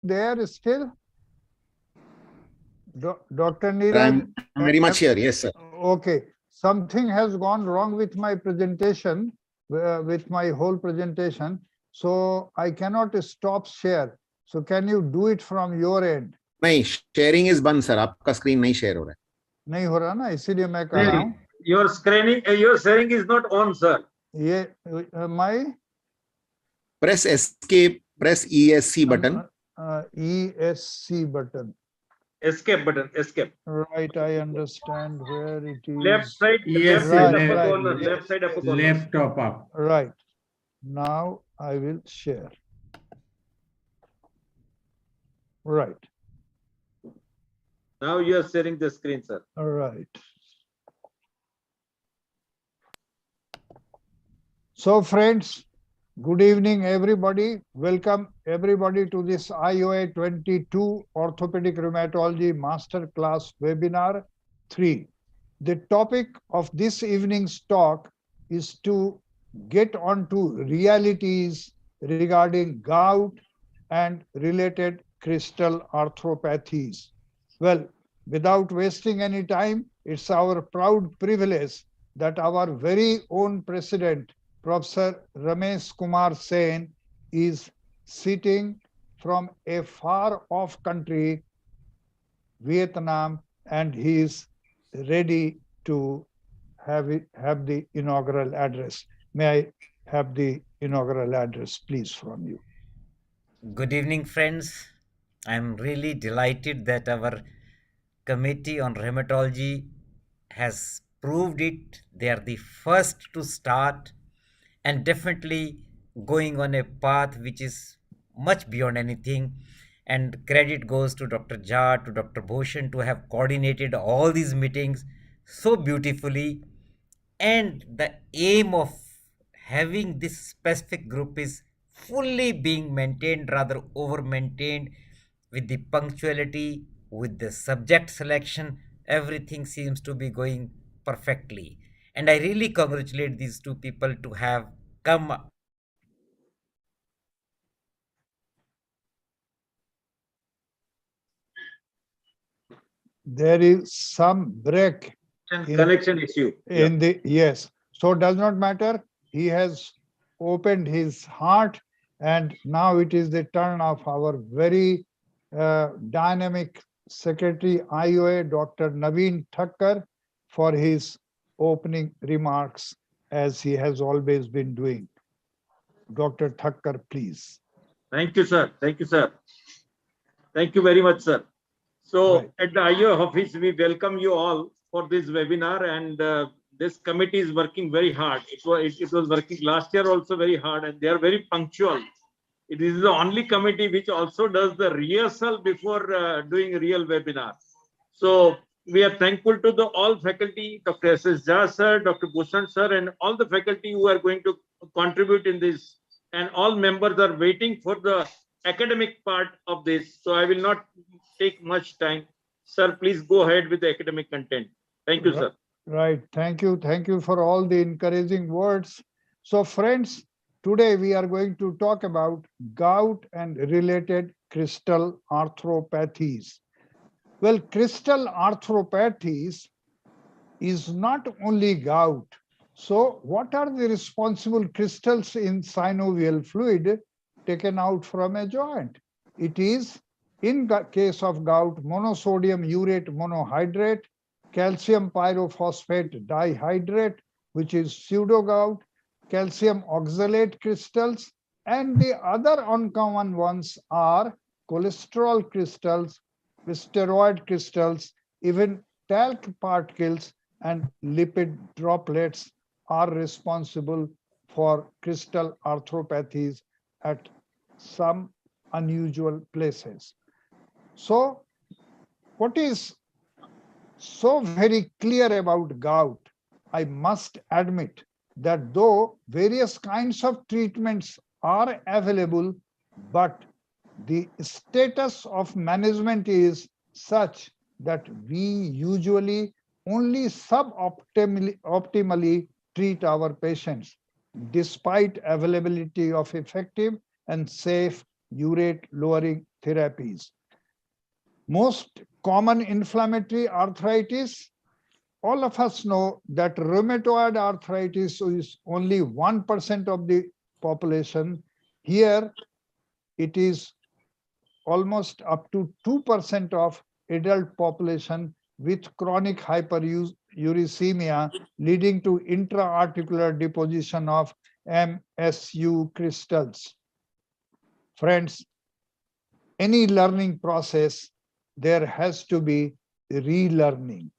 there still? Dr. Neeraj? I'm very much here. Yes, sir. Okay. Something has gone wrong with my presentation, with my whole presentation. So I cannot stop share. So can you do it from your end? नहीं, sharing is बंद sir, आपका screen नहीं share हो रहा है. नहीं हो रहा ना, इसीलिए मैं कह रहा हूँ. Your sharing is not on, sir. ये my Press escape, press ESC button. ESC button. Escape button, escape. Right, I understand where it is. Left side, Yes, left side right, upper right, corner, yes, left side upper corner. Left top up. Right. Now I will share. Right. Now you are sharing the screen, sir. All right. So friends, good evening everybody. Welcome everybody to this IOA 22 Orthopedic Rheumatology Masterclass Webinar 3. The topic of this evening's talk is to get onto realities regarding gout and related crystal arthropathies. Well, without wasting any time, it's our proud privilege that our very own president, Professor Ramesh Kumar Sen, is sitting from a far off country, Vietnam, and he is ready to have the inaugural address. May I have the inaugural address, please, from you? Good evening, friends. I'm really delighted that our Committee on Rheumatology has proved it. They are the first to start and definitely going on a path which is much beyond anything. And credit goes to Dr. Jha, to Dr. Bhushan to have coordinated all these meetings so beautifully. And the aim of having this specific group is fully being maintained, rather over maintained, with the punctuality, with the subject selection. Everything seems to be going perfectly, and I really congratulate these two people to have come. There is some break Connection issue. in the, yes, so it does not matter. He has opened his heart, and now it is the turn of our very dynamic secretary IOA, Dr. Naveen Thakkar, for his opening remarks, as he has always been doing. Dr. Thakkar, please. Thank you, sir. Thank you, sir. Thank you very much, sir. So Right. at the IO office, we welcome you all for this webinar, and this committee is working very hard. It was working last year also very hard, and they are very punctual. It is the only committee which also does the rehearsal before doing real webinar. So we are thankful to the all faculty, Dr. S.S. Jha sir, Dr. Bhushan sir, and all the faculty who are going to contribute in this. And all members are waiting for the academic part of this. So I will not take much time. Sir, please go ahead with the academic content. Thank you, sir. Right. Thank you. Thank you for all the encouraging words. So friends, today we are going to talk about gout and related crystal arthropathies. Well, crystal arthropathies is not only gout. So what are the responsible crystals in synovial fluid taken out from a joint? It is, in case of gout, monosodium urate monohydrate, calcium pyrophosphate dihydrate, which is pseudogout, calcium oxalate crystals, and the other uncommon ones are cholesterol crystals, steroid crystals, even talc particles and lipid droplets are responsible for crystal arthropathies at some unusual places. So, what is so very clear about gout? I must admit that though various kinds of treatments are available, but the status of management is such that we usually only suboptimally treat our patients, despite availability of effective and safe urate lowering therapies. Most common inflammatory arthritis, all of us know that rheumatoid arthritis is only 1% of the population. Here it is almost up to 2% of adult population with chronic hyperuricemia leading to intra-articular deposition of MSU crystals. Friends, any learning process, there has to be relearning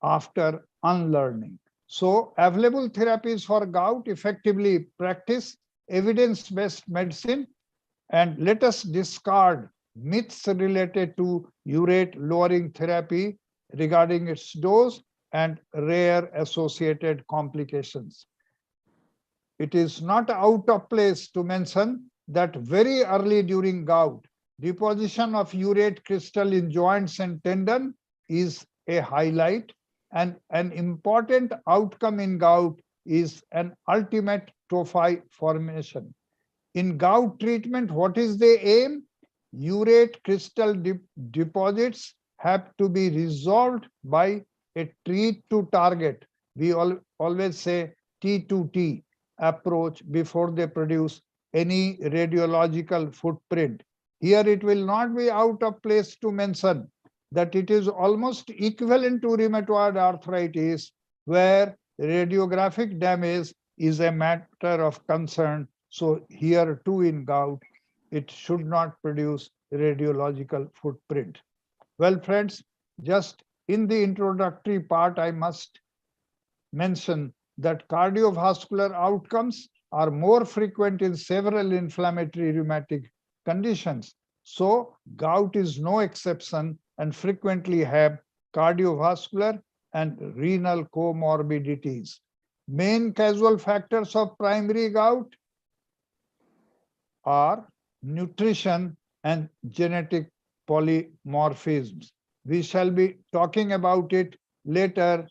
after unlearning. So available therapies for gout effectively practice evidence-based medicine, and let us discard myths related to urate lowering therapy regarding its dose and rare associated complications. It is not out of place to mention that very early during gout, deposition of urate crystal in joints and tendon is a highlight, and an important outcome in gout is an ultimate tophi formation. In gout treatment, what is the aim? Urate crystal deposits have to be resolved by a treat to target. We always say T2T approach before they produce any radiological footprint. Here it will not be out of place to mention that it is almost equivalent to rheumatoid arthritis, where radiographic damage is a matter of concern. So here too in gout, it should not produce radiological footprint. Well, friends, just in the introductory part, I must mention that cardiovascular outcomes are more frequent in several inflammatory rheumatic conditions. So gout is no exception and frequently have cardiovascular and renal comorbidities. Main causal factors of primary gout are nutrition and genetic polymorphisms. We shall be talking about it later.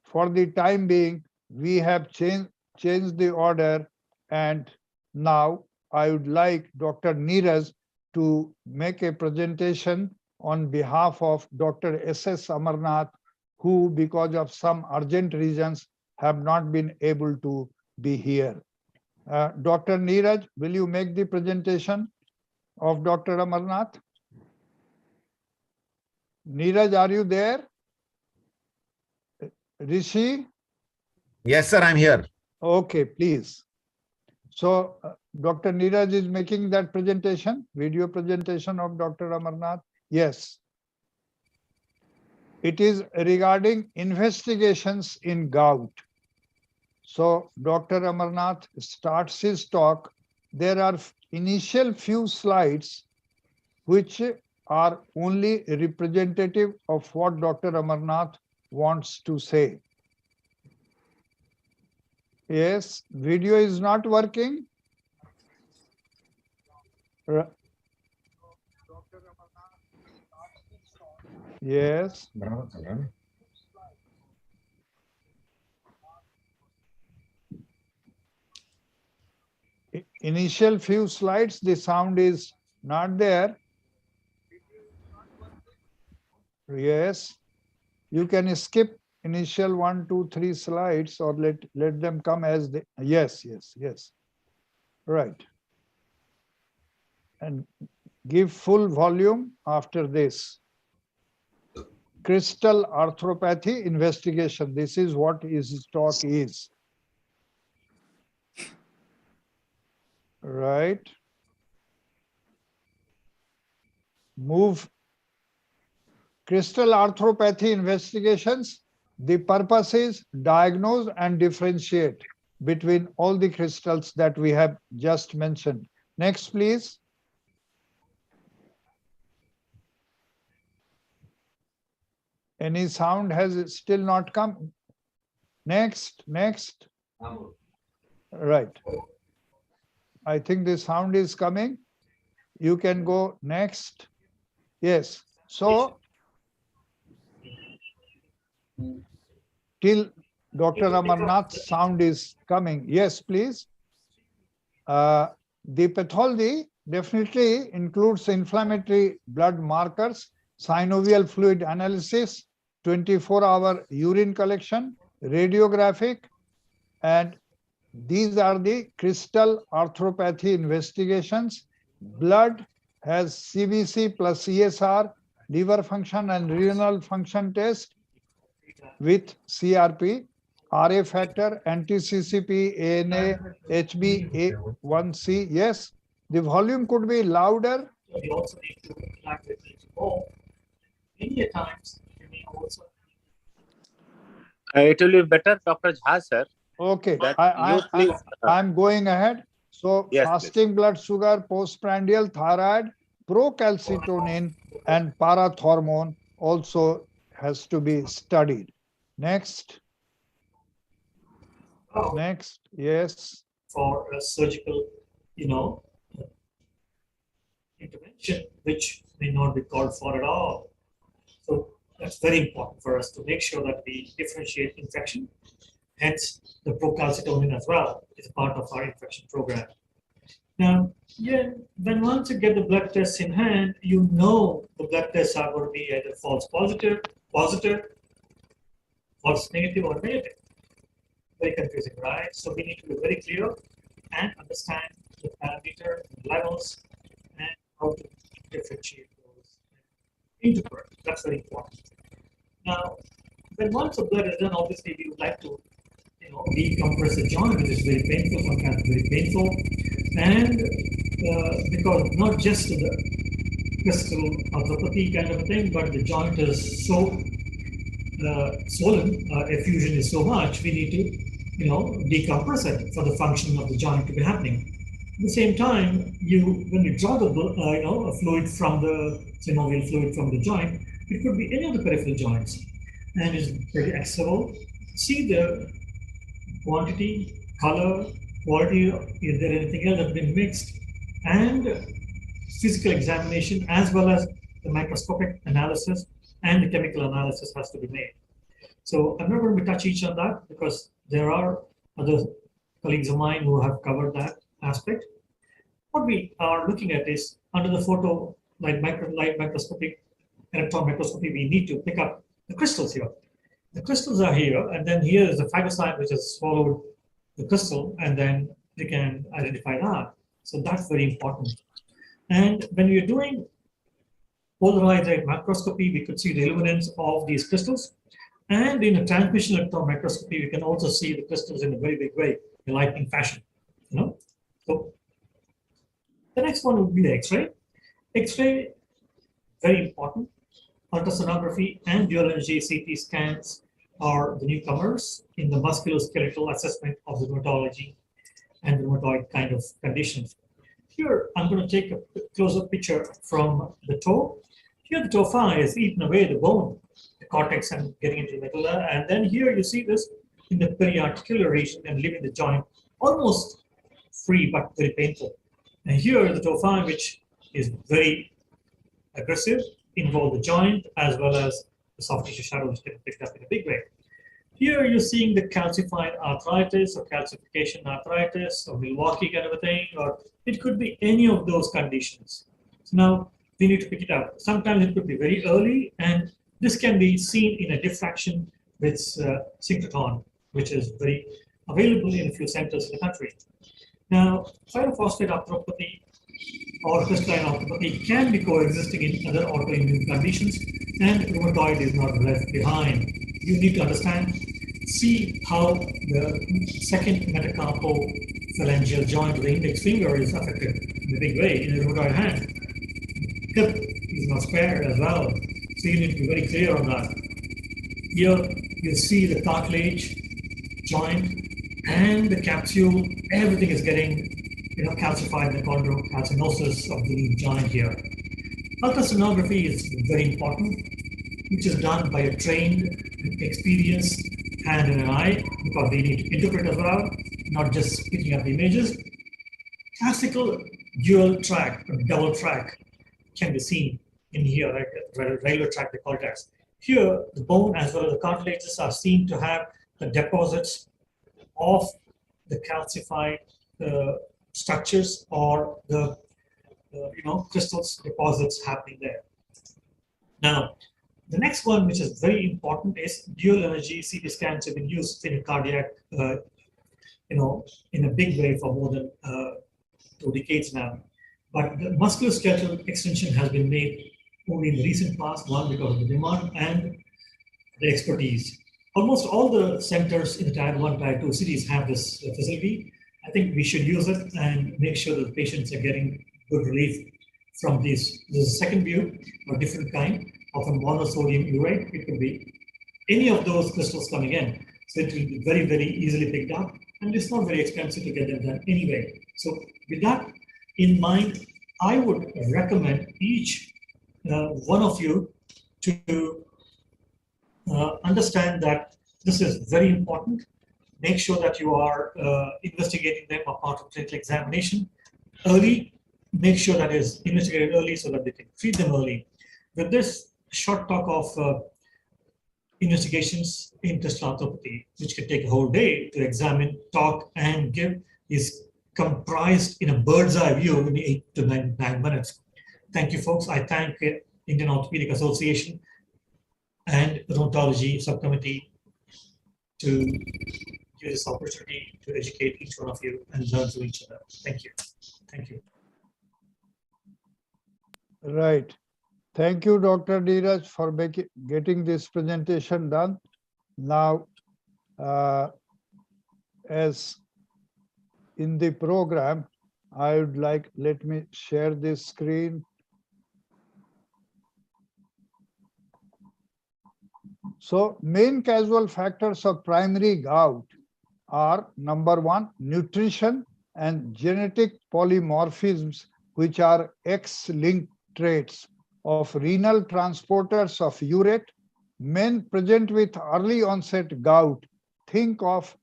For the time being, we have changed the order, and now I would like Dr. Neeraj to make a presentation on behalf of Dr. S.S. Amarnath, who because of some urgent reasons have not been able to be here. Dr. Neeraj, will you make the presentation of Dr. Amarnath? Neeraj, are you there? Rishi? Yes, sir, I'm here. Okay, please. So Dr. Neeraj is making that presentation, video presentation of Dr. Amarnath. Yes. It is regarding investigations in gout. So Dr. Amarnath starts his talk. There are initial few slides which are only representative of what Dr. Amarnath wants to say. Yes, video is not working. Yes. Initial few slides, the sound is not there. Yes, you can skip initial 1, 2, 3 slides, or let them come as they. Yes. Right. And give full volume after this. Crystal arthropathy investigation. This is what his talk is. Right. Move. Crystal arthropathy investigations. The purpose is diagnose and differentiate between all the crystals that we have just mentioned. Next, please. Any sound has still not come. Next. Right. I think the sound is coming. You can go next. Yes. So till Dr. Amarnath's sound is coming. Yes, please. The pathology, definitely includes inflammatory blood markers, synovial fluid analysis, 24-hour urine collection, radiographic, and these are the crystal arthropathy investigations. Blood has CBC plus CSR, liver function and renal function test with CRP, RA factor, anti-CCP, ANA, HbA1c. Yes, the volume could be louder. We also need to interact with people. Many a times, you may also. It will be better, Dr. Jha, sir. Okay, That you please. I'm going ahead. So Yes, fasting blood sugar, postprandial thyroid, procalcitonin, and parathormone also has to be studied. Next, next, yes. For a surgical, intervention, which may not be called for at all. So that's very important for us to make sure that we differentiate infection. Hence, the procalcitonin as well is a part of our infection program. Now, when once you get the blood tests in hand, you know the blood tests are going to be either false positive, false negative, or negative. Very confusing, right? So we need to be very clear and understand the parameter, the levels, and how to differentiate those and interpret. That's very important. Now, when once the blood is done, obviously we would like to decompress the joint, which is very painful, sometimes very painful. And because not just the crystal arthropathy kind of a thing, but the joint is so swollen, effusion is so much, we need to decompress it for the function of the joint to be happening. At the same time, when you draw the fluid from the synovial fluid from the joint, it could be any of the peripheral joints, and it's very accessible. See the quantity, color, quality, is there anything else that's been mixed, and physical examination as well as the microscopic analysis and the chemical analysis has to be made. So I'm not going to touch each on that because there are other colleagues of mine who have covered that aspect. What we are looking at is under the photo light microscopic, electron microscopy, we need to pick up the crystals here. The crystals are here, and then here is the phagocyte which has swallowed the crystal, and then you can identify that. So that's very important. And when you're doing polarized light microscopy, we could see the luminance of these crystals. And in a transmission electron microscopy, you can also see the crystals in a very big way, in lightning fashion. So the next one would be the X-ray. X-ray, very important. Ultrasonography and dual energy CT scans are the newcomers in the musculoskeletal assessment of the rheumatology and rheumatoid kind of conditions. Here, I'm going to take a close-up picture from the toe. Here, the tophi has eaten away the bone, the cortex, and getting into the medulla. And then here, you see this in the periarticular region and leaving the joint almost free but very painful. And here, the tophi, which is very aggressive, involve the joint as well as the soft tissue shadow, which can be picked up in a big way. Here you're seeing the calcified arthritis or calcification arthritis or Milwaukee kind of a thing, or it could be any of those conditions. So now we need to pick it up. Sometimes it could be very early, and this can be seen in a diffraction with synchrotron, which is very available in a few centers in the country. Now, pyrophosphate arthropathy or crystalline arthropathy can be coexisting in other autoimmune conditions, and rheumatoid is not left behind. You need to understand, see how the second metacarpophalangeal joint of the index finger is affected in a big way in a rheumatoid hand. Hip is not spared as well, so you need to be very clear on that. Here you see the cartilage, joint, and the capsule. Everything is getting calcified, the chondrocalcinosis of the joint here. Ultrasonography is very important, which is done by a trained, experienced hand and an eye, because they need to interpret as well, not just picking up the images. Classical dual track or double track can be seen in here, like regular track, they call it as. Here, the bone as well as the cartilages are seen to have the deposits of the calcified structures or the crystals deposits happening there. Now, the next one, which is very important, is dual energy CT scans have been used in cardiac, in a big way for more than 2 decades now. But the musculoskeletal extension has been made only in the recent past, one because of the demand and the expertise. Almost all the centers in the Tier 1, Tier 2 cities have this facility. I think we should use it and make sure that the patients are getting good relief from these. There's a second view, or different kind of a monosodium urate. It could be any of those crystals coming in. So it will be very, very easily picked up, and it's not very expensive to get them done anyway. So with that in mind, I would recommend each one of you to understand that this is very important. Make sure that you are investigating them as part of clinical examination early. Make sure that is investigated early so that they can treat them early. With this short talk of investigations in crystal arthropathy, which can take a whole day to examine, talk, and give, is comprised in a bird's eye view in 8 to 9 minutes. Thank you, folks. I thank Indian Orthopedic Association and Rheumatology Subcommittee to give this opportunity to educate each one of you and learn from each other. Thank you. Thank you. Right. Thank you, Dr. Dheeraj, for getting this presentation done. Now, as in the program, I would like, let me share this screen. So main causal factors of primary gout are: number 1, nutrition and genetic polymorphisms, which are X-linked traits of renal transporters of urate. Men present with early onset gout think of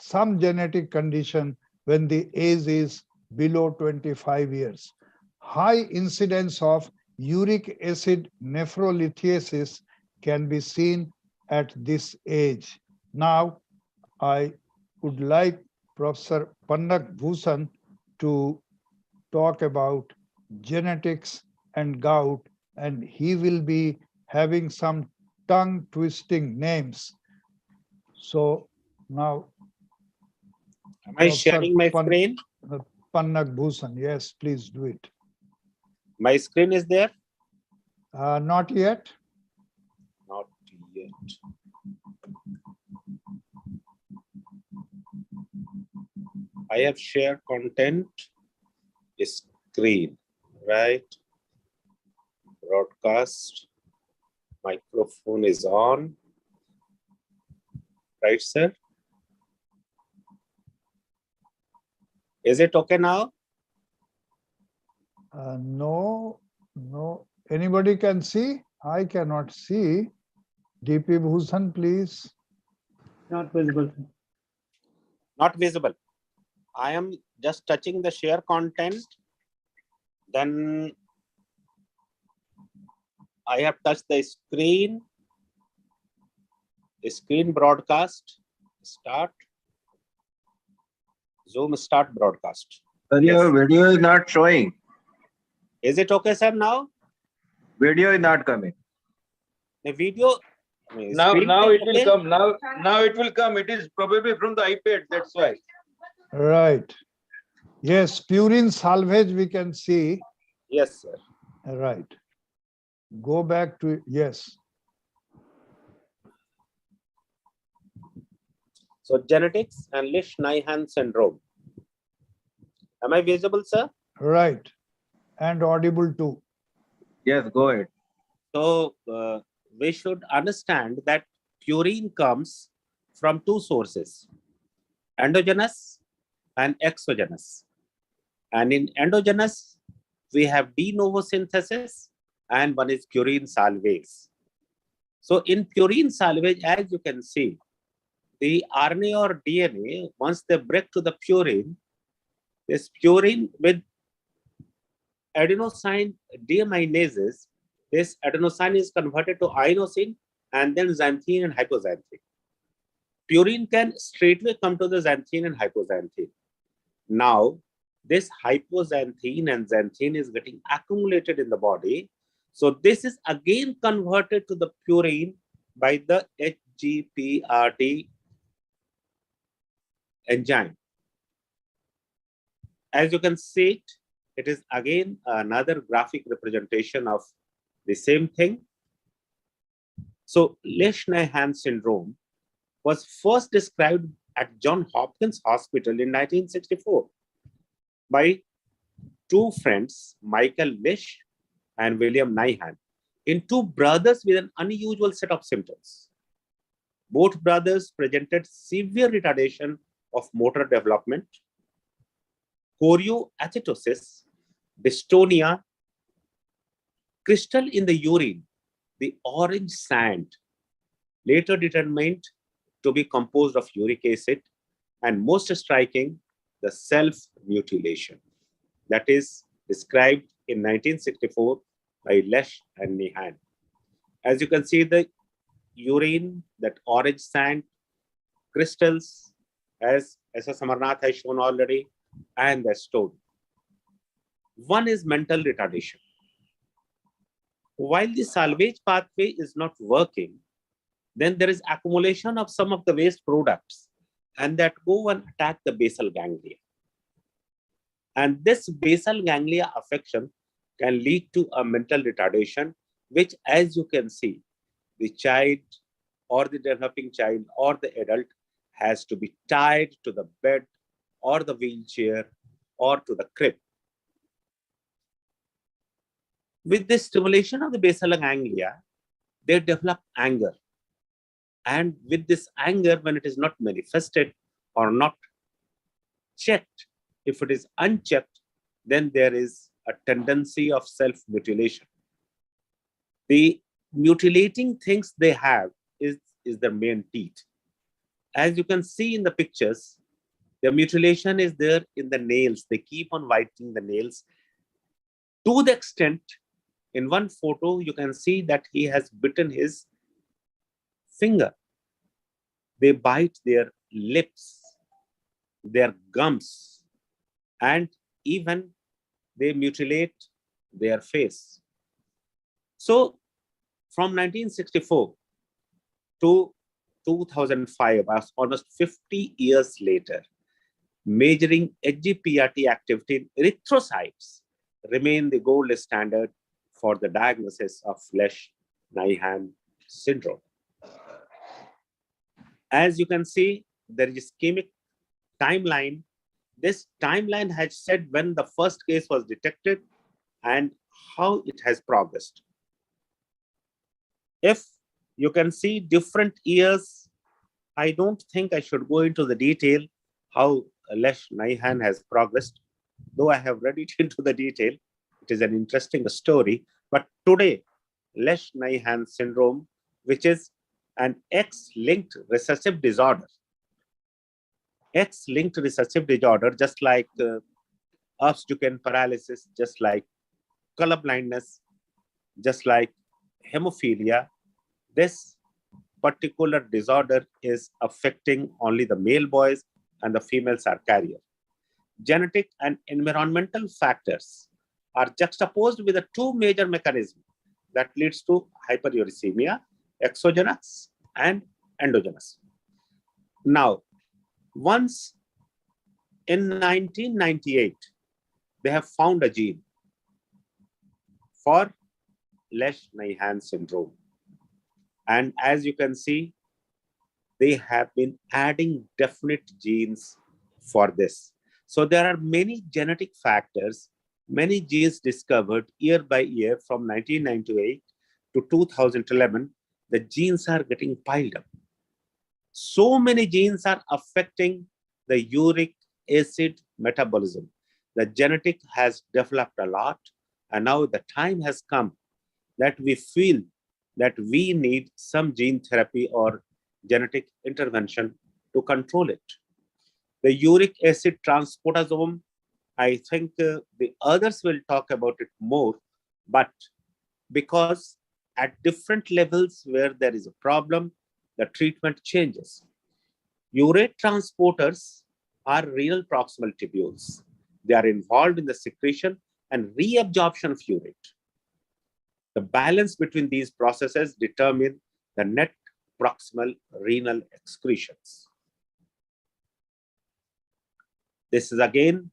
some genetic condition when the age is below 25 years. High incidence of uric acid nephrolithiasis can be seen at this age. Now, I would like Professor Pannak Bhushan to talk about genetics and gout, and he will be having some tongue-twisting names. So now, Am I sharing my screen? Pannak Bhushan, yes, please do it. My screen is there? Not yet. Not yet. I have shared content screen, right? Broadcast. Microphone is on. Right, sir? Is it okay now? No. Anybody can see? I cannot see. DP Bhushan, please. Not visible. Not visible. I am just touching the share content. Then I have touched the screen. Screen broadcast. Start. Zoom start broadcast. Sir, your video is not showing. Is it okay, sir, now? Video is not coming. The video. Now it will come. Now it will come. It is probably from the iPad. That's why. Right. Yes, purine salvage we can see. Yes, sir. Right. Go back to, yes. So genetics and Lish-Nyhan syndrome. Am I visible, sir? Right. And audible too. Yes, go ahead. So we should understand that purine comes from 2 sources, endogenous and exogenous. And in endogenous, we have de novo synthesis, and one is purine salvage. So in purine salvage, as you can see, the RNA or DNA, once they break to the purine, this purine with adenosine deaminases, this adenosine is converted to inosine and then xanthine and hypoxanthine. Purine can straightway come to the xanthine and hypoxanthine. Now, this hypoxanthine and xanthine is getting accumulated in the body. So this is again converted to the purine by the HGPRT enzyme. As you can see, it is again another graphic representation of the same thing. So Lesch-Nyhan syndrome was first described at Johns Hopkins Hospital in 1964 by two friends, Michael Lesch and William Nyhan, in two brothers with an unusual set of symptoms. Both brothers presented severe retardation of motor development, chorioacetosis, dystonia, crystal in the urine, the orange sand, later determined to be composed of uric acid, and most striking, the self-mutilation that is described in 1964 by Lesch and Nyhan. As you can see, the urine, that orange sand, crystals, as S.S. Amarnath has shown already, and the stone. One is mental retardation. While the salvage pathway is not working, then there is accumulation of some of the waste products, and that go and attack the basal ganglia. And this basal ganglia affection can lead to a mental retardation, which, as you can see, the child or the developing child or the adult has to be tied to the bed or the wheelchair or to the crib. With the stimulation of the basal ganglia, they develop anger. And with this anger, when it is not manifested or not checked, if it is unchecked, then there is a tendency of self-mutilation. The mutilating things they have is their main teeth. As you can see in the pictures, the mutilation is there in the nails. They keep on whitening the nails to the extent, in one photo, you can see that he has bitten his finger. They bite their lips, their gums, and even they mutilate their face. So from 1964 to 2005, almost 50 years later, measuring HGPRT activity in erythrocytes remain the gold standard for the diagnosis of Lesch-Nyhan syndrome. As you can see, there is a schematic timeline. This timeline has said when the first case was detected and how it has progressed. If you can see different years, I don't think I should go into the detail how Lesch-Nyhan has progressed, though I have read it into the detail. It is an interesting story. But today, Lesch-Nyhan syndrome, which is an X-linked recessive disorder. X-linked recessive disorder, just like Urbs-Duchenne paralysis, just like color blindness, just like hemophilia, this particular disorder is affecting only the male boys and the females are carrier. Genetic and environmental factors are juxtaposed with the two major mechanisms that leads to hyperuricemia, exogenous and endogenous. Now, once in 1998, they have found a gene for Lesch-Nyhan syndrome. And as you can see, they have been adding definite genes for this. So there are many genetic factors, many genes discovered year by year from 1998 to 2011. The genes are getting piled up. So many genes are affecting the uric acid metabolism. The genetic has developed a lot, and now the time has come that we feel that we need some gene therapy or genetic intervention to control it. The uric acid transportazome, I think the others will talk about it more, but because at different levels where there is a problem, the treatment changes. Urate transporters are renal proximal tubules. They are involved in the secretion and reabsorption of urate. The balance between these processes determine the net proximal renal excretions. This is again,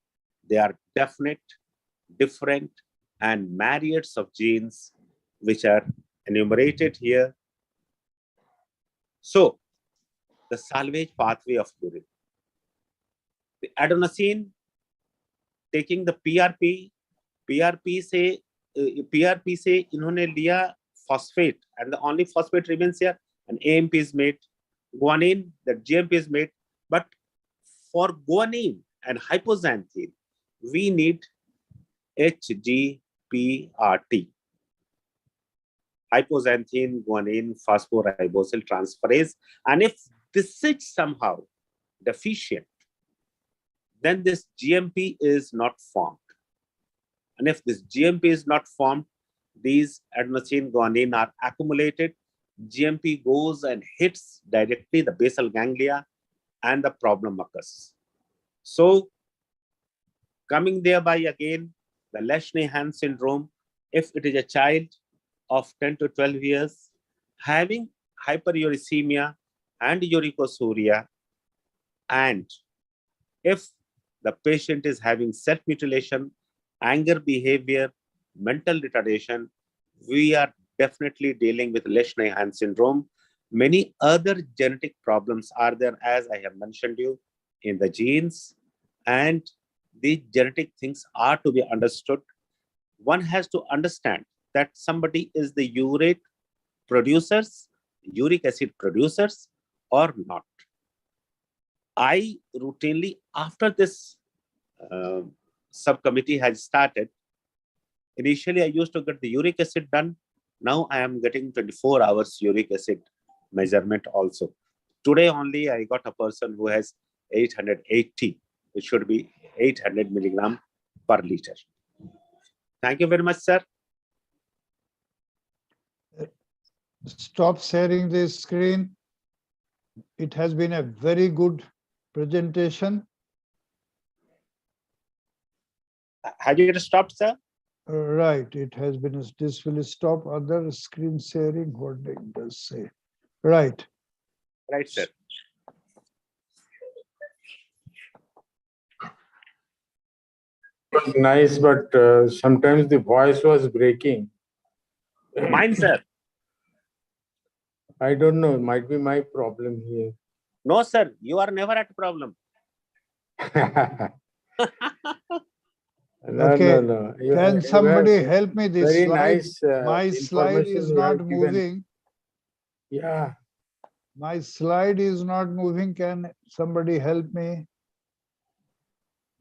they are definite, different, and myriads of genes which are enumerated here. So, the salvage pathway of urine. The adenosine taking the PRP से इन्होंने लिया phosphate, and the only phosphate remains here, and AMP is made. Guanine, that GMP is made, but for guanine and hypoxanthine, we need HGPRT. Hypoxanthine guanine phosphoribosyl transferase, and if this is somehow deficient, then this GMP is not formed. And if this GMP is not formed, these adenosine guanine are accumulated. GMP goes and hits directly the basal ganglia, and the problem occurs. So, coming thereby again, the Lesch-Nyhan syndrome, if it is a child of 10 to 12 years having hyperuricemia and uricosuriia, and if the patient is having self-mutilation, anger behavior, mental retardation, we are definitely dealing with Lesch-Nyhan syndrome. Many other genetic problems are there, as I have mentioned you, in the genes, and these genetic things are to be understood. One has to understand that somebody is the urate producers, uric acid producers, or not. I routinely, after this subcommittee has started, initially I used to get the uric acid done. Now I am getting 24 hours uric acid measurement also. Today only I got a person who has 880, which should be 800 milligram per liter. Thank you very much, sir. Stop sharing the screen. It has been a very good presentation. Have you stopped, sir? Right, it has been, this will stop other screen sharing, what it does say. Right. Right, sir. It was nice, but sometimes the voice was breaking. Mine, sir. I don't know, it might be my problem here. No, sir. You are never at problem. No, Okay. no. Can somebody help me? This Very slide, nice. my slide is not moving. Yeah. My slide is not moving. Can somebody help me?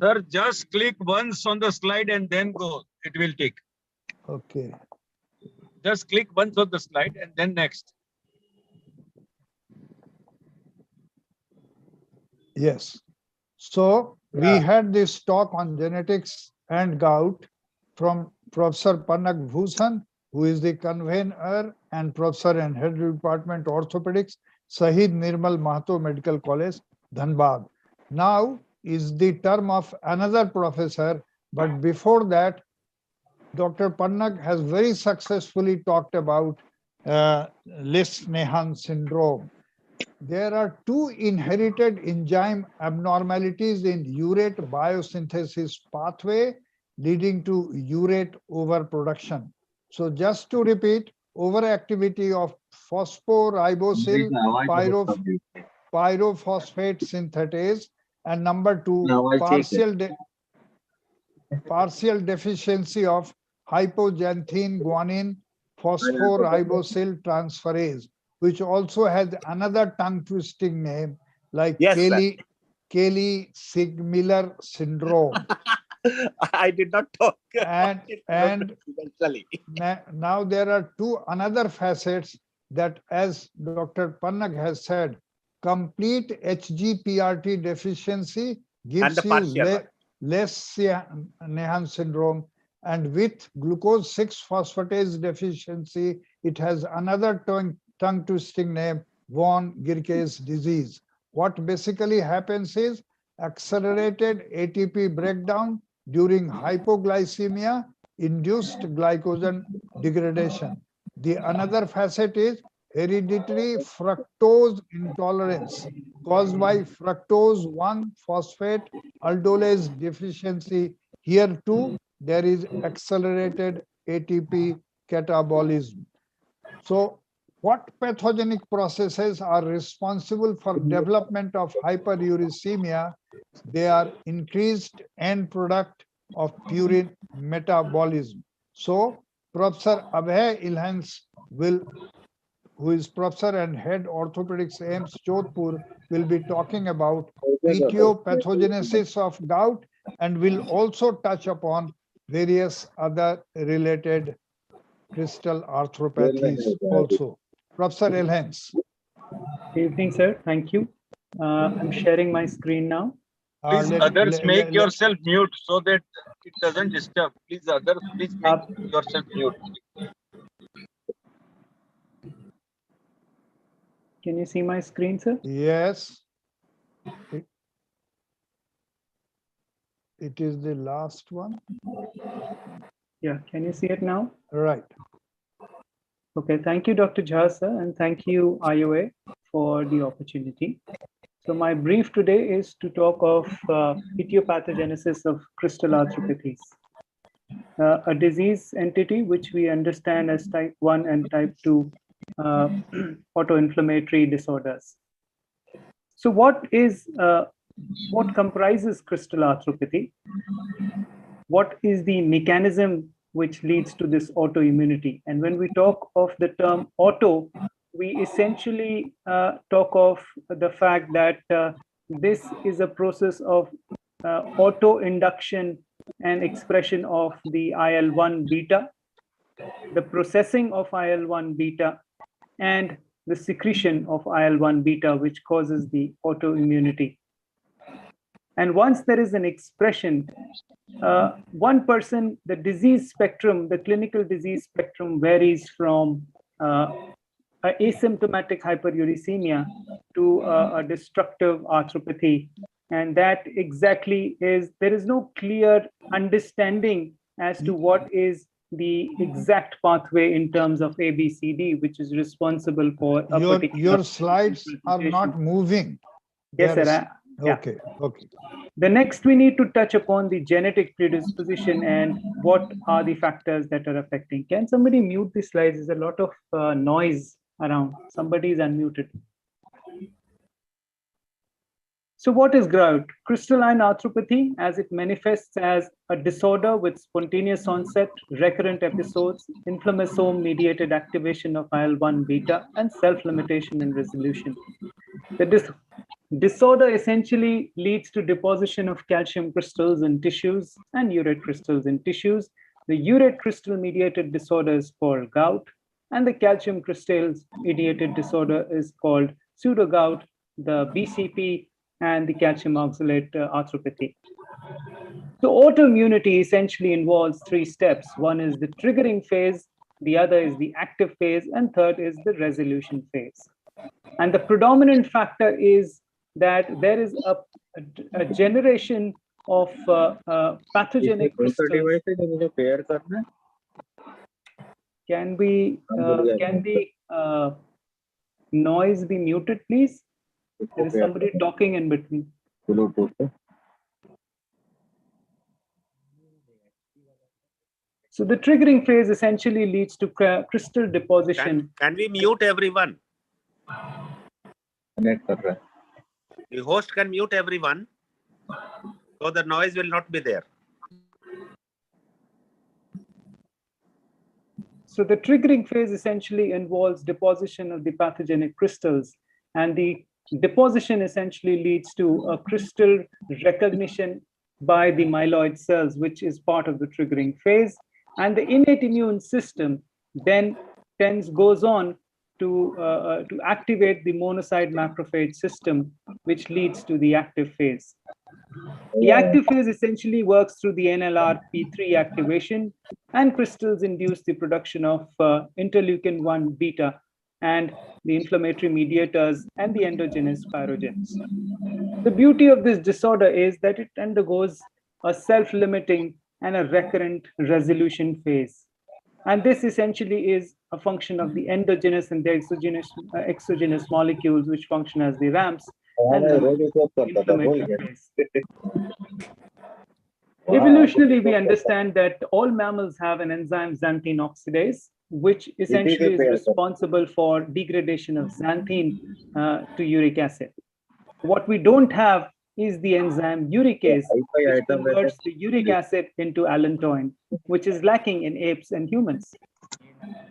Sir, just click once on the slide and then go. It will take. Okay. Just click once on the slide and then next. Yes. So we Yeah. had this talk on genetics and gout from Professor Panak Bhushan, who is the convener and professor and head department orthopedics, Shahid Nirmal Mahato Medical College, Dhanbad. Now is the term of another professor, but before that, Dr. Panak has very successfully talked about Lesch-Nyhan syndrome. There are two inherited enzyme abnormalities in urate biosynthesis pathway leading to urate overproduction. So just to repeat, overactivity of phosphoribosyl pyrophosphate synthetase, and number two, Now I'll take partial deficiency of hypoxanthine guanine phosphoribosyl transferase, which also has another tongue twisting name like Yes, sir. Kelly-Sigmiller syndrome. I did not talk. And eventually. now there are two another facets that, as Dr. Panak has said, complete HGPRT deficiency gives the you partial one. Lesch-Nyhan syndrome, and with glucose 6-phosphatase deficiency, it has another tongue twisting name, von Gierke's disease. What basically happens is accelerated ATP breakdown during hypoglycemia induced glycogen degradation. The another facet is hereditary fructose intolerance caused by fructose 1 phosphate aldolase deficiency. Here too, there is accelerated ATP catabolism. So what pathogenic processes are responsible for development of hyperuricemia? They are increased end product of purine metabolism. So Professor Abhay Ilhans will, who is professor and head orthopedics AIIMS Jodhpur, will be talking about etiopathogenesis of gout and will also touch upon various other related crystal arthropathies also. Professor Ilhans. Good evening, sir. Thank you. I'm sharing my screen now. Please, others, make yourself mute so that it doesn't disturb. Please, others, please make yourself mute. Can you see my screen, sir? Yes. It is the last one. Yeah, can you see it now? Right. Okay, thank you, Dr. Jha, sir, and thank you, IOA, for the opportunity. So my brief today is to talk of etiopathogenesis of crystal arthropathies, a disease entity which we understand as type 1 and type 2 autoinflammatory disorders. So what comprises crystal arthropathy? What is the mechanism which leads to this autoimmunity? And when we talk of the term auto, we essentially talk of the fact that this is a process of auto-induction and expression of the IL-1 beta, the processing of IL-1 beta, and the secretion of IL-1 beta, which causes the autoimmunity. And once there is an expression, one person, the disease spectrum, the clinical disease spectrum varies from asymptomatic hyperuricemia to a destructive arthropathy. And that exactly is, there is no clear understanding as to what is the exact pathway in terms of ABCD, which is responsible for a particular. Your slides are not moving. Yes, sir. Okay, okay. The next, we need to touch upon the genetic predisposition and what are the factors that are affecting. Can somebody mute the slides? There's a lot of noise around. Somebody is unmuted. So what is gout? Crystalline arthropathy, as it manifests as a disorder with spontaneous onset, recurrent episodes, inflammasome-mediated activation of IL-1 beta, and self-limitation and resolution. The disorder essentially leads to deposition of calcium crystals in tissues and urate crystals in tissues. The urate crystal-mediated disorder is called gout, and the calcium crystals-mediated disorder is called pseudogout, the BCP, and the calcium oxalate arthropathy. So autoimmunity essentially involves 3 steps. One is the triggering phase, the other is the active phase, and third is the resolution phase. And the predominant factor is that there is a generation of pathogenic crystals. Can the noise be muted, please? There is somebody talking in between. So the triggering phase essentially leads to crystal deposition. Can we mute everyone? The host can mute everyone, so the noise will not be there. So the triggering phase essentially involves deposition of the pathogenic crystals, and the deposition essentially leads to a crystal recognition by the myeloid cells, which is part of the triggering phase. And the innate immune system then goes on to activate the monocyte macrophage system, which leads to the active phase. The active phase essentially works through the NLRP3 activation, and crystals induce the production of interleukin-1 beta and the inflammatory mediators and the endogenous pyrogens. The beauty of this disorder is that it undergoes a self-limiting, and a recurrent resolution phase. And this essentially is a function of the endogenous and the exogenous molecules, which function as the ramps and the inflammatory phase. Evolutionarily, we understand that all mammals have an enzyme xanthine oxidase, which essentially is responsible for degradation of xanthine to uric acid. What we don't have is the enzyme uricase, which converts the uric acid into allantoin, which is lacking in apes and humans.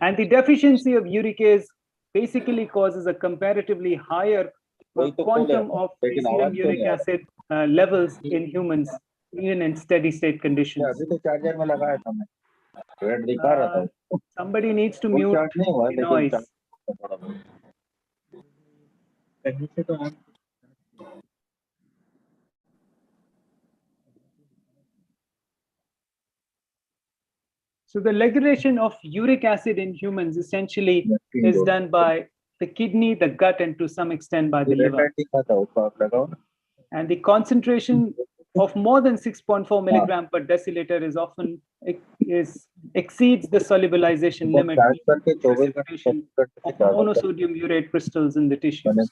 And the deficiency of uricase basically causes a comparatively higher quantum of serum uric acid levels in humans, even in steady state conditions. Somebody needs to mute the noise. So the regulation of uric acid in humans essentially is done by the kidney, the gut, and to some extent by the liver. And the concentration of more than 6.4 milligram per deciliter is often exceeds the solubilization limit precipitation of monosodium urate crystals in the tissues.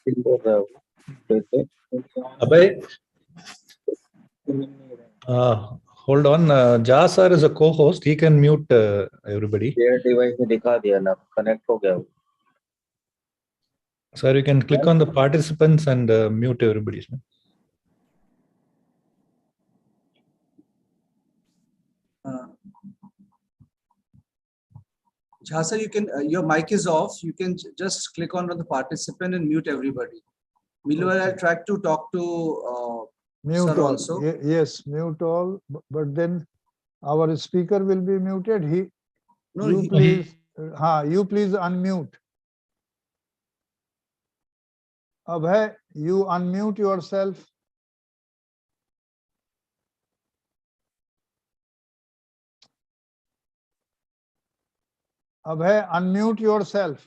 Abhay, hold on. Jha sir is a co-host. He can mute everybody. Sir, you can click on the participants and mute everybody. Jhasa, you can, your mic is off. You can just click on the participant and mute everybody. Meanwhile, I'll try to talk to Mute sir all. also. Yes, mute all, but then our speaker will be muted. You please unmute. Abhay, you unmute yourself. Abhay, unmute yourself.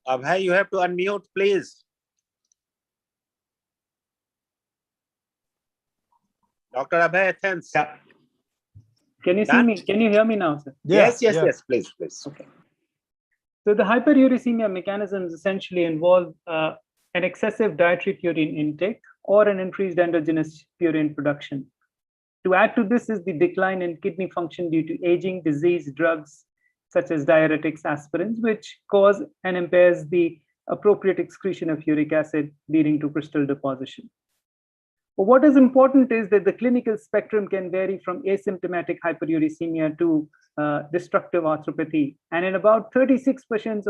Abhay, you have to unmute, please. Dr. Abhay, thanks. Yeah. Can you see me? Can you hear me now, sir? Yes, please. Okay. So the hyperuricemia mechanisms essentially involve an excessive dietary purine intake or an increased endogenous purine production. To add to this is the decline in kidney function due to aging, disease, drugs such as diuretics, aspirins, which cause and impairs the appropriate excretion of uric acid, leading to crystal deposition. But what is important is that the clinical spectrum can vary from asymptomatic hyperuricemia to destructive arthropathy. And in about 36%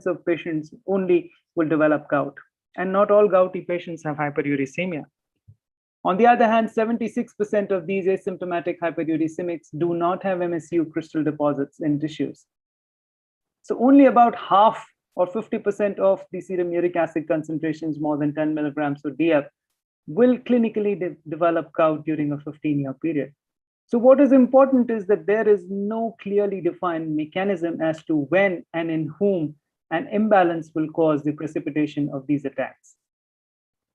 of patients only will develop gout. And not all gouty patients have hyperuricemia. On the other hand, 76% of these asymptomatic hyperuricemics do not have MSU crystal deposits in tissues. So only about half or 50% of the serum uric acid concentrations more than 10 milligrams per DF will clinically develop gout during a 15-year period. So what is important is that there is no clearly defined mechanism as to when and in whom an imbalance will cause the precipitation of these attacks,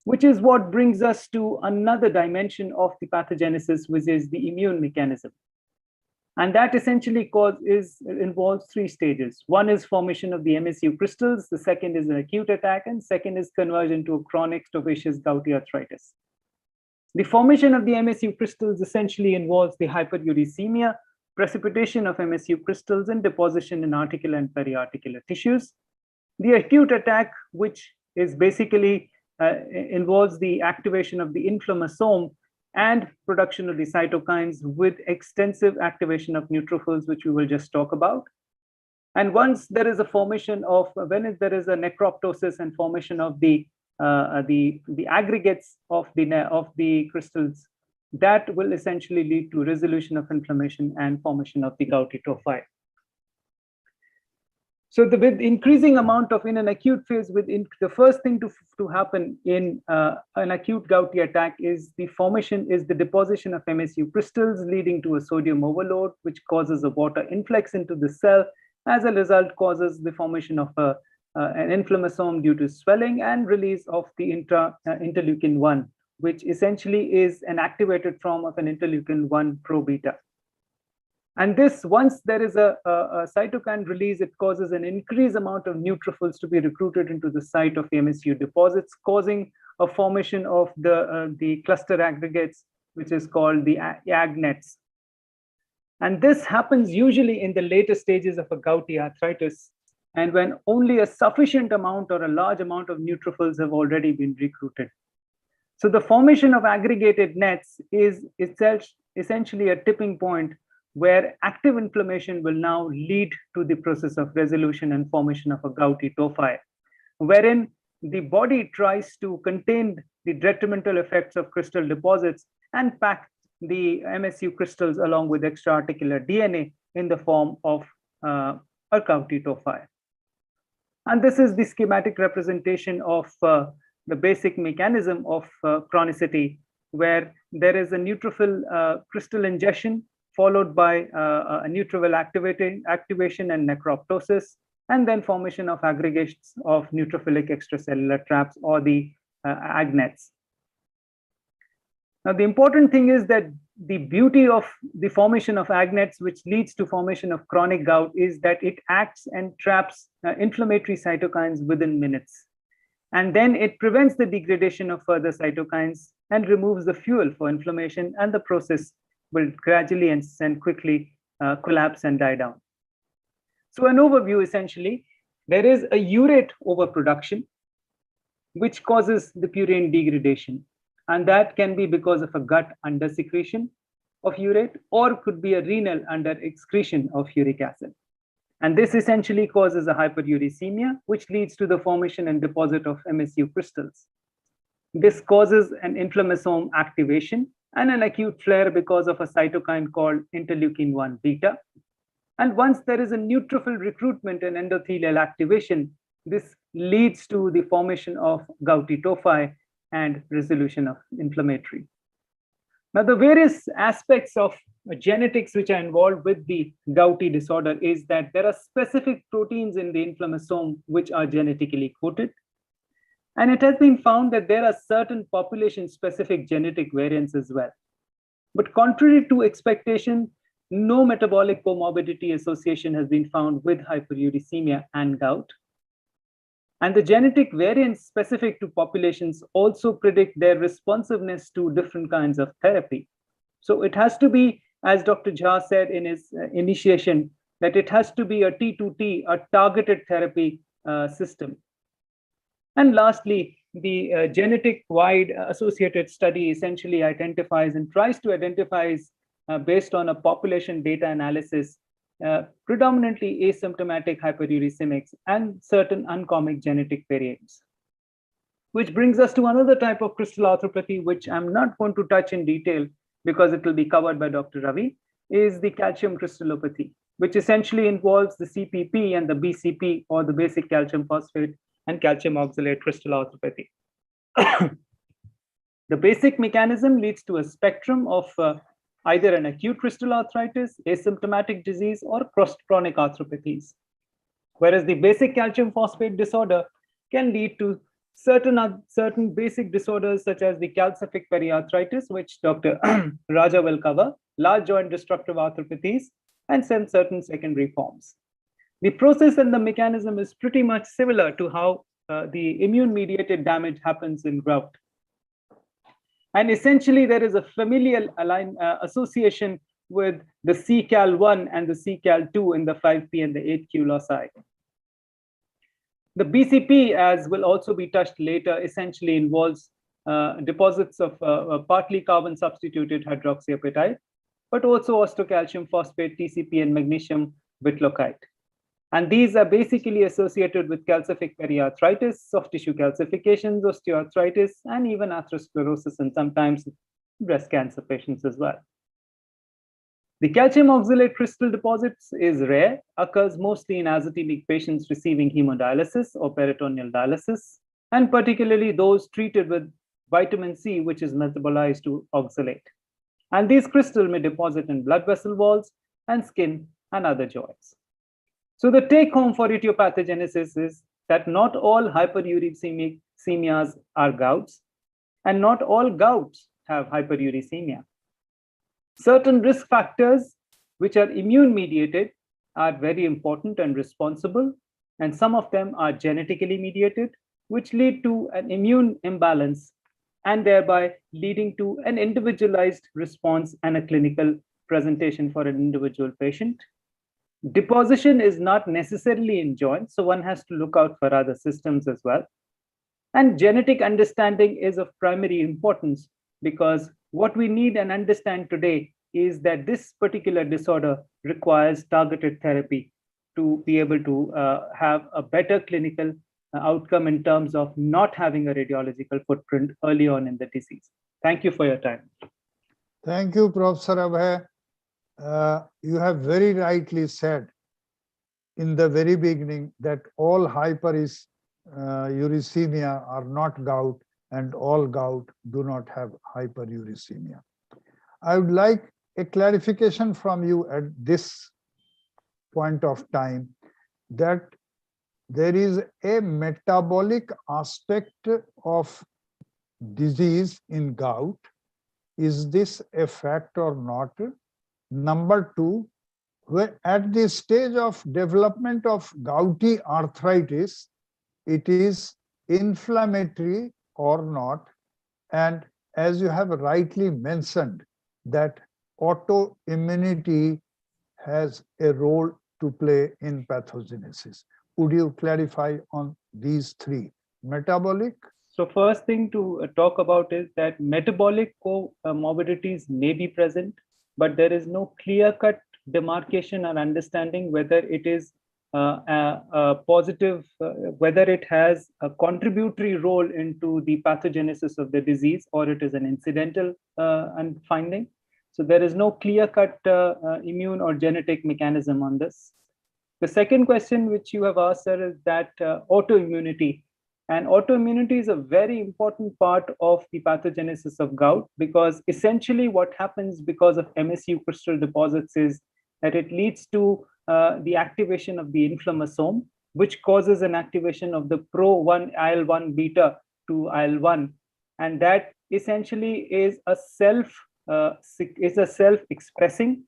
which is what brings us to another dimension of the pathogenesis, which is the immune mechanism. And that essentially involves three stages. One is formation of the MSU crystals, the second is an acute attack, and second is conversion to a chronic staphylococcus gouty arthritis. The formation of the MSU crystals essentially involves the hyperuricemia, precipitation of MSU crystals, and deposition in articular and periarticular tissues. The acute attack, which is basically involves the activation of the inflammasome and production of the cytokines with extensive activation of neutrophils, which we will just talk about. And once there is a formation of, when there is a necroptosis and formation of the aggregates of the crystals, that will essentially lead to resolution of inflammation and formation of the gouty tophi. So with increasing amount of in an acute phase, the first thing to happen in an acute gouty attack is the deposition of MSU crystals, leading to a sodium overload, which causes a water influx into the cell. As a result, causes the formation of an inflammasome due to swelling and release of the interleukin-1, which essentially is an activated form of an interleukin-1 pro-beta. And this, once there is a cytokine release, it causes an increased amount of neutrophils to be recruited into the site of MSU deposits, causing a formation of the cluster aggregates, which is called the AGNETs. And this happens usually in the later stages of a gouty arthritis, and when only a sufficient amount or a large amount of neutrophils have already been recruited. So the formation of aggregated nets is itself essentially a tipping point where active inflammation will now lead to the process of resolution and formation of a gouty tophi, wherein the body tries to contain the detrimental effects of crystal deposits and pack the MSU crystals along with extra-articular DNA in the form of a gouty tophi. And this is the schematic representation of the basic mechanism of chronicity, where there is a neutrophil crystal ingestion followed by a neutrophil activation and necroptosis, and then formation of aggregates of neutrophilic extracellular traps, or the AGNETs. Now, the important thing is that the beauty of the formation of AGNETs, which leads to formation of chronic gout, is that it acts and traps inflammatory cytokines within minutes. And then it prevents the degradation of further cytokines and removes the fuel for inflammation, and the process will gradually and quickly collapse and die down. So an overview, essentially, there is a urate overproduction, which causes the purine degradation. And that can be because of a gut undersecretion of urate, or could be a renal underexcretion of uric acid. And this essentially causes a hyperuricemia, which leads to the formation and deposit of MSU crystals. This causes an inflammasome activation and an acute flare because of a cytokine called interleukin-1 beta. And once there is a neutrophil recruitment and endothelial activation, this leads to the formation of gouty tophi and resolution of inflammatory. Now, the various aspects of genetics which are involved with the gouty disorder is that there are specific proteins in the inflammasome which are genetically coded. And it has been found that there are certain population-specific genetic variants as well. But contrary to expectation, no metabolic comorbidity association has been found with hyperuricemia and gout. And the genetic variants specific to populations also predict their responsiveness to different kinds of therapy. So it has to be, as Dr. Jha said in his initiation, that it has to be a T2T, a targeted therapy system. And lastly, the genetic-wide associated study essentially identifies and tries to identify, based on a population data analysis, predominantly asymptomatic hyperuricemics and certain uncomic genetic variants. Which brings us to another type of crystal arthropathy, which I'm not going to touch in detail because it will be covered by Dr. Ravi, is the calcium crystallopathy, which essentially involves the CPP and the BCP, or the basic calcium phosphate and calcium oxalate crystal arthropathy. The basic mechanism leads to a spectrum of either an acute crystal arthritis, asymptomatic disease, or chronic arthropathies. Whereas the basic calcium phosphate disorder can lead to certain basic disorders such as the calcific periarthritis, which Dr. Raja will cover, large joint destructive arthropathies, and certain secondary forms. The process and the mechanism is pretty much similar to how the immune-mediated damage happens in gout. And essentially, there is a familial association with the CCAL1 and the CCAL2 in the 5P and the 8Q loci. The BCP, as will also be touched later, essentially involves deposits of partly carbon substituted hydroxyapatite, but also osteocalcium phosphate, TCP, and magnesium bitlocite. And these are basically associated with calcific periarthritis, soft tissue calcifications, osteoarthritis, and even atherosclerosis, and sometimes breast cancer patients as well. The calcium oxalate crystal deposits is rare, occurs mostly in azotemic patients receiving hemodialysis or peritoneal dialysis, and particularly those treated with vitamin C, which is metabolized to oxalate. And these crystals may deposit in blood vessel walls and skin and other joints. So the take home for etiopathogenesis is that not all hyperuricemias are gouts. and not all gouts have hyperuricemia. Certain risk factors, which are immune mediated, are very important and responsible, and some of them are genetically mediated, which lead to an immune imbalance and thereby leading to an individualized response and a clinical presentation for an individual patient. Deposition is not necessarily in joints, so one has to look out for other systems as well. And genetic understanding is of primary importance, because what we need and understand today is that this particular disorder requires targeted therapy to be able to have a better clinical outcome in terms of not having a radiological footprint early on in the disease. Thank you for your time. Thank you, Professor Abhay. You have very rightly said in the very beginning that all hyperuricemia are not gout and all gout do not have hyperuricemia. I would like a clarification from you at this point of time that there is a metabolic aspect of disease in gout. Is this a fact or not? Number two, at the stage of development of gouty arthritis, it is inflammatory or not? And as you have rightly mentioned, that autoimmunity has a role to play in pathogenesis. Would you clarify on these three? Metabolic? So first thing to talk about is that metabolic comorbidities may be present, but there is no clear-cut demarcation or understanding whether it is a positive, whether it has a contributory role into the pathogenesis of the disease, or it is an incidental finding. So there is no clear-cut immune or genetic mechanism on this. The second question which you have asked, sir, is that autoimmunity. And autoimmunity is a very important part of the pathogenesis of gout, because essentially what happens because of MSU crystal deposits is that it leads to the activation of the inflammasome, which causes an activation of the pro-1 IL-1 beta to IL-1. And that essentially is a self-expressing,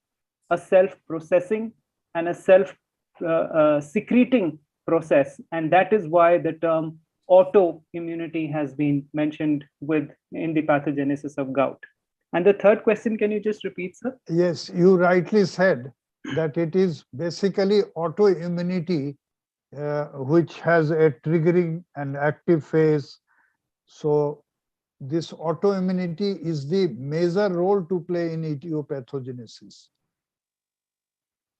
a self-processing, and a self-secreting process. And that is why the term autoimmunity has been mentioned in the pathogenesis of gout. And the third question, can you just repeat, sir? Yes, you rightly said that it is basically autoimmunity which has a triggering and active phase. So this autoimmunity is the major role to play in etiopathogenesis.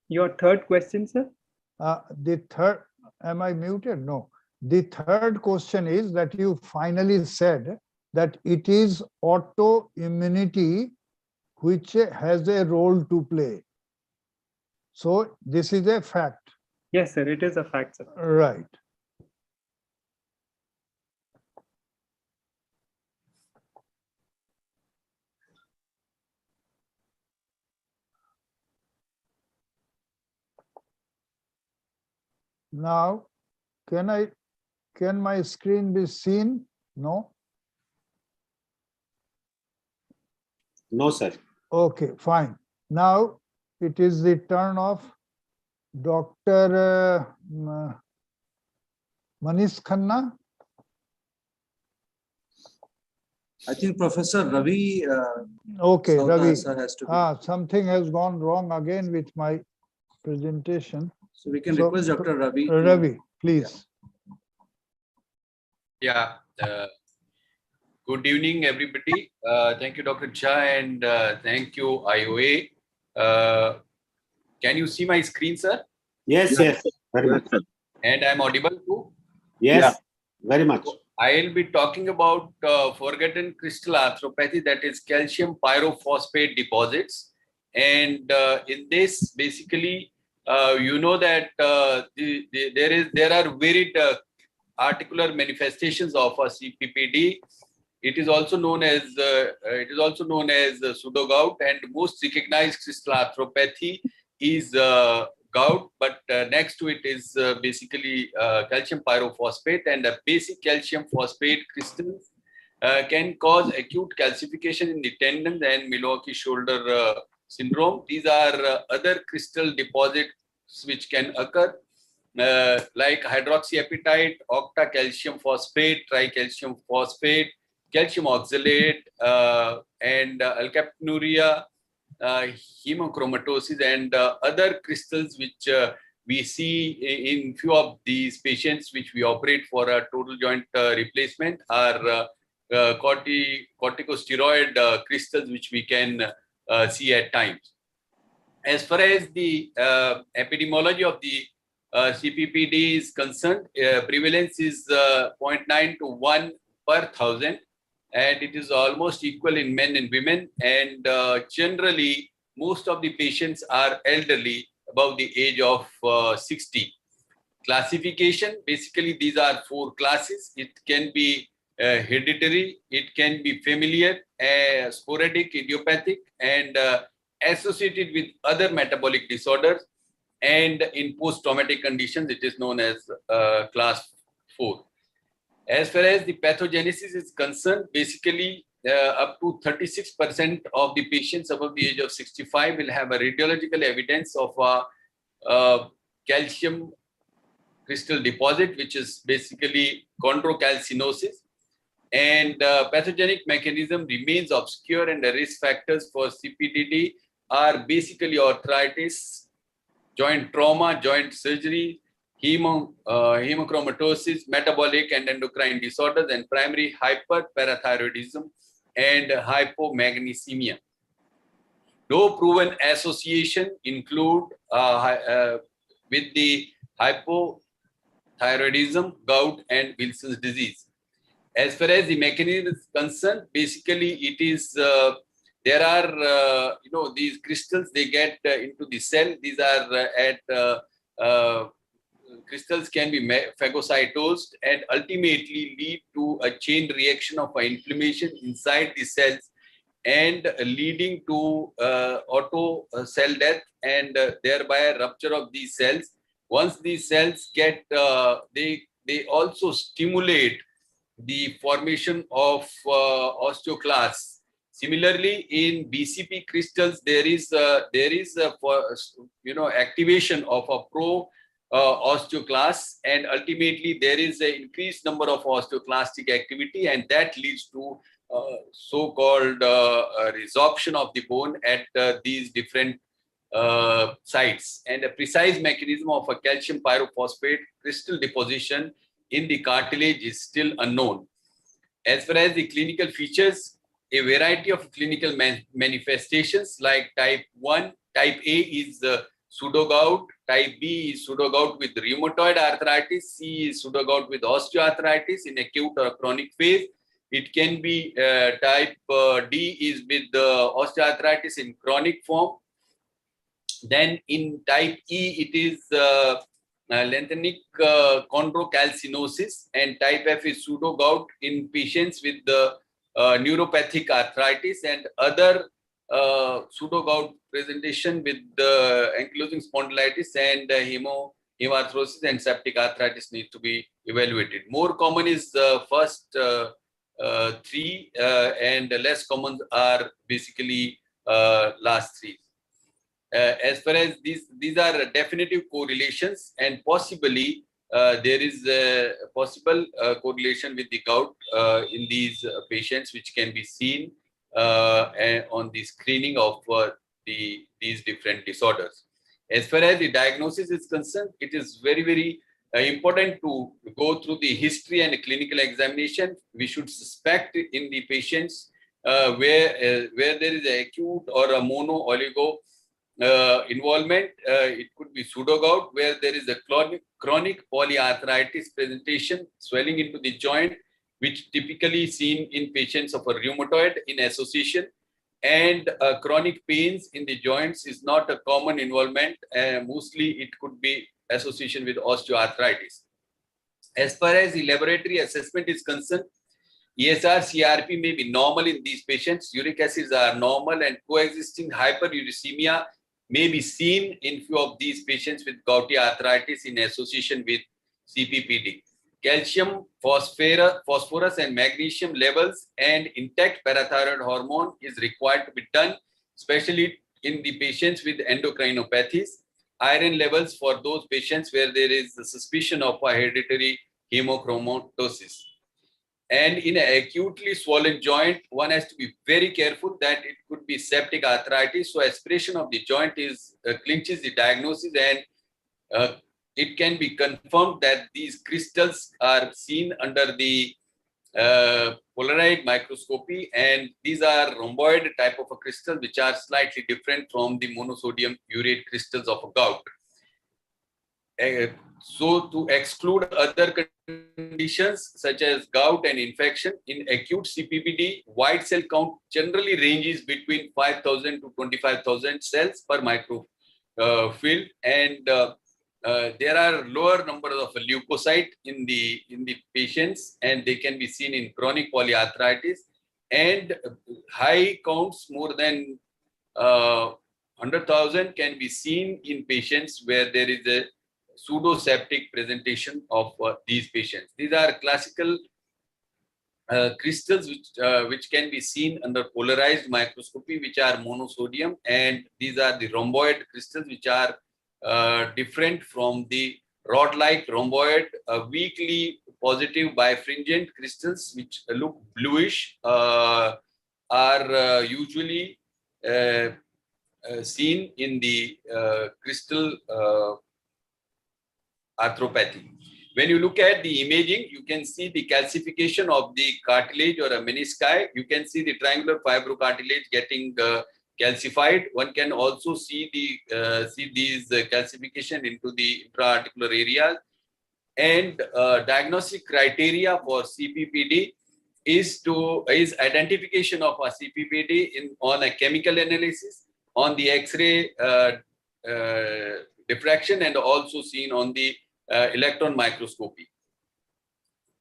Your third question, sir? The third, am I muted? No. The third question is that you finally said that it is autoimmunity which has a role to play. So this is a fact. Yes, sir, it is a fact, sir. Right. Now, can my screen be seen? No? No, sir. Okay, fine. Now it is the turn of Dr. Manish Khanna. I think Professor Ravi. Okay, Ravi. Sir has to be. Something has gone wrong again with my presentation. So we can request Dr. Ravi. Ravi, please. Yeah. Good evening, everybody. Thank you, Dr. Jha, and thank you, IOA. Can you see my screen, sir? Yes, yes, very much. And I'm audible too? Yes, very much. I'll be talking about forgotten crystal arthropathy, that is calcium pyrophosphate deposits. And in this, basically, you know that there are varied articular manifestations of a CPPD. It is also known as pseudo gout, and most recognized crystal arthropathy is gout, but next to it is basically calcium pyrophosphate, and basic calcium phosphate crystals can cause acute calcification in the tendons and Milwaukee shoulder syndrome. These are other crystal deposits which can occur, like hydroxyapatite, octacalcium phosphate, tricalcium phosphate, calcium oxalate, and alkapnuria, hemochromatosis, and other crystals which we see in few of these patients which we operate for a total joint replacement are corticosteroid crystals which we can see at times. As far as the epidemiology of the CPPD is concerned, prevalence is 0.9 to 1 per 1,000, and it is almost equal in men and women. And generally, most of the patients are elderly, above the age of 60. Classification, basically these are 4 classes. It can be hereditary, it can be familiar, sporadic, idiopathic, and associated with other metabolic disorders, and in post-traumatic conditions, it is known as class 4. As far as the pathogenesis is concerned, basically up to 36% of the patients above the age of 65 will have a radiological evidence of a calcium crystal deposit, which is basically chondrocalcinosis. And pathogenic mechanism remains obscure, and the risk factors for CPDD are basically arthritis, joint trauma, joint surgery, hemochromatosis, metabolic and endocrine disorders, and primary hyperparathyroidism and hypomagnesemia. No proven association include with the hypothyroidism, gout, and Wilson's disease. As far as the mechanism is concerned, basically it is there are these crystals, they get into the cell. These are crystals can be phagocytosed and ultimately lead to a chain reaction of inflammation inside the cells, and leading to auto cell death, and thereby a rupture of these cells. Once these cells get, they also stimulate the formation of osteoclasts. Similarly, in BCP crystals, there is activation of a pro osteoclasts, and ultimately there is an increased number of osteoclastic activity, and that leads to so-called resorption of the bone at these different sites. And a precise mechanism of a calcium pyrophosphate crystal deposition in the cartilage is still unknown. As far as the clinical features, a variety of clinical manifestations like type 1, type A is pseudogout, type B is pseudogout with rheumatoid arthritis, C is pseudogout with osteoarthritis in acute or chronic phase. It can be type D is with osteoarthritis in chronic form. Then in type E, it is lengthenic chondrocalcinosis, and type F is pseudogout in patients with the neuropathic arthritis and other pseudogout presentation with the ankylosing spondylitis and hemarthrosis and septic arthritis need to be evaluated. More common is the first 3 and less common are basically last 3. As far as these are definitive correlations, and possibly there is a possible correlation with the gout in these patients, which can be seen on the screening of these different disorders. As far as the diagnosis is concerned, it is very, very important to go through the history and clinical examination. We should suspect in the patients where there is a acute or a mono oligo involvement. It could be pseudogout where there is a chronic polyarthritis presentation, swelling into the joint, which typically seen in patients of a rheumatoid in association, and chronic pains in the joints is not a common involvement. Mostly it could be association with osteoarthritis. As far as the laboratory assessment is concerned, ESR CRP may be normal in these patients. Uric acids are normal, and coexisting hyperuricemia may be seen in few of these patients with gouty arthritis in association with CPPD. calcium, phosphorus and magnesium levels and intact parathyroid hormone is required to be done, especially in the patients with endocrinopathies. Iron levels for those patients where there is the suspicion of a hereditary hemochromatosis. And in an acutely swollen joint, one has to be very careful that it could be septic arthritis. So aspiration of the joint is clinches the diagnosis, and it can be confirmed that these crystals are seen under the Polaroid microscopy, and these are rhomboid type of a crystal which are slightly different from the monosodium urate crystals of a gout. So to exclude other conditions such as gout and infection, in acute CPPD, white cell count generally ranges between 5,000 to 25,000 cells per microfield, and there are lower numbers of leukocyte in the patients, and they can be seen in chronic polyarthritis, and high counts more than 100,000 can be seen in patients where there is a pseudoseptic presentation of these patients. These are classical crystals which can be seen under polarized microscopy, which are monosodium, and these are the rhomboid crystals which are different from the rod-like rhomboid, weakly positive bifringent crystals which look bluish, are usually seen in the crystal arthropathy. When you look at the imaging, you can see the calcification of the cartilage or a menisci. You can see the triangular fibrocartilage getting calcified. One can also see these calcification into the intra-articular areas. And diagnostic criteria for CPPD is identification of a CPPD on a chemical analysis, on the X-ray diffraction, and also seen on the electron microscopy.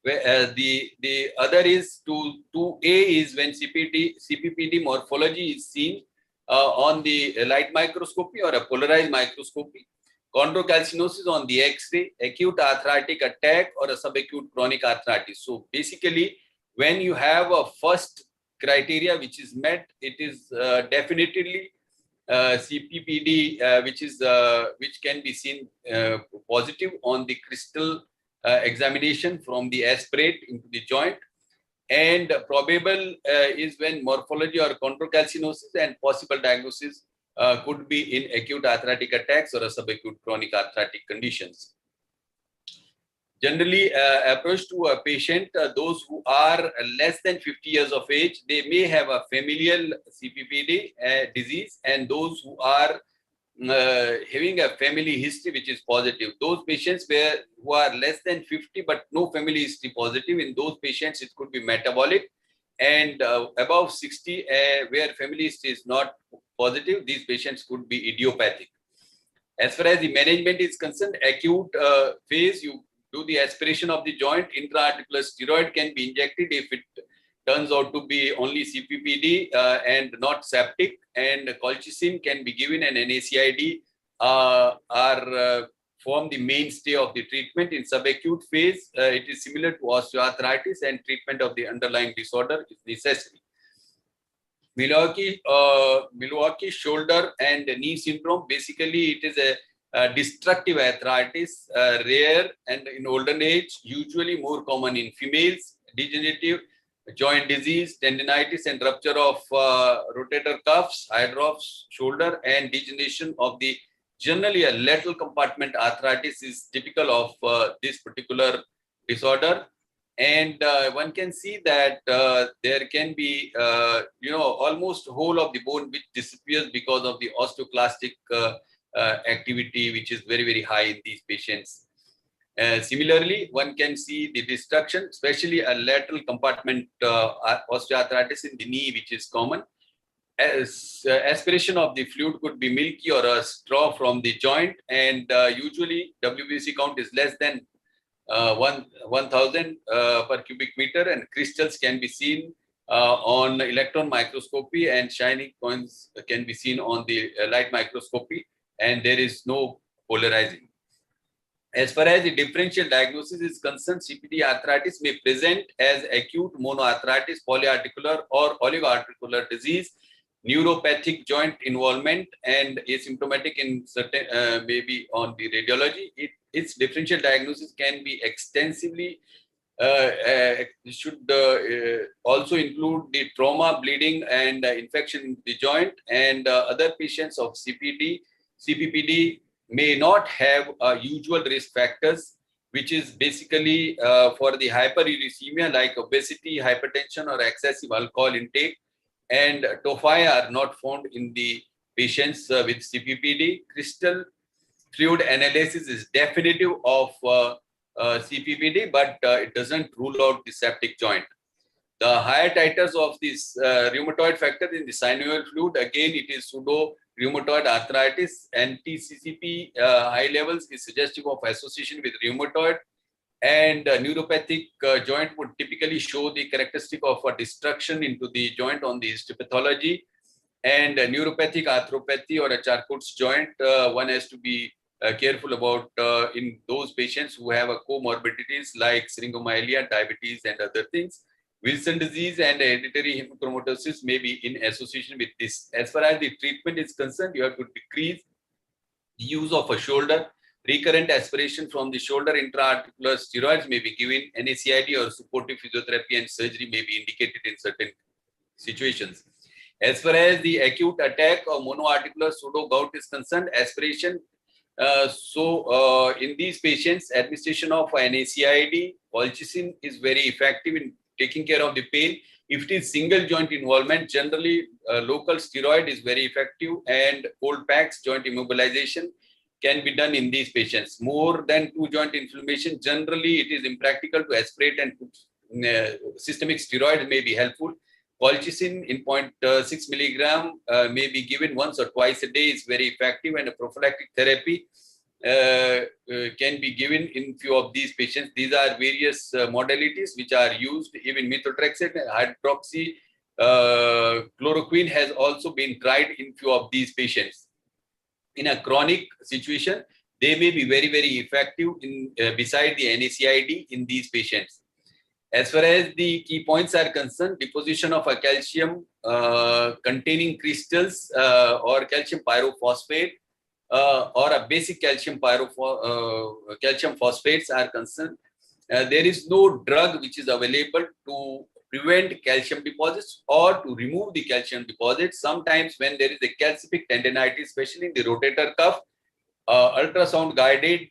Where the other is 2A is when CPPD morphology is seen on the light microscopy or a polarized microscopy. Chondrocalcinosis on the X-ray, acute arthritic attack or a subacute chronic arthritis. So basically, when you have a first criteria which is met, it is definitely CPPD, which can be seen positive on the crystal examination from the aspirate into the joint, and probable is when morphology or chondrocalcinosis, and possible diagnosis could be in acute arthritic attacks or a subacute chronic arthritic conditions. Generally, approach to a patient, those who are less than 50 years of age, they may have a familial CPPD disease, and those who are having a family history which is positive. Those patients who are less than 50 but no family history positive, in those patients it could be metabolic, and above 60 where family history is not positive, these patients could be idiopathic. As far as the management is concerned, acute phase, you do the aspiration of the joint. Intra-articular steroid can be injected if it turns out to be only CPPD and not septic, and colchicine can be given, and NaCID form the mainstay of the treatment. In subacute phase, it is similar to osteoarthritis, and treatment of the underlying disorder is necessary. Milwaukee shoulder and knee syndrome, basically it is a destructive arthritis, rare and in olden age, usually more common in females. Degenerative joint disease, tendinitis and rupture of rotator cuffs, hydrops, shoulder, and degeneration of the generally a lateral compartment arthritis is typical of this particular disorder. And one can see that there can be, almost whole of the bone which disappears because of the osteoclastic activity, which is very, very high in these patients. Similarly, one can see the destruction, especially a lateral compartment osteoarthritis in the knee, which is common. Aspiration of the fluid could be milky or a straw from the joint, and usually WBC count is less than 1,000 per cubic meter, and crystals can be seen on electron microscopy, and shining coins can be seen on the light microscopy, and there is no polarizing. As far as the differential diagnosis is concerned, CPD arthritis may present as acute monoarthritis, polyarticular or oligoarticular disease, neuropathic joint involvement, and asymptomatic in certain, maybe on the radiology. Its differential diagnosis can be extensively, should also include the trauma, bleeding, and infection in the joint, and other patients of CPPD may not have usual risk factors, which is basically for the hyperuricemia like obesity, hypertension, or excessive alcohol intake, and tophi are not found in the patients with CPPD. Crystal fluid analysis is definitive of CPPD, but it doesn't rule out the septic joint. The higher titers of this rheumatoid factor in the synovial fluid, again, it is pseudo rheumatoid arthritis. Anti-CCP high levels is suggestive of association with rheumatoid, and neuropathic joint would typically show the characteristic of a destruction into the joint on the histopathology. And neuropathic arthropathy or a Charcot's joint, one has to be careful about in those patients who have a comorbidities like syringomyelia, diabetes, and other things. Wilson disease and hereditary hemochromatosis may be in association with this. As far as the treatment is concerned, you have to decrease the use of a shoulder. Recurrent aspiration from the shoulder. Intra-articular steroids may be given. NSAID or supportive physiotherapy and surgery may be indicated in certain situations. As far as the acute attack or monoarticular pseudo-gout is concerned, aspiration. In these patients, administration of NSAID, colchicine is very effective in taking care of the pain. If it is single joint involvement, generally local steroid is very effective, and cold packs, joint immobilization can be done in these patients. More than 2 joint inflammation, generally it is impractical to aspirate, and systemic steroid may be helpful. Colchicine in 0.6 milligram may be given once or twice a day, is very effective, and a prophylactic therapy can be given in few of these patients. These are various modalities which are used. Even methotrexate and hydroxy chloroquine has also been tried in few of these patients. In a chronic situation, they may be very, very effective in beside the NSAID in these patients. As far as the key points are concerned, deposition of a calcium containing crystals or calcium pyrophosphate or a basic calcium calcium phosphates are concerned. There is no drug which is available to prevent calcium deposits or to remove the calcium deposits. Sometimes when there is a calcific tendinitis, especially in the rotator cuff, ultrasound guided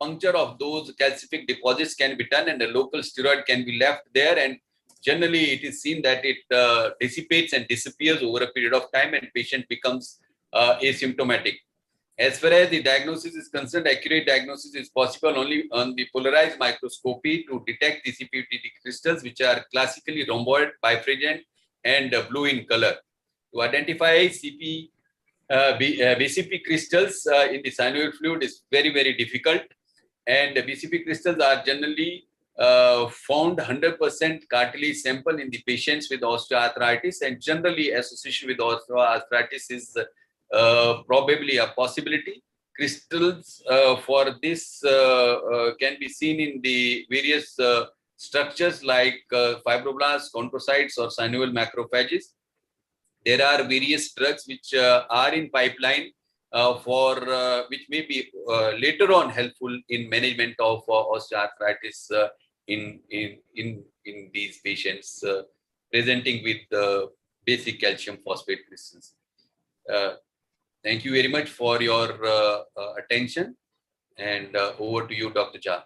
puncture of those calcific deposits can be done, and a local steroid can be left there, and generally it is seen that it dissipates and disappears over a period of time, and patient becomes asymptomatic. As far as the diagnosis is concerned, accurate diagnosis is possible only on the polarized microscopy to detect the CPPD crystals, which are classically rhomboid, bifringent, and blue in color. To identify BCP crystals in the synovial fluid is very, very difficult, and BCP crystals are generally found 100% cartilage sample in the patients with osteoarthritis, and generally association with osteoarthritis is probably a possibility. Crystals for this can be seen in the various structures like fibroblasts, chondrocytes, or synovial macrophages. There are various drugs which are in pipeline for which may be later on helpful in management of osteoarthritis in these patients presenting with basic calcium phosphate crystals. Thank you very much for your attention, and over to you, Dr. Jha.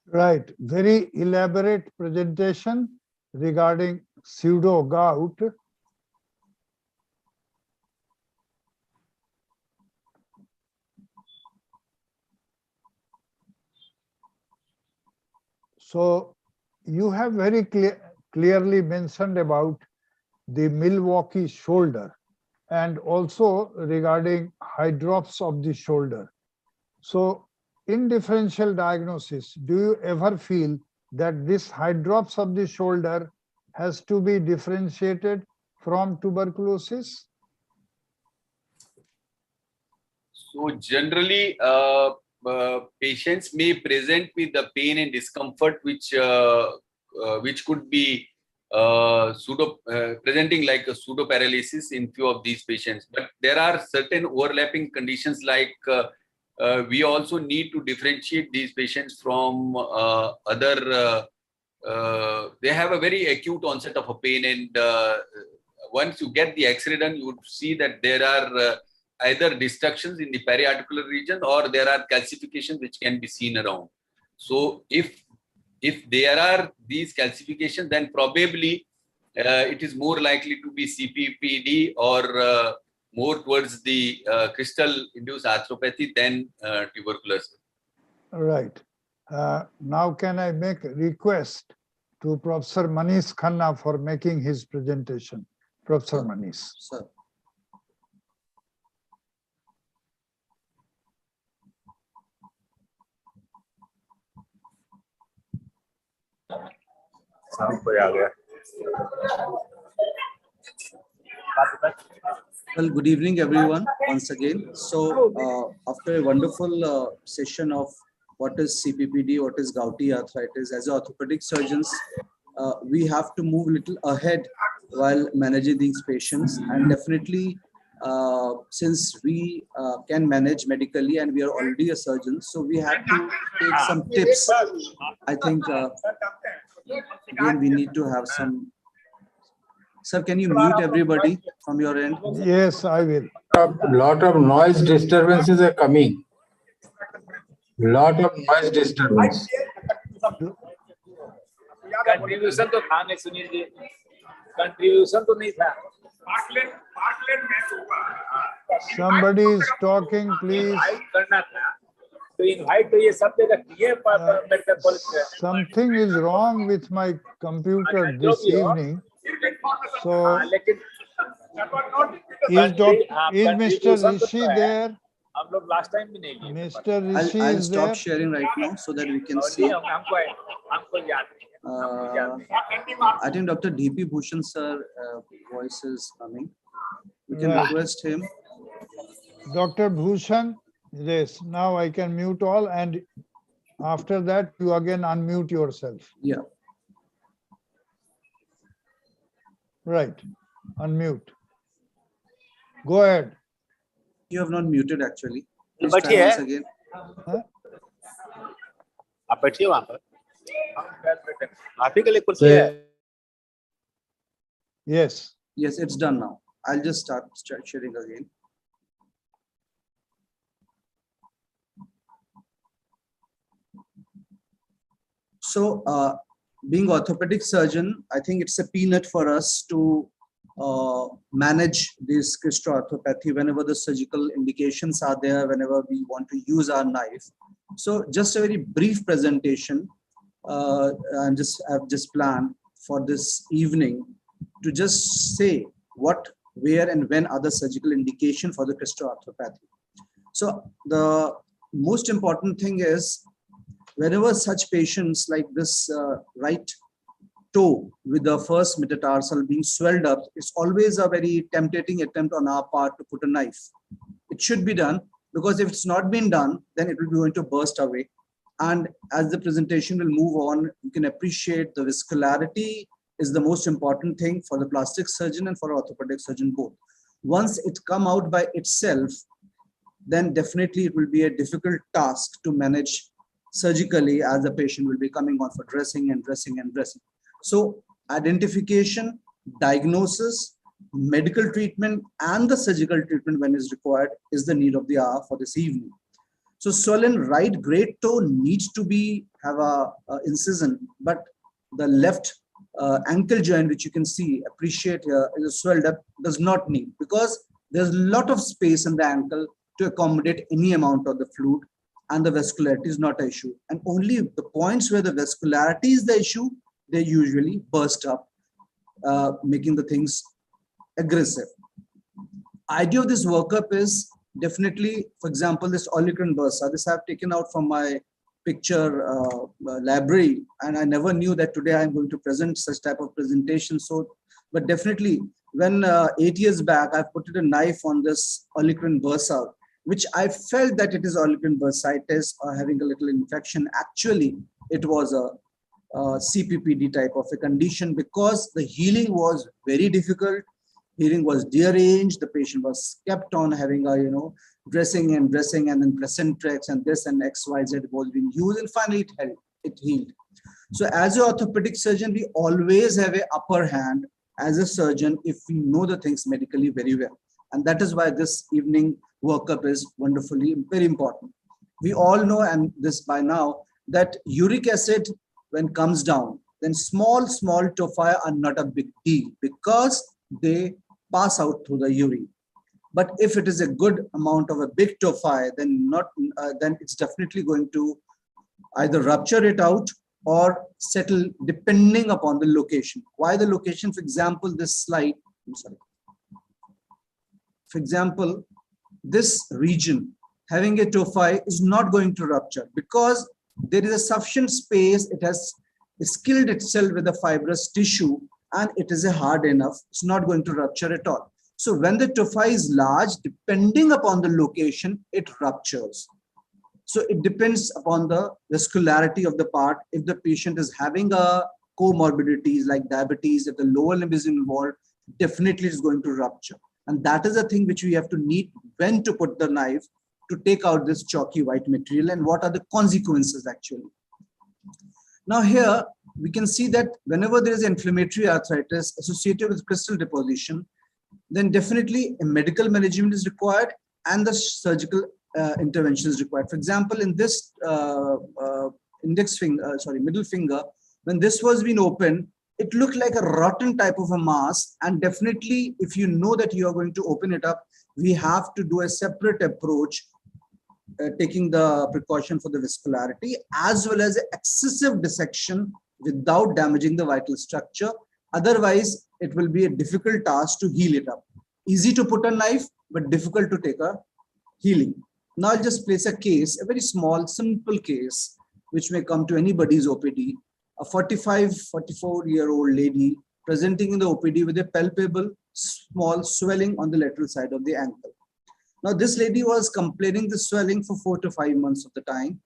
Right, very elaborate presentation regarding pseudo gout. So you have very clearly mentioned about the Milwaukee shoulder and also regarding hydrops of the shoulder. So in differential diagnosis, do you ever feel that this hydrops of the shoulder has to be differentiated from tuberculosis? So generally, patients may present with the pain and discomfort which could be presenting like a pseudo paralysis in few of these patients. But there are certain overlapping conditions like we also need to differentiate these patients from other. They have a very acute onset of a pain, and once you get the X-ray done, you would see that there are either destructions in the periarticular region or there are calcifications which can be seen around. So if there are these calcifications, then probably it is more likely to be CPPD or more towards the crystal-induced arthropathy than tuberculosis. Right. Now can I make a request to Professor Manish Khanna for making his presentation? Professor Manish. Sir. Well, good evening, everyone, once again. So, after a wonderful session of what is CPPD, what is gouty arthritis, as orthopedic surgeons, we have to move a little ahead while managing these patients. And definitely, since we can manage medically and we are already a surgeon, so we have to take some tips. I think, again, we need to have some. Sir, can you mute everybody from your end? Yes, I will. A lot of noise disturbances are coming. Lot of noise disturbance. Contribution तो था नहीं Sunil ji, contribution तो नहीं था. Somebody is talking, please. करना था, तो invite तो ये सब जगह किए मेडिकल कॉलेज में. Something is wrong with my computer this evening. So, is Mr. Rishi there? हम लोग लास्ट टाइम भी नहीं लिए. Mr. Rishi I'll is stop there. sharing right now so that we can see. हमको याद नहीं. I think Dr. D.P. Bhushan sir voice is coming. We can Right. request him. Dr. Bhushan, yes, now I can mute all, and after that you again unmute yourself. Yeah. Right, unmute. Go ahead. You have not muted actually. Please But try here- once again. आप बैठिए वहाँ पर. आप ही के लिए कुर्सी है. Yes. Yes, it's done now. I'll just start sharing again. So, being orthopedic surgeon, I think it's a peanut for us to manage this crystalorthopathy whenever the surgical indications are there, whenever we want to use our knife. So, just a very brief presentation. I've just planned for this evening to just say what, where, and when are the surgical indication for the crystalorthopathy. So, the most important thing is, whenever such patients like this right toe with the first metatarsal being swelled up, it's always a very tempting attempt on our part to put a knife. It should be done, because if it's not been done, then it will be going to burst away. And as the presentation will move on, you can appreciate the viscolarity is the most important thing for the plastic surgeon and for orthopedic surgeon both. Once it come out by itself, then definitely it will be a difficult task to manage surgically, as the patient will be coming on for dressing and dressing and dressing. So identification, diagnosis, medical treatment, and the surgical treatment when is required is the need of the hour for this evening. So swollen right great toe needs to have a incision, but the left ankle joint, which you can see, appreciate here, is swelled up, does not need, because there's a lot of space in the ankle to accommodate any amount of the fluid, and the vascularity is not an issue. And only the points where the vascularity is the issue, they usually burst up, making the things aggressive. Idea of this workup is definitely, for example, this olecranon bursa. This I've taken out from my picture library, and I never knew that today I'm going to present such type of presentation. So, but definitely, when 8 years back I put a knife on this olecranon bursa, which I felt that it is Olivine bursitis or having a little infection. Actually, it was a CPPD type of a condition because the healing was very difficult. Healing was deranged. The patient was kept on having a, dressing and then Placentrex and this and XYZ was being used, and finally it healed. So as an orthopedic surgeon, we always have an upper hand as a surgeon if we know the things medically very well. And that is why this evening workup is wonderfully very important. We all know, and this by now, that uric acid, when comes down, then small tophi are not a big deal because they pass out through the urine. But if it is a good amount of a big tophi, then it's definitely going to either rupture it out or settle depending upon the location. Why the location? For example, this slide, I'm sorry. For example, this region having a tophi is not going to rupture because there is a sufficient space. It has skilled itself with the fibrous tissue and it is a hard enough. It's not going to rupture at all. So when the tophi is large, depending upon the location, it ruptures. So it depends upon the vascularity of the part. If the patient is having a comorbidities like diabetes, if the lower limb is involved, definitely it's going to rupture. And that is the thing which we have to need when to put the knife to take out this chalky white material and what are the consequences actually. Now here we can see that whenever there is inflammatory arthritis associated with crystal deposition, then definitely a medical management is required and the surgical intervention is required. For example, in this middle finger, when this was being opened, it looked like a rotten type of a mass. And definitely, if you know that you are going to open it up, we have to do a separate approach, taking the precaution for the vascularity, as well as excessive dissection without damaging the vital structure. Otherwise, it will be a difficult task to heal it up. Easy to put a knife, but difficult to take a healing. Now I'll just place a case, a very small, simple case, which may come to anybody's OPD. A 44-year-old lady presenting in the OPD with a palpable small swelling on the lateral side of the ankle. Now this lady was complaining the swelling for 4 to 5 months of the time,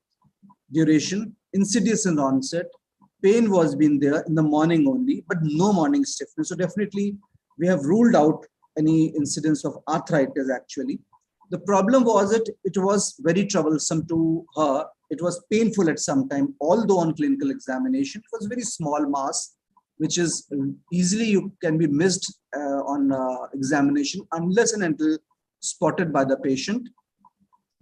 duration, insidious in onset, pain was being there in the morning only, but no morning stiffness. So definitely we have ruled out any incidence of arthritis actually. The problem was that it was very troublesome to her. It was painful at some time, although on clinical examination, it was very small mass, which is easily can be missed on examination unless and until spotted by the patient.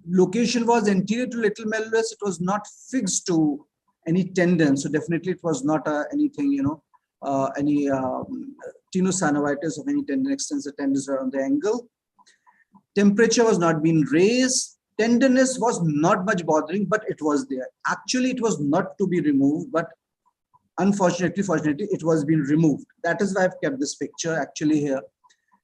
Location was anterior to lateral malleolus. It was not fixed to any tendon. So definitely it was not anything, any tenosynovitis of any tendon extensor tendons around the ankle. Temperature was not being raised. Tenderness was not much bothering, but it was there. Actually, it was not to be removed, but unfortunately, fortunately, it was being removed. That is why I've kept this picture actually here.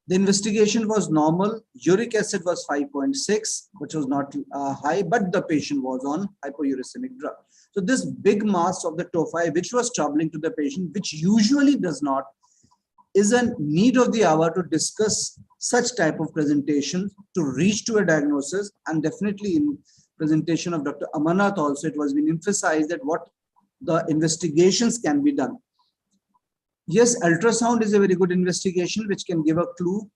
The investigation was normal. Uric acid was 5.6, which was not high, but the patient was on hypouricemic drug. So this big mass of the tophi, which was troubling to the patient, which usually does not, is a need of the hour to discuss such type of presentation to reach to a diagnosis. And definitely in presentation of Dr. Amarnath also, it was being emphasized that what the investigations can be done. Yes, ultrasound is a very good investigation, which can give a clue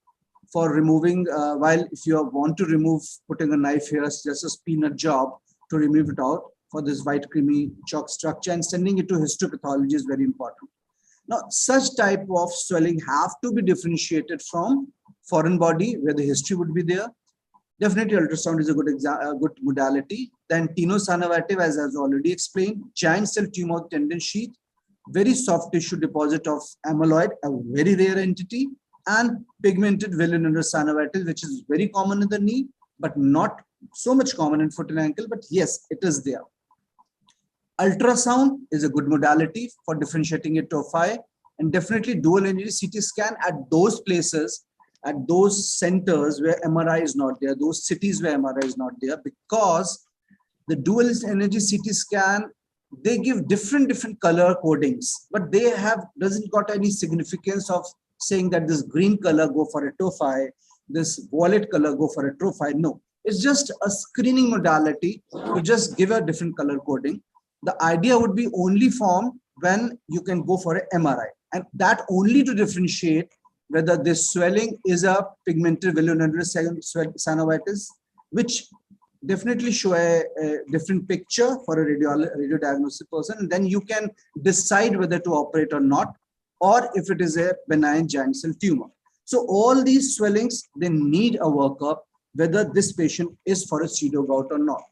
for removing, while if you want to remove, putting a knife here, it's just a peanut job to remove it out for this white creamy chalk structure, and sending it to histopathology is very important. Now, such type of swelling have to be differentiated from foreign body where the history would be there. Definitely ultrasound is a good modality. Then tenosynovitis, as I've already explained, giant cell tumor tendon sheath, very soft tissue deposit of amyloid, a very rare entity, and pigmented velar synovitis, which is very common in the knee, but not so much common in foot and ankle, but yes, it is there. Ultrasound is a good modality for differentiating a tophi, and definitely dual energy CT scan at those places, at those centers where MRI is not there, those cities where MRI is not there, because the dual energy CT scan, they give different color codings, but they doesn't got any significance of saying that this green color go for a tophi, this violet color go for a tophi. No, It's just a screening modality to just give a different color coding. The idea would be only formed when you can go for an MRI, and that only to differentiate whether this swelling is a pigmented villonodular synovitis, which definitely show a different picture for a radio diagnostic person, and then you can decide whether to operate or not, or if it is a benign giant cell tumor. So all these swellings, they need a workup, whether this patient is for a pseudogout or not.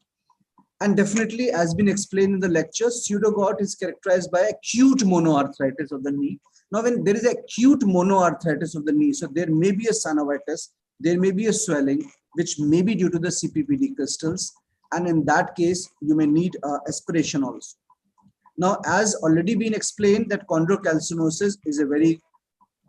And definitely, as been explained in the lecture, pseudogout is characterized by acute monoarthritis of the knee. Now, when there is acute monoarthritis of the knee, so there may be a synovitis, there may be a swelling, which may be due to the CPPD crystals. And in that case, you may need aspiration also. Now, as already been explained, that chondrocalcinosis is a very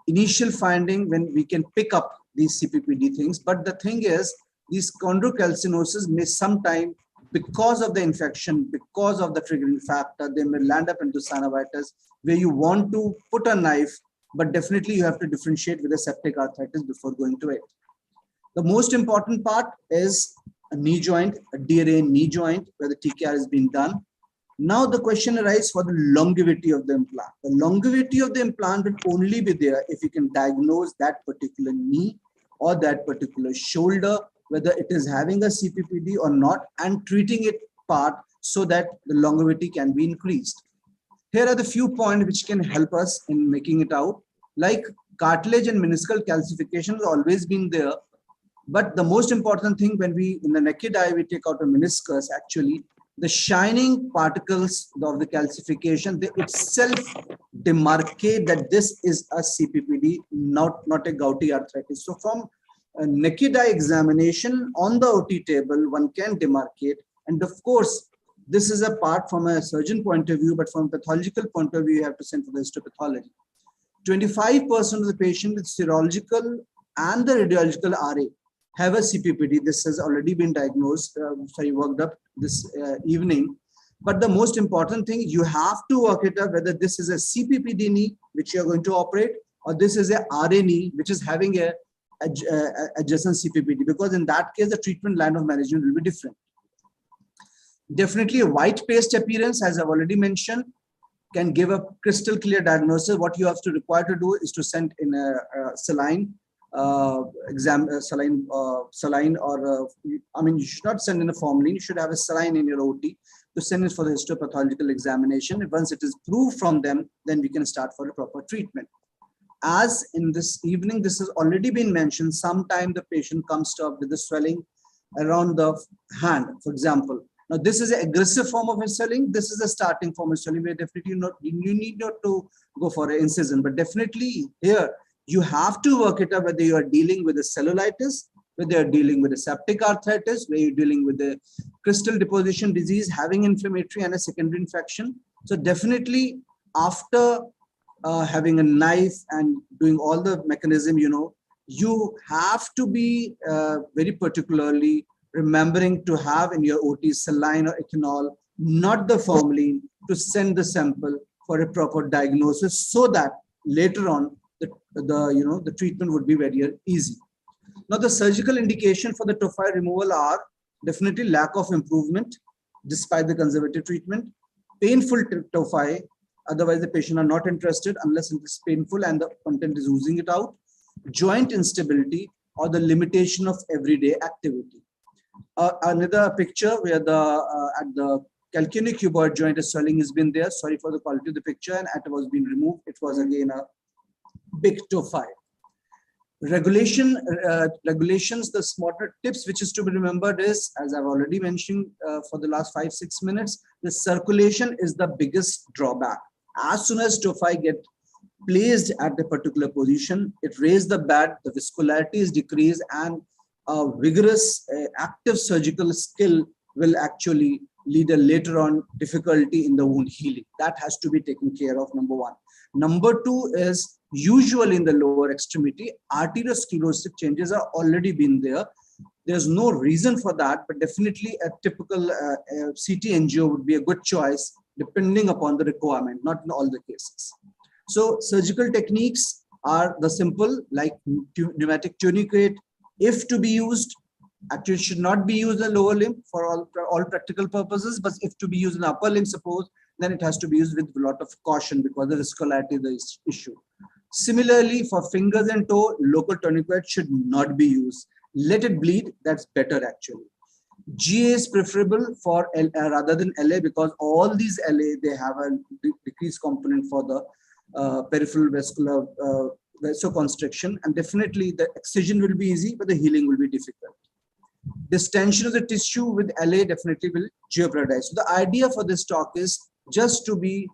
initial finding when we can pick up these CPPD things. But the thing is, these chondrocalcinosis may sometime, because of the infection, because of the triggering factor, they may land up into synovitis, where you want to put a knife, but definitely you have to differentiate with a septic arthritis before going to it. The most important part is a knee joint, a DRA knee joint, where the TKR has been done. Now the question arises for the longevity of the implant. The longevity of the implant will only be there if you can diagnose that particular knee or that particular shoulder, whether it is having a CPPD or not, and treating it part so that the longevity can be increased. Here are the few points which can help us in making it out. Like cartilage and meniscal calcification has always been there. But the most important thing, when we, in the naked eye, we take out a meniscus, actually, the shining particles of the calcification, they itself demarcate that this is a CPPD, not a gouty arthritis. So from a naked eye examination on the OT table, one can demarcate. And of course, this is a part from a surgeon point of view, but from a pathological point of view, you have to send for the histopathology. 25% of the patient with serological and the radiological RA have a CPPD. This has already been diagnosed, worked up this evening. But the most important thing, you have to work it out whether this is a CPPD knee, which you're going to operate, or this is a RA knee, which is having a adjacent CPPD, because in that case, the treatment line of management will be different. Definitely a white paste appearance, as I've already mentioned, can give a crystal clear diagnosis. What you have to require to do is to send in a saline saline, or I mean, you should not send in a formalin. You should have a saline in your OT to send it for the histopathological examination. And once it is proved from them, then we can start for a proper treatment. As in this evening, this has already been mentioned. Sometime the patient comes to up with the swelling around the hand, for example. Now, this is an aggressive form of swelling. This is a starting form of swelling where definitely you need not to go for an incision, but definitely here you have to work it out whether you are dealing with a cellulitis, whether you're dealing with a septic arthritis, where you're dealing with a crystal deposition disease, having inflammatory and a secondary infection. So definitely after having a knife and doing all the mechanism, you have to be very particularly remembering to have in your OT saline or ethanol, not the formalin, to send the sample for a proper diagnosis, so that later on the treatment would be very easy. Now, the surgical indication for the tophi removal are definitely lack of improvement despite the conservative treatment, painful tophi, otherwise the patient are not interested unless it is painful and the content is oozing it out, joint instability, or the limitation of everyday activity. Another picture where at the calcaneal cuboid joint, a swelling has been there. Sorry for the quality of the picture, and it was being removed. It was again a big tophi. Regulations, the smarter tips which is to be remembered is, as I've already mentioned for the last 5-6 minutes, the circulation is the biggest drawback. As soon as tophi get placed at a particular position, it raises the bed, the viscolarity is decreased, and a vigorous active surgical skill will actually lead a later on difficulty in the wound healing. That has to be taken care of, number one. Number two is, usually in the lower extremity, arteriosclerotic changes are already been there. There's no reason for that, but definitely a typical CT angio would be a good choice depending upon the requirement, not in all the cases. So surgical techniques are the simple, like pneumatic tourniquet, if to be used, Actually, it should not be used in the lower limb for all practical purposes, but if to be used in the upper limb, suppose, then it has to be used with a lot of caution because the viscolarity is the issue. Similarly, for fingers and toe, local tourniquet should not be used. Let it bleed, that's better actually. GA is preferable for rather than LA because all these LA, they have a decreased component for the peripheral vascular vasoconstriction, and definitely the excision will be easy, but the healing will be difficult. Distension of the tissue with LA definitely will jeopardize. So the idea for this talk is just to be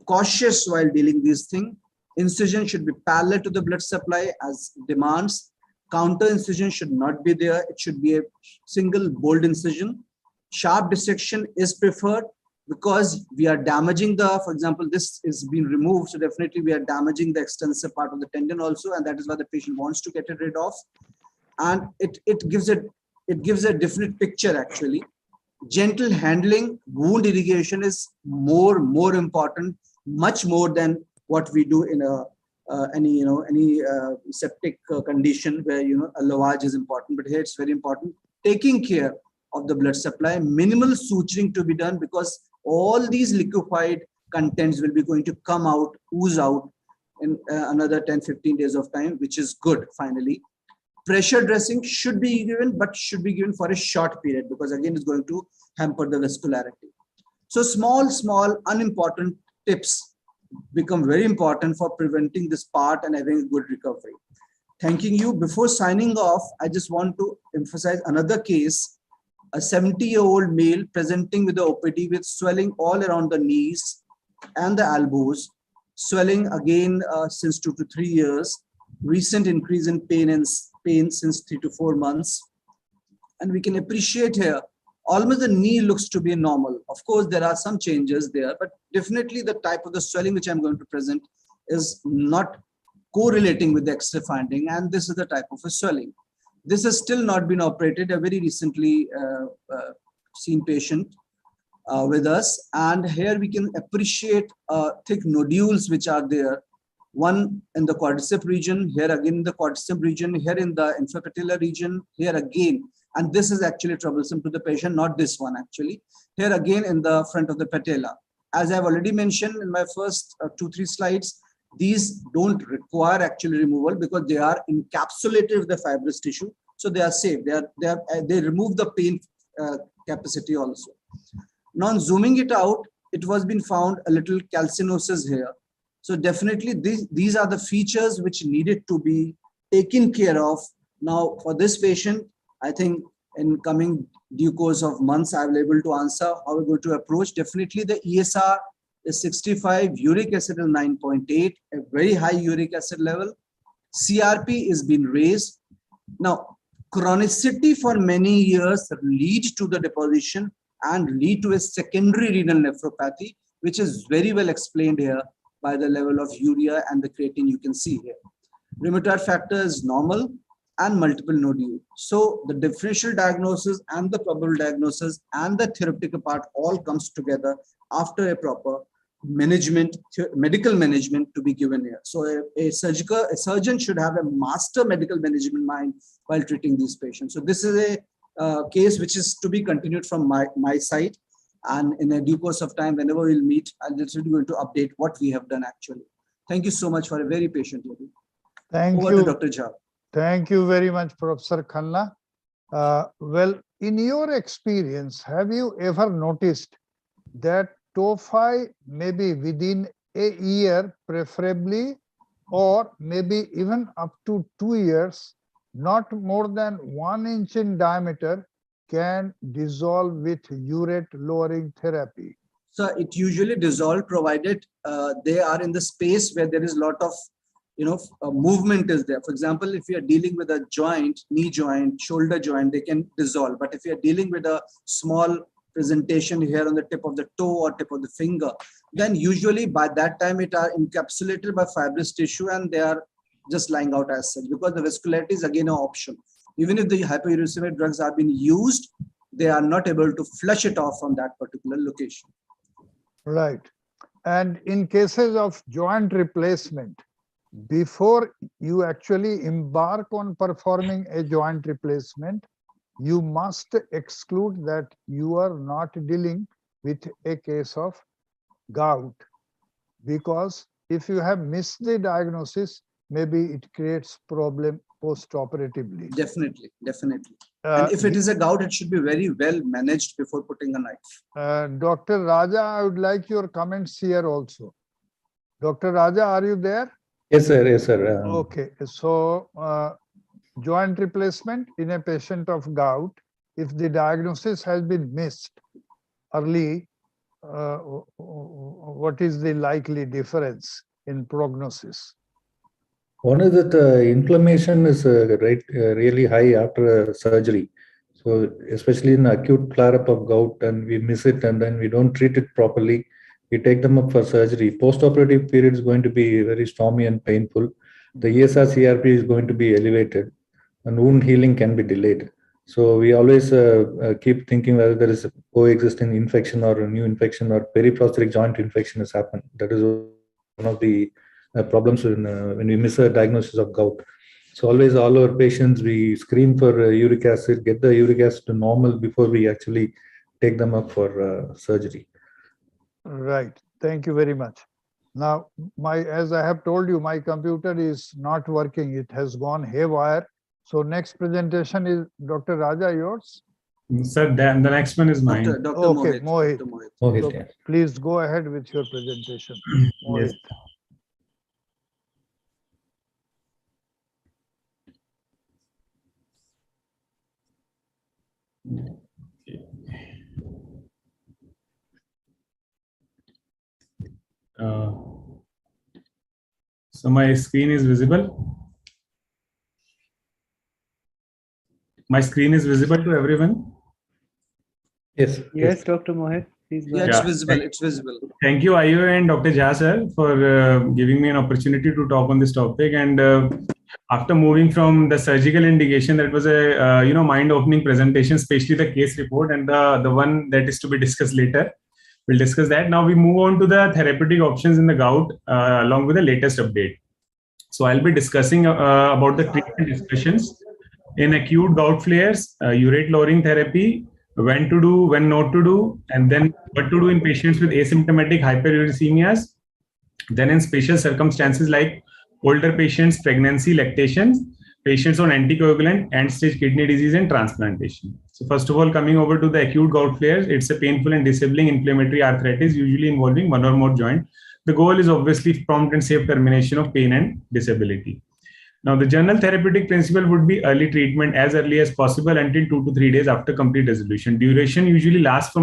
cautious while dealing these things. Incision should be parallel to the blood supply as demands. Counter incision should not be there. It should be a single bold incision. Sharp dissection is preferred because we are damaging the, for example, this is being removed. So definitely we are damaging the extensor part of the tendon also. And that is why the patient wants to get it rid of. And it gives a definite picture actually. Gentle handling, wound irrigation is more important, much more than what we do in any septic condition where a lavage is important. But here it's very important. Taking care of the blood supply, minimal suturing to be done because all these liquefied contents will be going to come out, ooze out in another 10-15 days of time, which is good finally. Pressure dressing should be given, but should be given for a short period because again, it's going to hamper the vascularity. So small, unimportant tips become very important for preventing this part and having a good recovery. Thanking you. Before signing off, I just want to emphasize another case, a 70-year-old male presenting with the OPD with swelling all around the knees and the elbows, swelling again since 2 to 3 years, recent increase in pain since 3 to 4 months. And we can appreciate here, almost the knee looks to be normal. Of course, there are some changes there, but definitely the type of the swelling which I'm going to present is not correlating with the X-ray finding. And this is the type of a swelling. This has still not been operated, a very recently seen patient with us. And here we can appreciate thick nodules which are there. One in the quadricep region, here again in the quadricep region, here in the infrapatellar region, here again. And this is actually troublesome to the patient, not this one actually. Here again in the front of the patella. As I've already mentioned in my first 2-3 slides, these don't require actually removal because they are encapsulated with the fibrous tissue. So they are safe. They remove the pain capacity also. Now zooming it out, it was been found a little calcinosis here. So definitely these are the features which needed to be taken care of. Now for this patient, I think in coming due course of months, I will be able to answer how we're going to approach. Definitely the ESR is 65, uric acid is 9.8, a very high uric acid level. CRP is being raised. Now, chronicity for many years lead to the deposition and lead to a secondary renal nephropathy, which is very well explained here by the level of urea and the creatine you can see here. Rheumatoid factor is normal and multiple nodule. So the differential diagnosis and the probable diagnosis and the therapeutic part all comes together after a proper management, medical management to be given here. So a surgeon should have a master medical management mind while treating these patients. So this is a case which is to be continued from my side. And in a due course of time, whenever we'll meet, I'll just be going to update what we have done actually. Thank you so much for a very patient hearing. Thank Over you. to Dr. Jha. Thank you very much, Professor Khanna. Well, in your experience, have you ever noticed that tophi may be within a year, preferably, or maybe even up to 2 years, not more than 1 inch in diameter, can dissolve with urate lowering therapy? So it usually dissolves provided they are in the space where there is a lot of movement is there. For example, if you are dealing with a joint, knee joint, shoulder joint, they can dissolve. But if you are dealing with a small presentation here on the tip of the toe or tip of the finger, then usually by that time it are encapsulated by fibrous tissue and they are just lying out as such, because the vascularity is again an option. Even if the hyperuricemic drugs are being used, they are not able to flush it off from that particular location. Right. And in cases of joint replacement, before you actually embark on performing a joint replacement, you must exclude that you are not dealing with a case of gout, because if you have missed the diagnosis, maybe it creates problem post-operatively. Definitely, definitely. And if it is a gout, it should be very well managed before putting a knife. Dr. Raja, I would like your comments here also. Dr. Raja, are you there? Yes, sir. Yes, sir. Okay, so joint replacement in a patient of gout, if the diagnosis has been missed early, what is the likely difference in prognosis? One is that inflammation is really high after surgery. So especially in acute flare-up of gout, and we miss it and then we don't treat it properly, we take them up for surgery. Post-operative period is going to be very stormy and painful. The ESR-CRP is going to be elevated and wound healing can be delayed. So we always keep thinking whether there is a coexisting infection or a new infection or periprosthetic joint infection has happened. That is one of the problems when we miss a diagnosis of gout. So always all our patients, we screen for uric acid, get the uric acid to normal before we actually take them up for surgery. Right. Thank you very much. Now, as I have told you, my computer is not working. It has gone haywire. So next presentation is Dr. Raja, yours? Sir, the next one is mine. Dr. Okay, Mohit. Mohit. Mohit, So yeah. please go ahead with your presentation. Mohit. Yes. So my screen is visible. My screen is visible to everyone. Yes. Yes, Dr. Mohit, please go Yeah, ahead. it's visible. It's visible. Thank you, Ayu and Dr. Jha sir, for giving me an opportunity to talk on this topic. And after moving from the surgical indication, that was a mind-opening presentation, especially the case report and the one that is to be discussed later. We'll discuss that. Now we move on to the therapeutic options in the gout, along with the latest update. So I'll be discussing about the treatment discussions in acute gout flares, urate lowering therapy, when to do, when not to do, and then what to do in patients with asymptomatic hyperuricemias. Then in special circumstances like older patients, pregnancy, lactation, patients on anticoagulant, end-stage kidney disease, and transplantation. So first of all, coming over to the acute gout flares, it's a painful and disabling inflammatory arthritis, usually involving one or more joints. The goal is obviously prompt and safe termination of pain and disability. Now, the general therapeutic principle would be early treatment as early as possible until 2 to 3 days after complete resolution. Duration usually lasts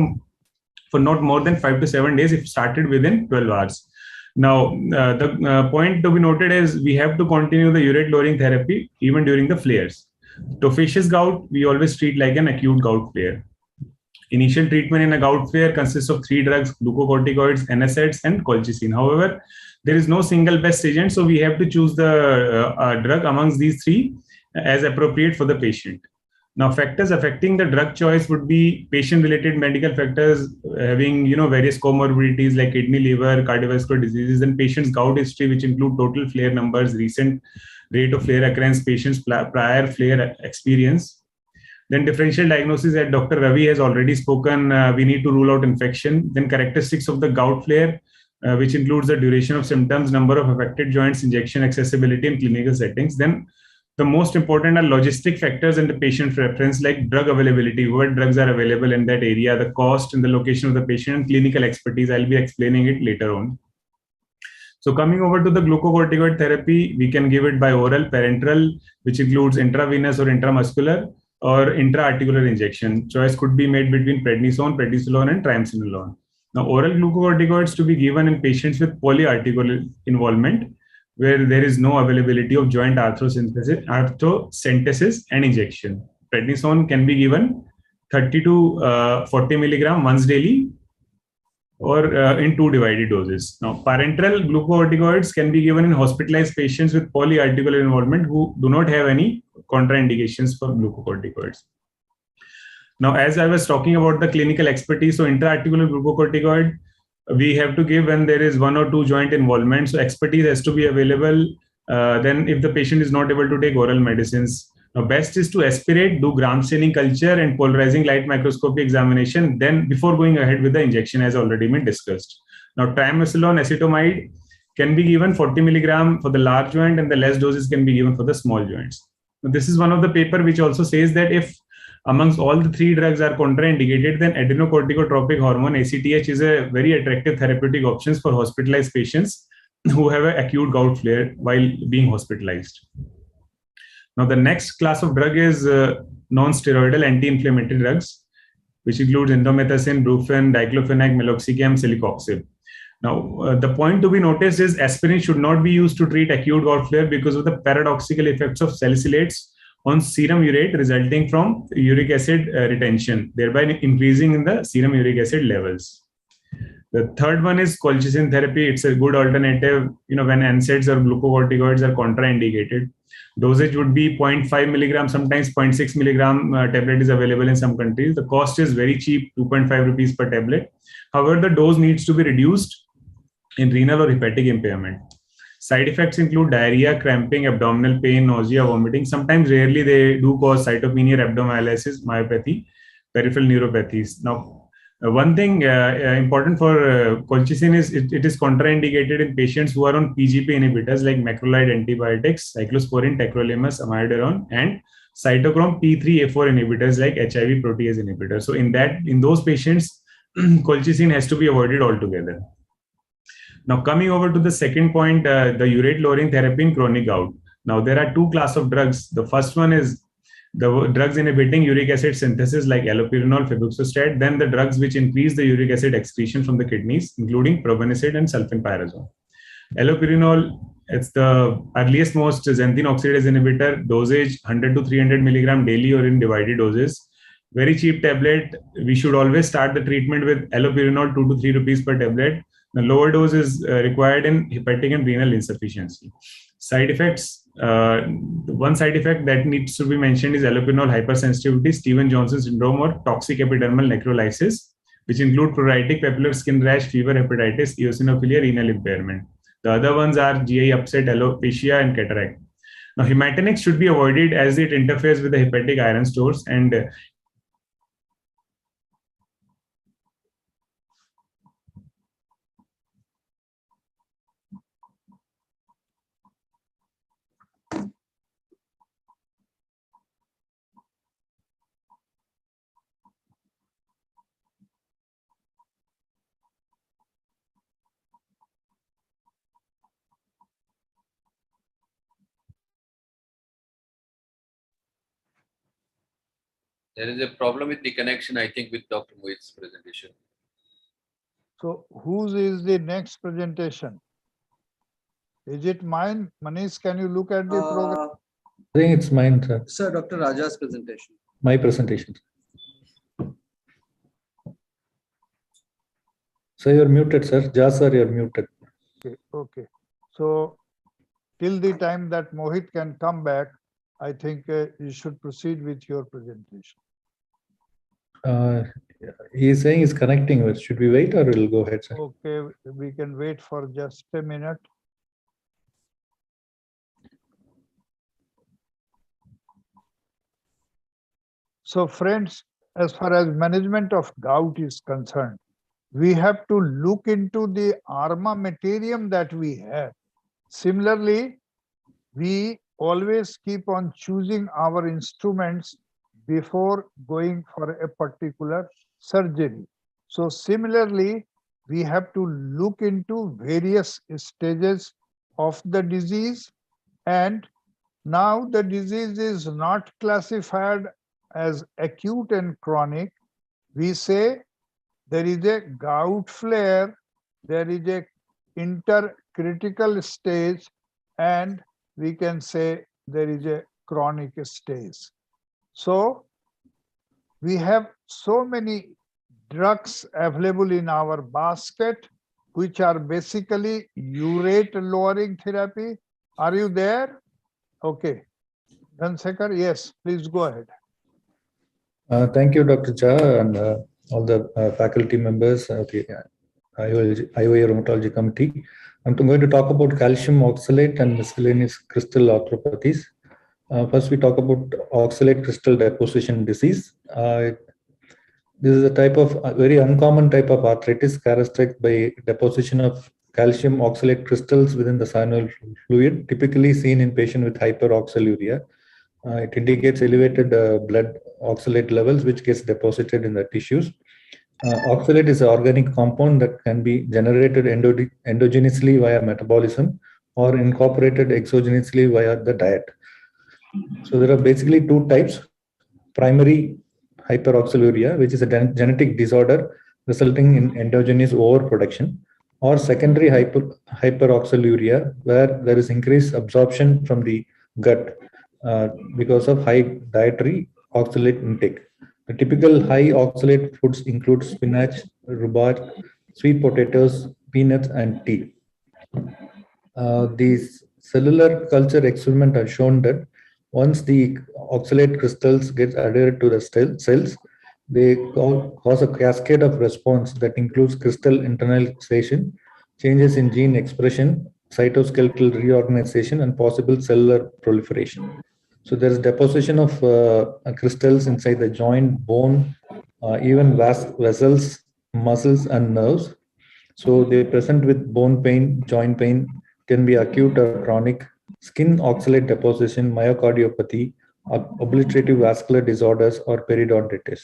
for not more than 5 to 7 days if started within 12 hours. Now, the point to be noted is we have to continue the urate lowering therapy even during the flares. Tophaceous gout, we always treat like an acute gout flare. Initial treatment in a gout flare consists of 3 drugs: glucocorticoids, NSAIDs, and colchicine. However, there is no single best agent, so we have to choose the drug amongst these 3 as appropriate for the patient. Now, factors affecting the drug choice would be patient-related medical factors having various comorbidities like kidney, liver, cardiovascular diseases, and patient's gout history, which include total flare numbers, recent rate of flare occurrence, patient's prior flare experience. Then differential diagnosis, that Dr. Ravi has already spoken, we need to rule out infection. Then characteristics of the gout flare, which includes the duration of symptoms, number of affected joints, injection accessibility, and clinical settings. Then the most important are logistic factors and the patient preference, like drug availability, what drugs are available in that area, the cost and the location of the patient, and clinical expertise. I'll be explaining it later on. So coming over to the glucocorticoid therapy, we can give it by oral, parenteral, which includes intravenous or intramuscular, or intra-articular injection. Choice could be made between prednisone, prednisolone, and triamcinolone. Now, oral glucocorticoids to be given in patients with polyarticular involvement, where there is no availability of joint arthrocentesis and injection. Prednisone can be given 30 to 40 milligram once daily, or in 2 divided doses. Now, parenteral glucocorticoids can be given in hospitalized patients with polyarticular involvement who do not have any contraindications for glucocorticoids. Now, as I was talking about the clinical expertise, so intra-articular glucocorticoid, we have to give when there is 1 or 2 joint involvement. So expertise has to be available. Then if the patient is not able to take oral medicines, Now, best is to aspirate, do gram staining culture and polarizing light microscopy examination, then before going ahead with the injection as already been discussed. Now, triamcinolone acetamide can be given 40 milligram for the large joint, and the less doses can be given for the small joints. Now, this is one of the paper which also says that if amongst all the three drugs are contraindicated, then adrenocorticotropic hormone ACTH is a very attractive therapeutic option for hospitalized patients who have an acute gout flare while being hospitalized. Now, the next class of drug is non-steroidal anti-inflammatory drugs, which includes indomethacin, brufen, diclofenac, meloxicam, celecoxib. Now, the point to be noticed is aspirin should not be used to treat acute gout flare because of the paradoxical effects of salicylates on serum urate resulting from uric acid retention, thereby increasing in the serum uric acid levels. The third one is colchicine therapy. It's a good alternative, when NSAIDs or glucocorticoids are contraindicated. Dosage would be 0.5 milligram, sometimes 0.6 milligram tablet is available in some countries. The cost is very cheap, 2.5 rupees per tablet. However, the dose needs to be reduced in renal or hepatic impairment. Side effects include diarrhea, cramping, abdominal pain, nausea, vomiting. Sometimes, rarely, they do cause cytopenia, rhabdomyolysis, myopathy, peripheral neuropathies. Now, one thing important for colchicine is it is contraindicated in patients who are on PGP inhibitors like macrolide antibiotics, cyclosporin, tacrolimus, amiodarone, and cytochrome P3A4 inhibitors like HIV protease inhibitors. So in those patients, colchicine has to be avoided altogether. Now, coming over to the second point, the urate lowering therapy in chronic gout. Now, there are two classes of drugs. The first one is the drugs inhibiting uric acid synthesis like allopurinol, febuxostat, then the drugs which increase the uric acid excretion from the kidneys, including probenecid and sulfenpyrazole. Allopurinol, it's the earliest most xanthine oxidase inhibitor, dosage 100 to 300 milligram daily or in divided doses. Very cheap tablet. We should always start the treatment with allopurinol 2 to 3 rupees per tablet. The lower dose is required in hepatic and renal insufficiency. Side effects, one side effect that needs to be mentioned is allopurinol hypersensitivity, Stevens-Johnson syndrome, or toxic epidermal necrolysis, which include pruritic papular skin rash, fever, hepatitis, eosinophilia, renal impairment. The other ones are GI upset, alopecia, and cataract. Now, hematinics should be avoided as it interferes with the hepatic iron stores, and There is a problem with the connection, I think, with Dr. Mohit's presentation. So whose is the next presentation? Is it mine? Manish, can you look at the program? I think it's mine, sir. Sir, Dr. Raja's presentation. My presentation. So you're muted, sir. Jas, sir, you're muted. Okay. So till the time that Mohit can come back, I think you should proceed with your presentation. He's saying he's connecting. Should we wait or we'll go ahead, sir? Okay, we can wait for just a minute. So friends, as far as management of gout is concerned, we have to look into the armamentarium that we have. Similarly, we always keep on choosing our instruments before going for a particular surgery. So similarly, we have to look into various stages of the disease, and now the disease is not classified as acute and chronic. We say there is a gout flare, there is a intercritical stage, and we can say there is a chronic stage. So we have so many drugs available in our basket, which are basically urate lowering therapy. Are you there? Okay. Dhansekar, yes, please go ahead. Thank you, Dr. Jha, and all the faculty members of the IOA Rheumatology Committee. I'm going to talk about calcium oxalate and miscellaneous crystal arthropathies. First, we talk about oxalate crystal deposition disease. This is a type of very uncommon type of arthritis characterized by deposition of calcium oxalate crystals within the synovial fluid, typically seen in patients with hyperoxaluria. It indicates elevated blood oxalate levels, which gets deposited in the tissues. Oxalate is an organic compound that can be generated endogenously via metabolism or incorporated exogenously via the diet. So there are basically two types: primary hyperoxaluria, which is a genetic disorder resulting in endogenous overproduction, or secondary hyperoxaluria, where there is increased absorption from the gut because of high dietary oxalate intake. The typical high oxalate foods include spinach, rhubarb, sweet potatoes, peanuts, and tea. These cellular culture experiments have shown that once the oxalate crystals get adhered to the cells, they cause a cascade of response that includes crystal internalization, changes in gene expression, cytoskeletal reorganization, and possible cellular proliferation. So there is deposition of crystals inside the joint, bone, even vessels, muscles, and nerves. So they present with bone pain, joint pain, can be acute or chronic, skin oxalate deposition, myocardiopathy, obliterative vascular disorders, or periodontitis.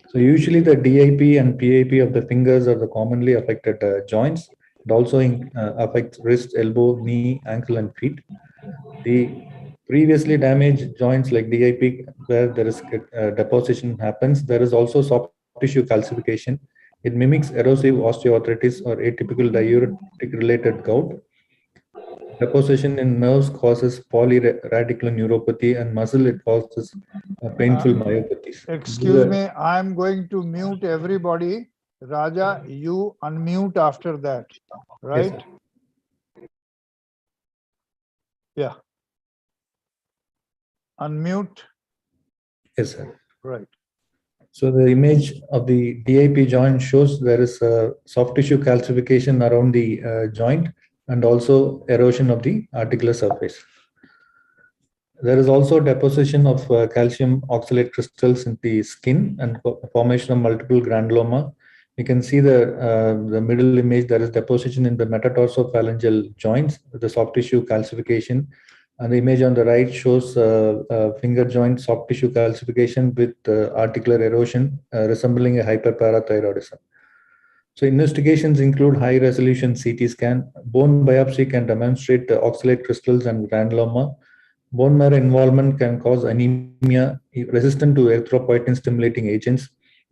So usually the DIP and PIP of the fingers are the commonly affected joints. It also affects wrist, elbow, knee, ankle, and feet. The previously damaged joints like DIP, where there is deposition happens, there is also soft tissue calcification. It mimics erosive osteoarthritis or atypical diuretic-related gout. Deposition in nerves causes polyradicular neuropathy, and muscle it causes painful myopathies. Excuse me, I'm going to mute everybody. Raja, you unmute after that, right? Yes, yeah. Unmute. Yes, sir. Right. So the image of the DIP joint shows there is a soft tissue calcification around the joint and also erosion of the articular surface. There is also deposition of calcium oxalate crystals in the skin and formation of multiple granuloma. You can see the middle image, there is deposition in the metatarsophalangeal joints with the soft tissue calcification. And the image on the right shows finger joint soft tissue calcification with articular erosion resembling a hyperparathyroidism. So investigations include high resolution CT scan. Bone biopsy can demonstrate oxalate crystals and granuloma. Bone marrow involvement can cause anemia resistant to erythropoietin stimulating agents.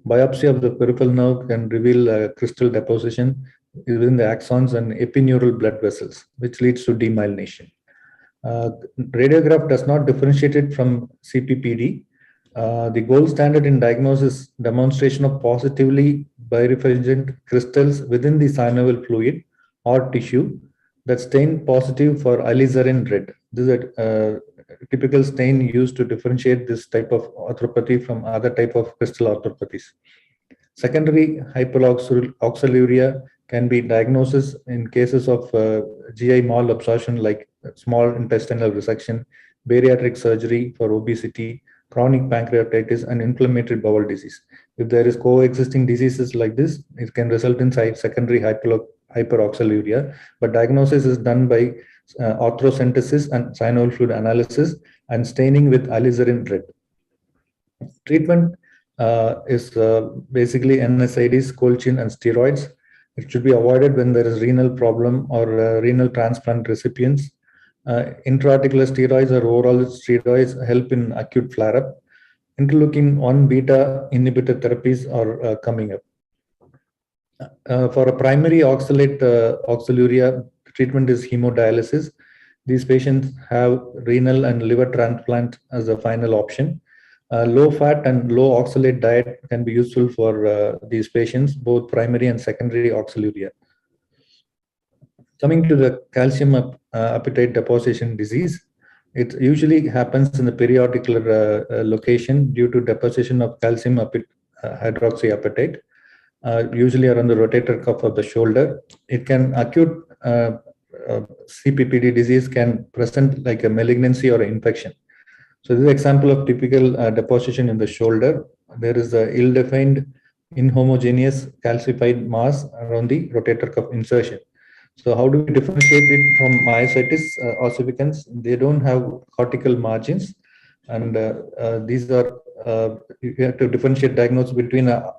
Biopsy of the peripheral nerve can reveal crystal deposition within the axons and epineural blood vessels, which leads to demyelination. Radiograph does not differentiate it from CPPD. The gold standard in diagnosis demonstration of positively birefringent crystals within the synovial fluid or tissue that stain positive for alizarin red. This is a typical stain used to differentiate this type of arthropathy from other type of crystal arthropathies. Secondary hyperoxaluria can be diagnosis in cases of GI malabsorption like small intestinal resection, bariatric surgery for obesity, chronic pancreatitis, and inflammatory bowel disease. If there is coexisting diseases like this, it can result in secondary hyperoxaluria, but diagnosis is done by arthrocentesis and synovial fluid analysis and staining with alizarin red. Treatment is basically NSAIDs, colchicine, and steroids. It should be avoided when there is renal problem or renal transplant recipients. Intraarticular steroids or oral steroids help in acute flare-up. Interleukin-1 beta inhibitor therapies are coming up. For a primary oxaluria, treatment is hemodialysis. These patients have renal and liver transplant as a final option. Low fat and low oxalate diet can be useful for these patients, both primary and secondary oxaluria. Coming to the calcium appetite deposition disease, it usually happens in the periauricular location due to deposition of calcium hydroxyapatite, usually around the rotator cuff of the shoulder. It can acute CPPD disease can present like a malignancy or infection. So this is an example of typical deposition in the shoulder. There is a ill-defined, inhomogeneous calcified mass around the rotator cuff insertion. So how do we differentiate it from myositis ossificans? They don't have cortical margins, and these are you have to differentiate diagnose between a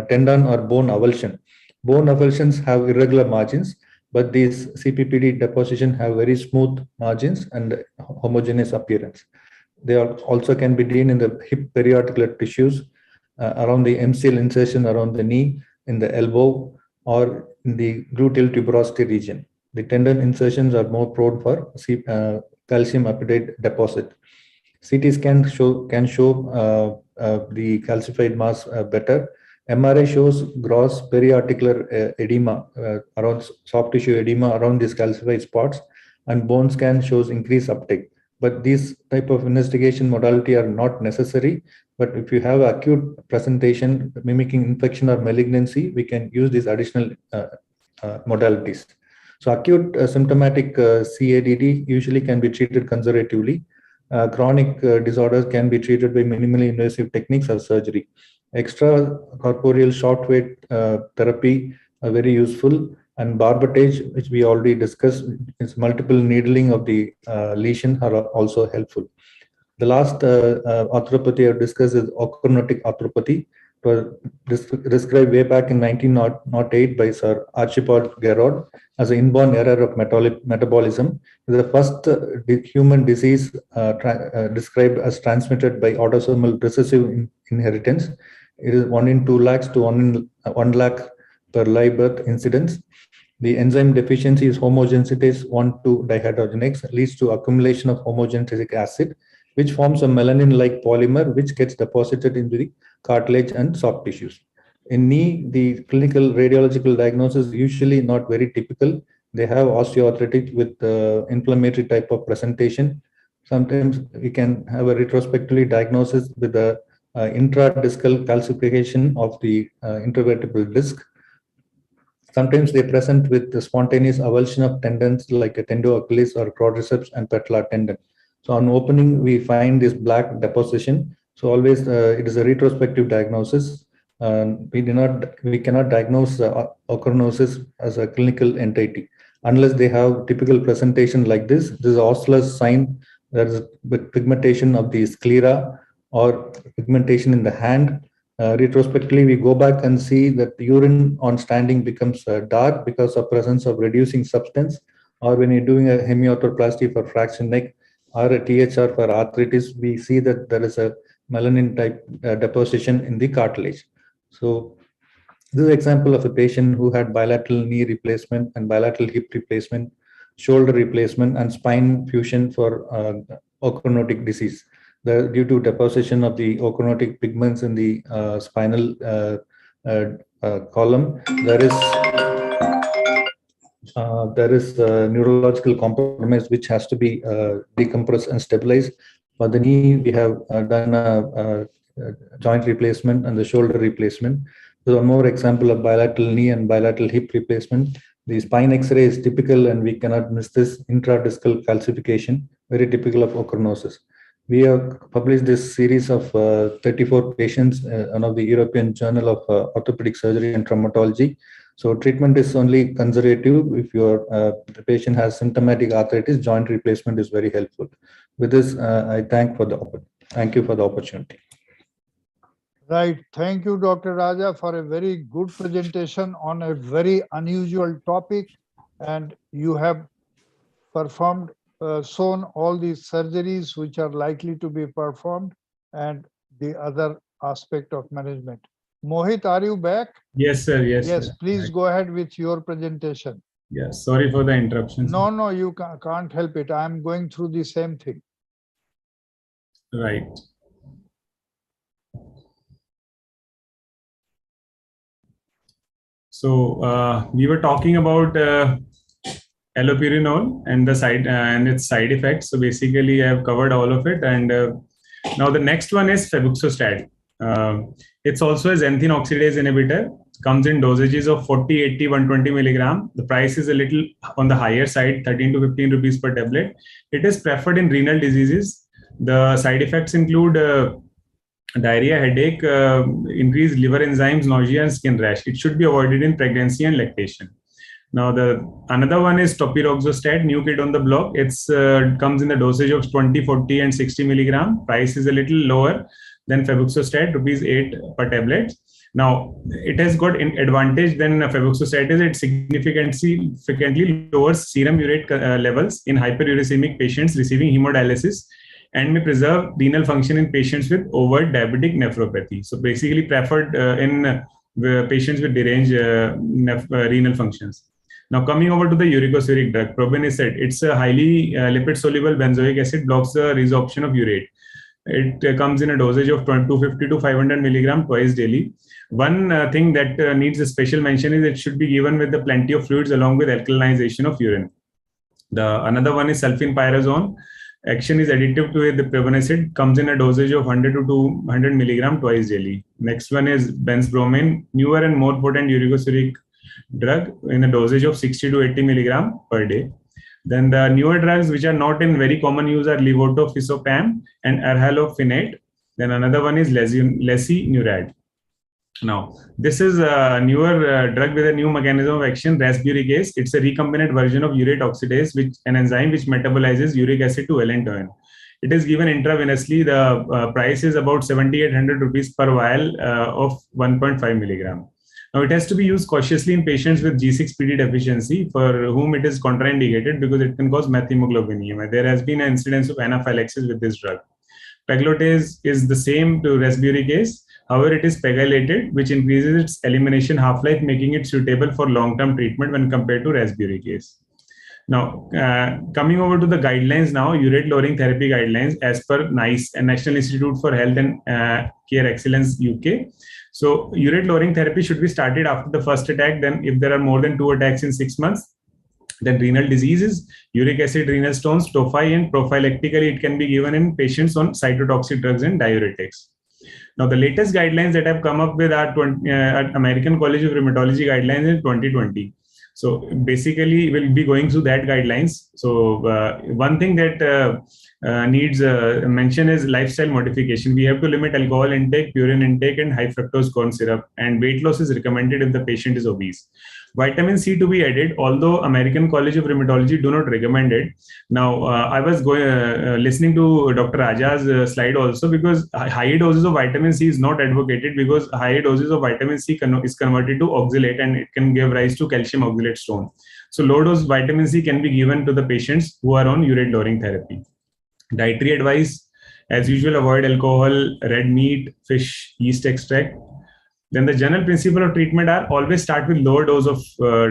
tendon or bone avulsion. Bone avulsions have irregular margins, but these CPPD deposition have very smooth margins and homogeneous appearance. They also can be seen in the hip periarticular tissues, around the MCL insertion around the knee, in the elbow, or in the gluteal tuberosity region. The tendon insertions are more prone for calcium apatite deposit. CT scan can show the calcified mass better. MRI shows gross periarticular edema, around soft tissue edema around these calcified spots, and bone scan shows increased uptake. But these type of investigation modality are not necessary. But if you have acute presentation mimicking infection or malignancy, we can use these additional modalities. So acute symptomatic CADD usually can be treated conservatively. Chronic disorders can be treated by minimally invasive techniques or surgery. Extracorporeal short wave therapy are very useful, and barbotage, which we already discussed, is multiple needling of the lesion are also helpful. The last arthropathy I've discussed is ochronotic arthropathy. It was described way back in 1908 by Sir Archibald Gerard as an inborn error of metabolism. It is the first human disease described as transmitted by autosomal recessive inheritance. It is 1 in 2 lakhs to 1 in 1 lakh per live birth incidence. The enzyme deficiency is homogenization 1,2-dihydrogenase, leads to accumulation of homogenic acid, which forms a melanin-like polymer, which gets deposited into the cartilage and soft tissues. In knee, the clinical radiological diagnosis is usually not very typical. They have osteoarthritis with inflammatory type of presentation. Sometimes we can have a retrospectively diagnosis with the intradiscal calcification of the intervertebral disc. Sometimes they present with the spontaneous avulsion of tendons like a tendo-Achilles or quadriceps and patellar tendon. So on opening, we find this black deposition. So always it is a retrospective diagnosis. We cannot diagnose ochronosis as a clinical entity unless they have typical presentation like this. This is Osler's sign. There is pigmentation of the sclera or pigmentation in the hand. Retrospectively, we go back and see that the urine on standing becomes dark because of presence of reducing substance, or when you're doing a hemiarthroplasty for fracture neck or a THR for arthritis, we see that there is a melanin type deposition in the cartilage. So this is an example of a patient who had bilateral knee replacement and bilateral hip replacement, shoulder replacement, and spine fusion for ochronotic disease. Due to deposition of the ochronotic pigments in the spinal column, there is neurological compromise which has to be decompressed and stabilized. For the knee, we have done a joint replacement and the shoulder replacement. So one more example of bilateral knee and bilateral hip replacement. The spine X-ray is typical, and we cannot miss this intradiscal calcification, very typical of ochronosis. We have published this series of 34 patients, one of the European Journal of Orthopedic Surgery and Traumatology. So treatment is only conservative. If the patient has symptomatic arthritis, joint replacement is very helpful. With this, I thank you for the opportunity. Right. Thank you, Dr. Raja, for a very good presentation on a very unusual topic. And you have performed shown all these surgeries which are likely to be performed and the other aspect of management. Mohit, are you back? Yes, sir. Yes. Yes, sir. please go ahead with your presentation. Yes, sorry for the interruption. No, you can't help it. I'm going through the same thing. Right. So we were talking about allopurinol and the and its side effects. So basically, I have covered all of it. And now the next one is febuxostat. It's also a xanthine oxidase inhibitor. Comes in dosages of 40, 80, 120 milligram. The price is a little on the higher side, 13 to 15 rupees per tablet. It is preferred in renal diseases The side effects include diarrhea, headache, increased liver enzymes, nausea, and skin rash. It should be avoided in pregnancy and lactation. Now, another one is topiroxostat, new kid on the block. It's comes in the dosage of 20, 40, and 60 milligram. Price is a little lower than febuxostat, rupees 8 per tablet. Now, it has got an advantage than febuxostat is it significantly lowers serum urate levels in hyperuricemic patients receiving hemodialysis and may preserve renal function in patients with overt diabetic nephropathy. So basically preferred in patients with deranged renal functions. Now coming over to the uricosuric drug, probenecid, it's a highly lipid-soluble benzoic acid, blocks the resorption of urate. It comes in a dosage of 250 to 500 milligram twice daily. One thing that needs a special mention is it should be given with the plenty of fluids along with alkalinization of urine. Another one is sulfenpyrazone. Action is additive to the probenecid, comes in a dosage of 100 to 200 milligram twice daily. Next one is benzbromine, newer and more potent uricosuric drug in a dosage of 60 to 80 milligram per day. Then the newer drugs which are not in very common use are levodopa and arhalofenate. Then another one is lesinurad. Now, this is a newer drug with a new mechanism of action, rasburicase. It's a recombinant version of urate oxidase, which an enzyme which metabolizes uric acid to allantoin. It is given intravenously. The price is about 7,800 rupees per vial of 1.5 milligram. Now, it has to be used cautiously in patients with G6PD deficiency, for whom it is contraindicated because it can cause methemoglobinemia. There has been an incidence of anaphylaxis with this drug. Pegloticase is the same to rasburicase. However, it is pegylated, which increases its elimination half-life, making it suitable for long-term treatment when compared to rasburicase. Now, coming over to the guidelines now, urate lowering therapy guidelines as per NICE, National Institute for Health and Care Excellence UK. So, urate lowering therapy should be started after the first attack. Then, if there are more than 2 attacks in 6 months, then renal diseases, uric acid, renal stones, tophi, and prophylactically, it can be given in patients on cytotoxic drugs and diuretics. Now, the latest guidelines that have come up with are American College of Rheumatology guidelines in 2020. So basically, we'll be going through that guidelines. So one thing that needs mention is lifestyle modification. We have to limit alcohol intake, purine intake, and high fructose corn syrup. And weight loss is recommended if the patient is obese. Vitamin C to be added, although American College of Rheumatology do not recommend it. Now, I was listening to Dr. Raja's slide also, because high doses of vitamin C is not advocated, because high doses of vitamin C is converted to oxalate and it can give rise to calcium oxalate stone. So low dose vitamin C can be given to the patients who are on urate lowering therapy. Dietary advice, as usual, avoid alcohol, red meat, fish, yeast extract. Then the general principle of treatment are always start with lower dose of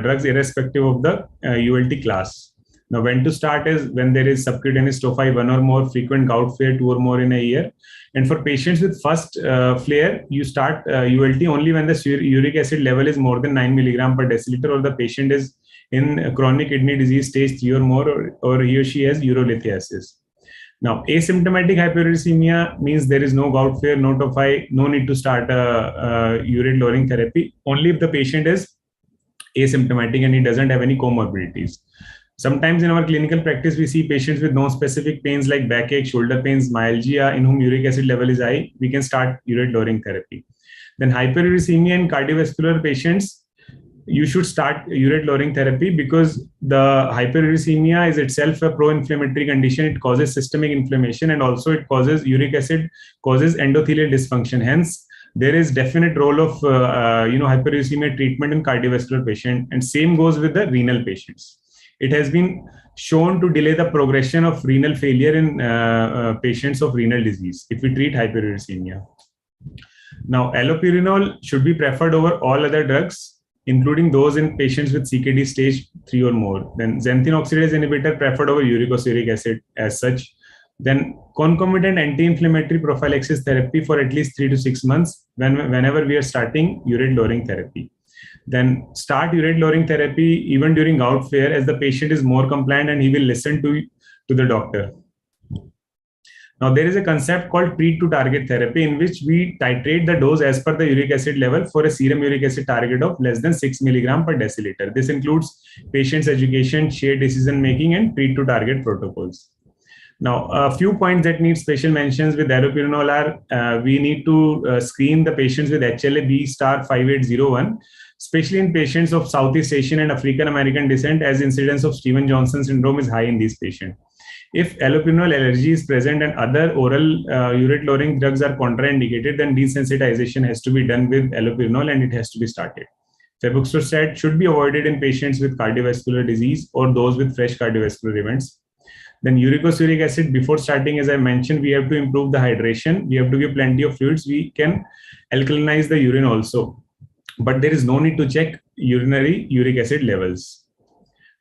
drugs irrespective of the ULT class. Now, when to start is when there is subcutaneous tophi, 1 or more, frequent gout flare, 2 or more in a year. And for patients with first flare, you start ULT only when the uric acid level is more than 9 milligram per deciliter, or the patient is in chronic kidney disease stage 3 or more, or he or she has urolithiasis. Now, asymptomatic hyperuricemia means there is no gout flare, no tophi, no need to start urate lowering therapy, only if the patient is asymptomatic and he doesn't have any comorbidities. Sometimes in our clinical practice, we see patients with non-specific pains like backache, shoulder pains, myalgia, in whom uric acid level is high. We can start urate lowering therapy. Then hyperuricemia in cardiovascular patients, you should start urate lowering therapy because the hyperuricemia is itself a pro-inflammatory condition. It causes systemic inflammation, and also it causes uric acid, causes endothelial dysfunction. Hence, there is definite role of hyperuricemia treatment in cardiovascular patient, and same goes with the renal patients. It has been shown to delay the progression of renal failure in patients of renal disease if we treat hyperuricemia. Now, allopurinol should be preferred over all other drugs, including those in patients with CKD stage 3 or more. Then xanthine oxidase inhibitor preferred over uricosuric acid as such. Then concomitant anti-inflammatory prophylaxis therapy for at least 3 to 6 months whenever we are starting urate lowering therapy. Then start urate lowering therapy even during gout flare, as the patient is more compliant and he will listen to the doctor. Now, there is a concept called treat to target therapy, in which we titrate the dose as per the uric acid level for a serum uric acid target of less than 6 milligram per deciliter. This includes patient's education, shared decision making, and treat to target protocols. Now, a few points that need special mentions with allopurinol are we need to screen the patients with HLA-B star 5801, especially in patients of Southeast Asian and African American descent, as incidence of Stevens-Johnson syndrome is high in these patients. If allopurinol allergy is present and other oral urate-lowering drugs are contraindicated, then desensitization has to be done with allopurinol and it has to be started. Febuxostat should be avoided in patients with cardiovascular disease or those with fresh cardiovascular events. Then uricosuric acid, before starting, as I mentioned, we have to improve the hydration. We have to give plenty of fluids. We can alkalinize the urine also, but there is no need to check urinary uric acid levels.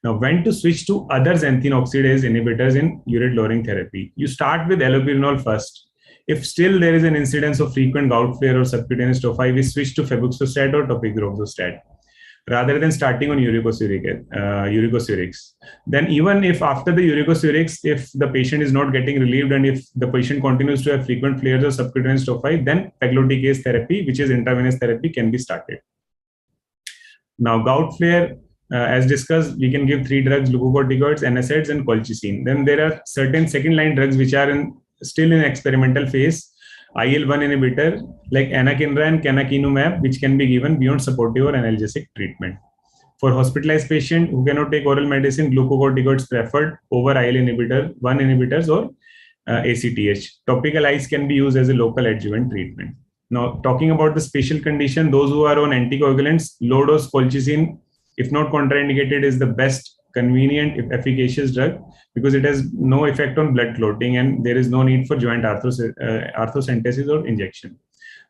Now, when to switch to other xanthine oxidase inhibitors in urate lowering therapy? You start with allopurinol first. If still there is an incidence of frequent gout flare or subcutaneous tophi, we switch to febuxostat or topigroxostat, rather than starting on uricosurics. Then even if after the uricosurics, if the patient is not getting relieved and if the patient continues to have frequent flares or subcutaneous tophi, then pegloticase therapy, which is intravenous therapy, can be started. Now, gout flare, as discussed, we can give 3 drugs: glucocorticoids, NSAIDs, and colchicine. Then there are certain second-line drugs which are still in experimental phase. IL-1 inhibitor like anakinra and canakinumab, which can be given beyond supportive or analgesic treatment. For hospitalized patient who cannot take oral medicine, glucocorticoids preferred over IL inhibitor, 1 inhibitors or ACTH. Topical ice can be used as a local adjuvant treatment. Now, talking about the special condition, those who are on anticoagulants, low dose colchicine, if not contraindicated, is the best convenient, if efficacious drug, because it has no effect on blood clotting and there is no need for joint arthrocentesis or injection.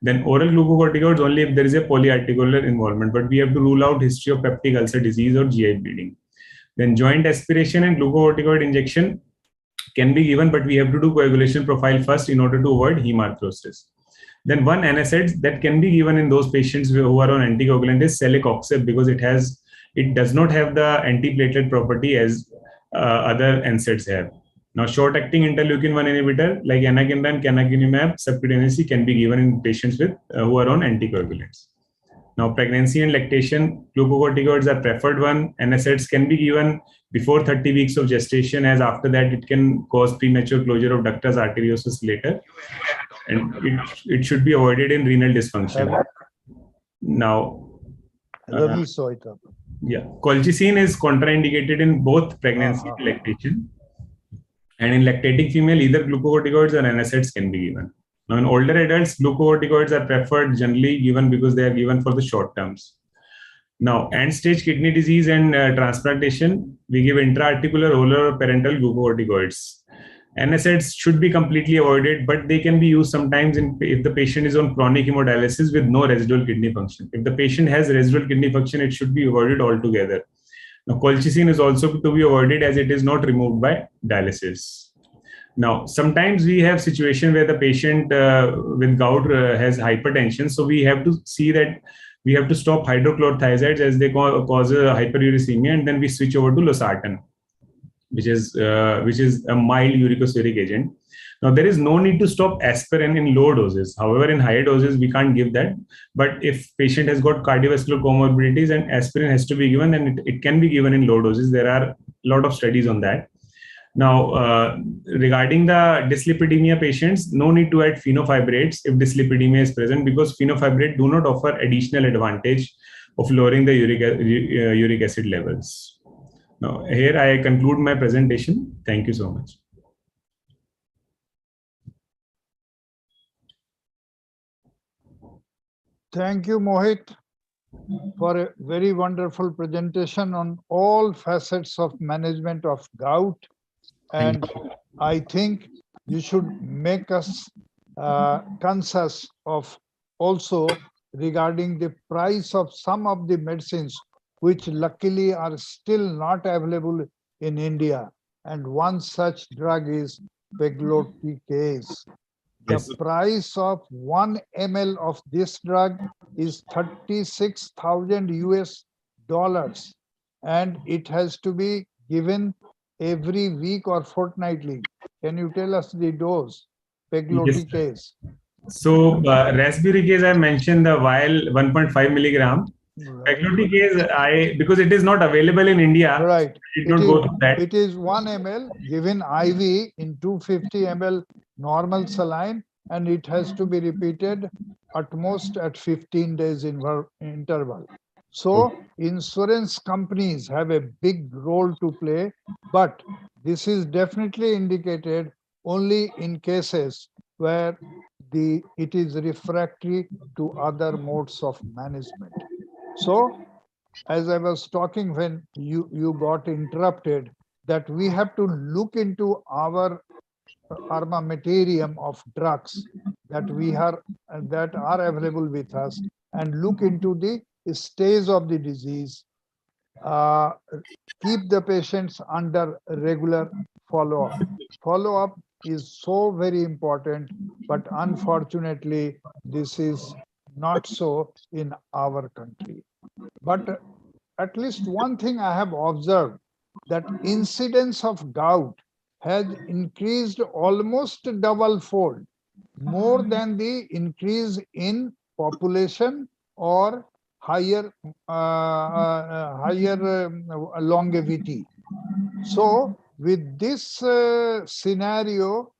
Then oral glucocorticoids only if there is a polyarticular involvement, but we have to rule out history of peptic ulcer disease or GI bleeding. Then joint aspiration and glucocorticoid injection can be given, but we have to do coagulation profile first in order to avoid hemarthrosis. Then one NSAID that can be given in those patients who are on anticoagulant is celecoxib, because it does not have the antiplatelet property as other NSAIDs have. Now, short-acting interleukin-1 inhibitor like anakinra and canakinumab subcutaneously can be given in patients with who are on anticoagulants. Now, pregnancy and lactation, glucocorticoids are preferred one. NSAIDs can be given before 30 weeks of gestation, as after that it can cause premature closure of ductus arteriosus later, and it should be avoided in renal dysfunction. Now, colchicine is contraindicated in both pregnancy and lactation. And in lactating female, either glucocorticoids or NSAIDs can be given. Now, in older adults, glucocorticoids are preferred, generally given because they are given for the short terms. Now, end-stage kidney disease and transplantation, we give intra-articular, oral, or parenteral glucocorticoids. NSAIDs should be completely avoided, but they can be used sometimes if the patient is on chronic hemodialysis with no residual kidney function. If the patient has residual kidney function, it should be avoided altogether. Now, colchicine is also to be avoided as it is not removed by dialysis. Now, sometimes we have situation where the patient with gout has hypertension. So we have to see that we have to stop hydrochlorothiazides as they cause hyperuricemia, and then we switch over to losartan, which is a mild uricosuric agent. Now, there is no need to stop aspirin in low doses. However, in higher doses, we can't give that. But if patient has got cardiovascular comorbidities and aspirin has to be given, then it can be given in low doses. There are a lot of studies on that. Now, regarding the dyslipidemia patients, no need to add fenofibrates if dyslipidemia is present, because fenofibrate do not offer additional advantage of lowering the uric acid levels. Now, here I conclude my presentation. Thank you so much. Thank you, Mohit, for a very wonderful presentation on all facets of management of gout. And I think you should make us conscious of also regarding the price of some of the medicines which luckily are still not available in India. And one such drug is pegloticase. The price of 1 ml of this drug is $36,000 US, and it has to be given every week or fortnightly. Can you tell us the dose? Pegloticase. Yes. So, rasburicase, I mentioned the vial 1.5 milligram. Cyclotic is because it is not available in India. Right. It don't go through that. It is 1 ml given IV in 250 ml normal saline, and it has to be repeated at most at 15 days interval. So insurance companies have a big role to play, but this is definitely indicated only in cases where it is refractory to other modes of management. So as I was talking when you got interrupted, that we have to look into our armamentarium of drugs that are available with us and look into the stage of the disease, keep the patients under regular follow-up. Follow-up is so very important, but unfortunately, this is not so in our country. But at least one thing I have observed, that incidence of gout has increased almost double-fold, more than the increase in population or higher longevity. So with this scenario,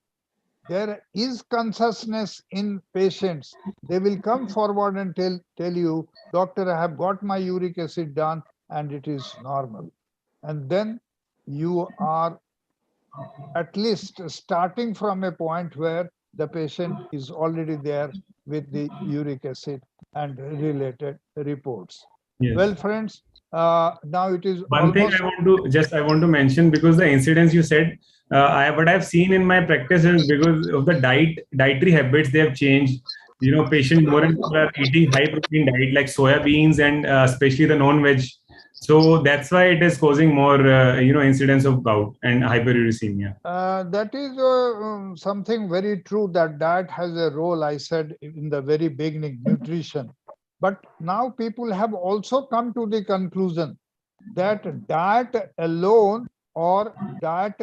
there is consciousness in patients. They will come forward and tell you, doctor, I have got my uric acid done and it is normal. And then you are at least starting from a point where the patient is already there with the uric acid and related reports. Yes. Well, friends, now it is one thing I want to mention, because the incidents you said, what I've seen in my practice is because of the dietary habits they have changed. You know, patients more and more are eating high protein diet like soya beans and especially the non-veg. So that's why it is causing more, incidence of gout and hyperuricemia. That is something very true, that diet has a role. I said in the very beginning, nutrition. But now people have also come to the conclusion that diet alone or diet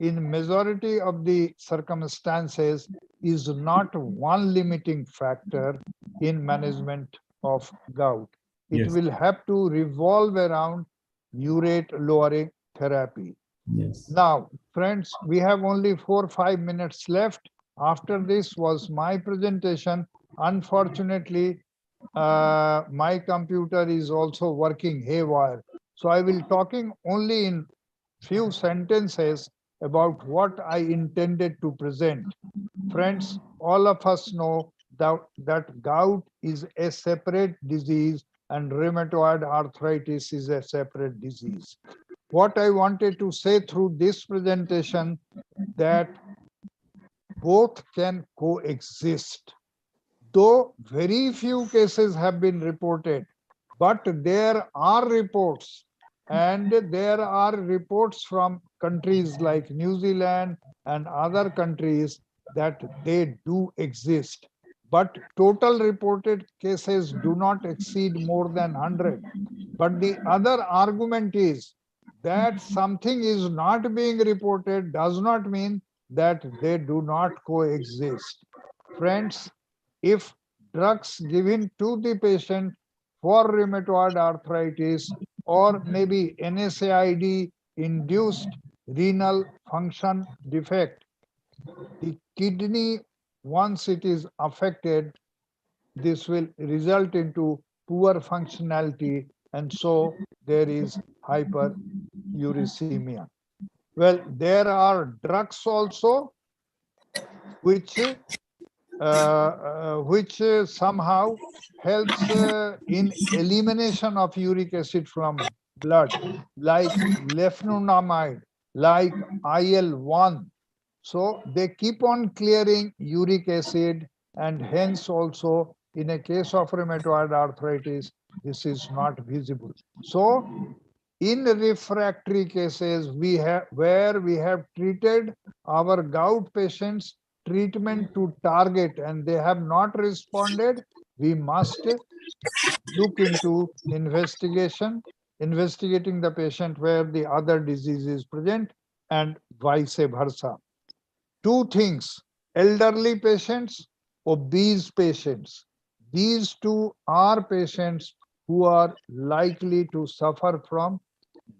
in majority of the circumstances is not one limiting factor in management of gout. It Yes. will have to revolve around urate lowering therapy. Yes. Now, friends, we have only 4 or 5 minutes left. After this was my presentation. Unfortunately, my computer is also working haywire. So I will talking only in few sentences about what I intended to present. Friends, all of us know that gout is a separate disease and rheumatoid arthritis is a separate disease. What I wanted to say through this presentation, that both can coexist. Though very few cases have been reported, but there are reports, and there are reports from countries like New Zealand and other countries that they do exist. But total reported cases do not exceed more than 100. But the other argument is that something is not being reported does not mean that they do not coexist. Friends, if drugs given to the patient for rheumatoid arthritis or maybe NSAID induced renal function defect, the kidney, once it is affected, this will result into poor functionality, and so there is hyperuricemia. Well, there are drugs also which somehow helps in elimination of uric acid from blood, like leflunomide, like IL-1. So they keep on clearing uric acid, and hence also in a case of rheumatoid arthritis, this is not visible. So in refractory cases, where we have treated our gout patients, treatment to target, and they have not responded, we must look into investigating the patient where the other disease is present, and vice versa. Two things: elderly patients, obese patients. These two are patients who are likely to suffer from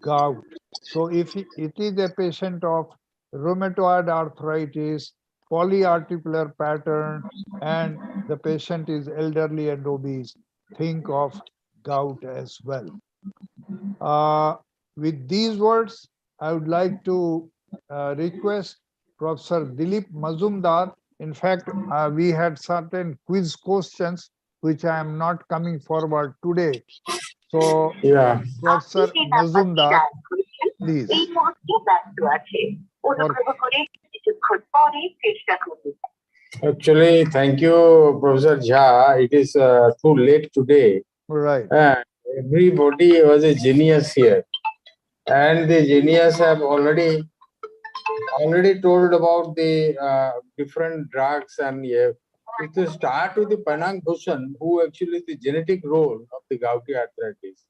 gout. So if it is a patient of rheumatoid arthritis, polyarticular pattern, and the patient is elderly and obese, think of gout as well. With these words, I would like to request Professor Dilip Mazumdar. In fact, we had certain quiz questions which I am not coming forward today. So, Yeah. Professor Mazumdar, please. Actually, thank you, Professor Jha. It is too late today. Right. Everybody was a genius here, and the genius have already told about the different drugs. And if to start with the Panang Bhushan, who actually the genetic role of the gouty arthritis,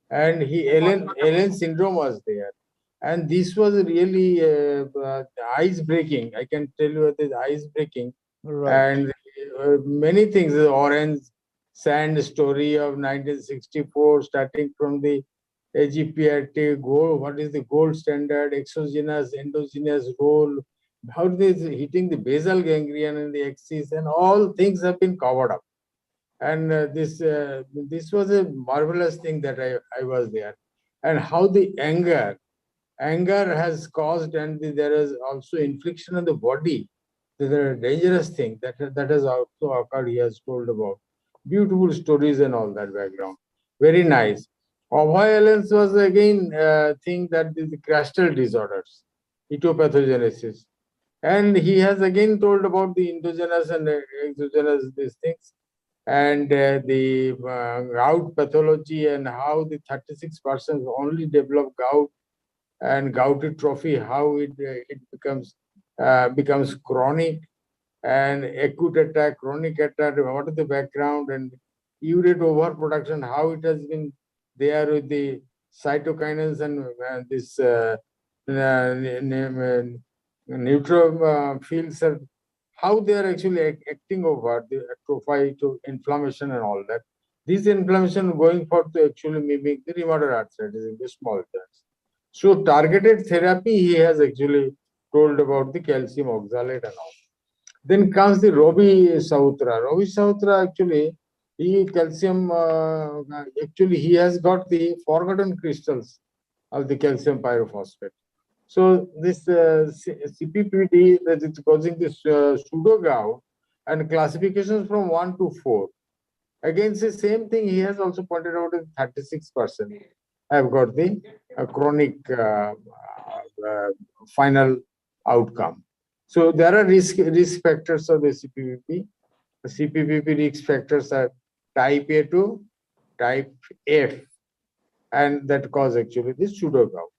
and Allen syndrome was there, and this was really ice breaking. I can tell you it is ice breaking. Right. And many things, the orange sand story of 1964, starting from the AGPRT gold, what is the gold standard, exogenous, endogenous role, how it is hitting the basal ganglion and the axis, and all things have been covered up. And this was a marvelous thing that I was there. And how the anger has caused, and there is also infliction on the body. There's a dangerous thing that has also occurred. He has told about beautiful stories and all that background. Very nice. Abhay Allen's was again thing that the crustal disorders, etopathogenesis, and he has again told about the endogenous and exogenous these things, and the gout pathology, and how the 36% only develop gout, and gouty trophy, how it becomes chronic, and acute attack, chronic attack, what is the background, and urate overproduction, how it has been there with the cytokinins and this neutrophils, how they are actually acting over the atrophy to inflammation and all that. This inflammation going forth to actually mimic the rheumatoid arthritis in the small joints. So targeted therapy, he has actually told about the calcium oxalate and all. Then comes the Robi Sautra. Robi Sautra actually, he has got the forgotten crystals of the calcium pyrophosphate. So this CPPD that is causing this pseudo gout, and classifications from 1 to 4. Again, the same thing he has also pointed out is 36% have got the chronic final outcome. So there are risk factors of the CPVP. The CPVP risk factors are type A to type F, and that cause actually this pseudo gout.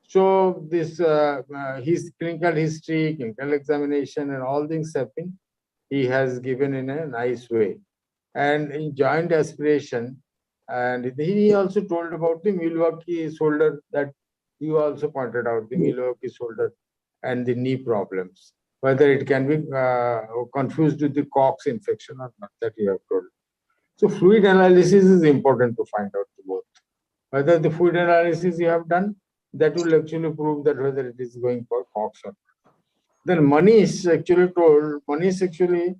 So this his clinical history, clinical examination, and all things have been he has given in a nice way. And in joint aspiration, and he also told about the Milwaukee shoulder that you also pointed out, the Milwaukee shoulder and the knee problems, whether it can be confused with the Cox infection or not, that you have told. So fluid analysis is important to find out both. Whether the fluid analysis you have done, that will actually prove that whether it is going for Cox or not. Then Manish actually told, Manish actually,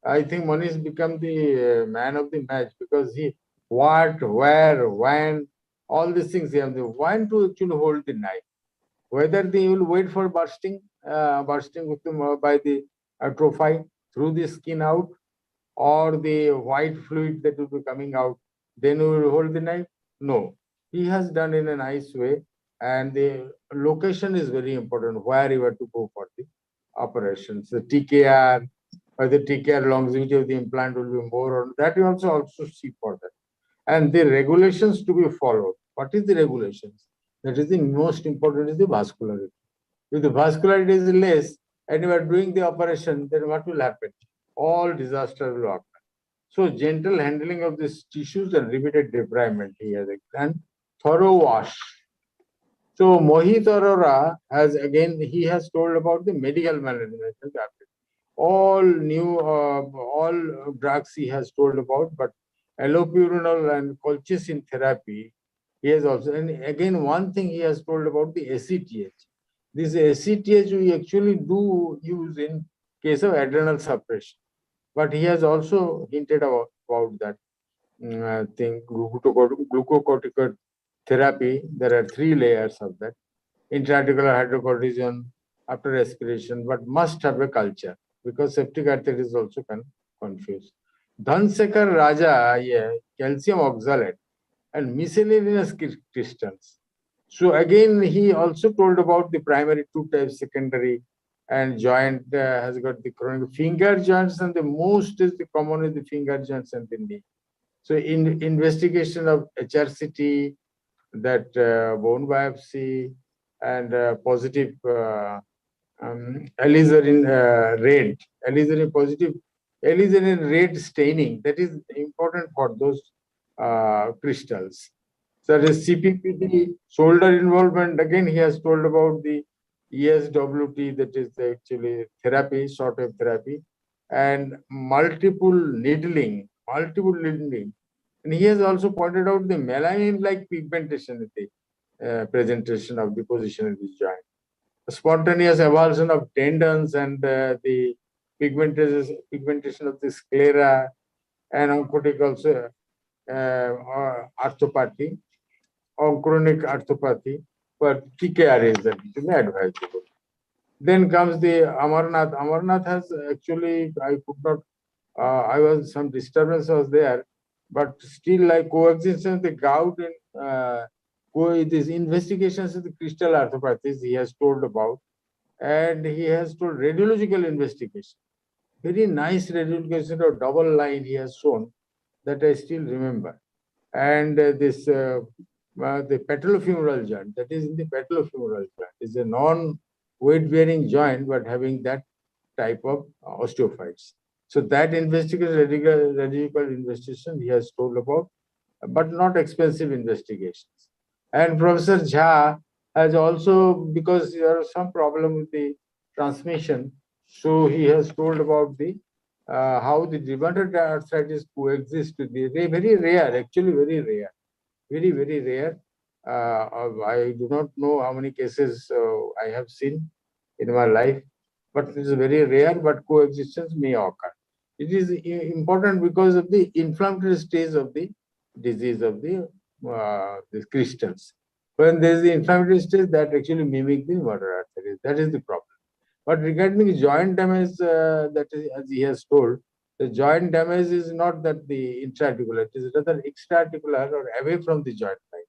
I think Manish become the man of the match, because he, what, where, when, all these things he has. When to actually hold the knife. Whether they will wait for bursting with the, by the atrophy through the skin out, or the white fluid that will be coming out, then we will hold the knife. No, he has done in a nice way, and the location is very important, where you have to go for the operations. The TKR, or the TKR longevity of the implant will be more, or that you also see for that. And the regulations to be followed. What is the regulations? That is the most important, is the vascularity. If the vascularity is less and you are doing the operation, then what will happen? All disaster will occur. So gentle handling of these tissues and repeated debridement he has done. Thorough wash. So Mohit Arora has again, he has told about the medical management. All new, all drugs he has told about, but allopurinol and colchicine therapy. He has also, and again, one thing he has told about the ACTH. This ACTH we actually do use in case of adrenal suppression, but he has also hinted about that thing, glucocorticoid therapy. There are 3 layers of that. Intraarticular hydrocortisone after respiration, but must have a culture because septic arteries also can confuse. Dhansekar Raja, yeah, calcium oxalate and miscellaneous crystals. So again, he also told about the primary 2 types, secondary, and joint has got the chronic finger joints, and the most is the common is the finger joints and the knee. So in investigation of HRCT, that bone biopsy and positive alizarin red, alizarin positive, alizarin red staining, that is important for those crystals. So the CPPD shoulder involvement, again he has told about the ESWT, that is actually therapy, short wave therapy, and multiple needling. And he has also pointed out the melanin-like pigmentation in the presentation of the position of the joint. Spontaneous avulsion of tendons and the pigmentation of the sclera, and oncotic also arthropathy, chronic arthropathy, but TKR is advisable. Then comes the Amarnath. Amarnath has actually, I could not, I was, some disturbance was there, but still like coexistence, the gout and these investigations of the crystal arthropathies he has told about, and he has told radiological investigation. Very nice radiological of double line he has shown that I still remember. And this the patellofemoral joint, that is in the patellofemoral joint, is a non-weight bearing joint, but having that type of osteophytes. So that investigation, radiological investigation he has told about, but not expensive investigations. And Professor Jha has also, because there is some problem with the transmission, so he has told about the how the rheumatoid arthritis coexist with the very rare, actually very rare, very rare. I do not know how many cases I have seen in my life, but it is very rare, but coexistence may occur. It is important because of the inflammatory stage of the disease of the crystals. When there is the inflammatory stage, that actually mimic the rheumatoid arthritis. That is the problem. But regarding the joint damage, that is, as he has told, the joint damage is not that the intraarticular, it is rather extraarticular or away from the joint line.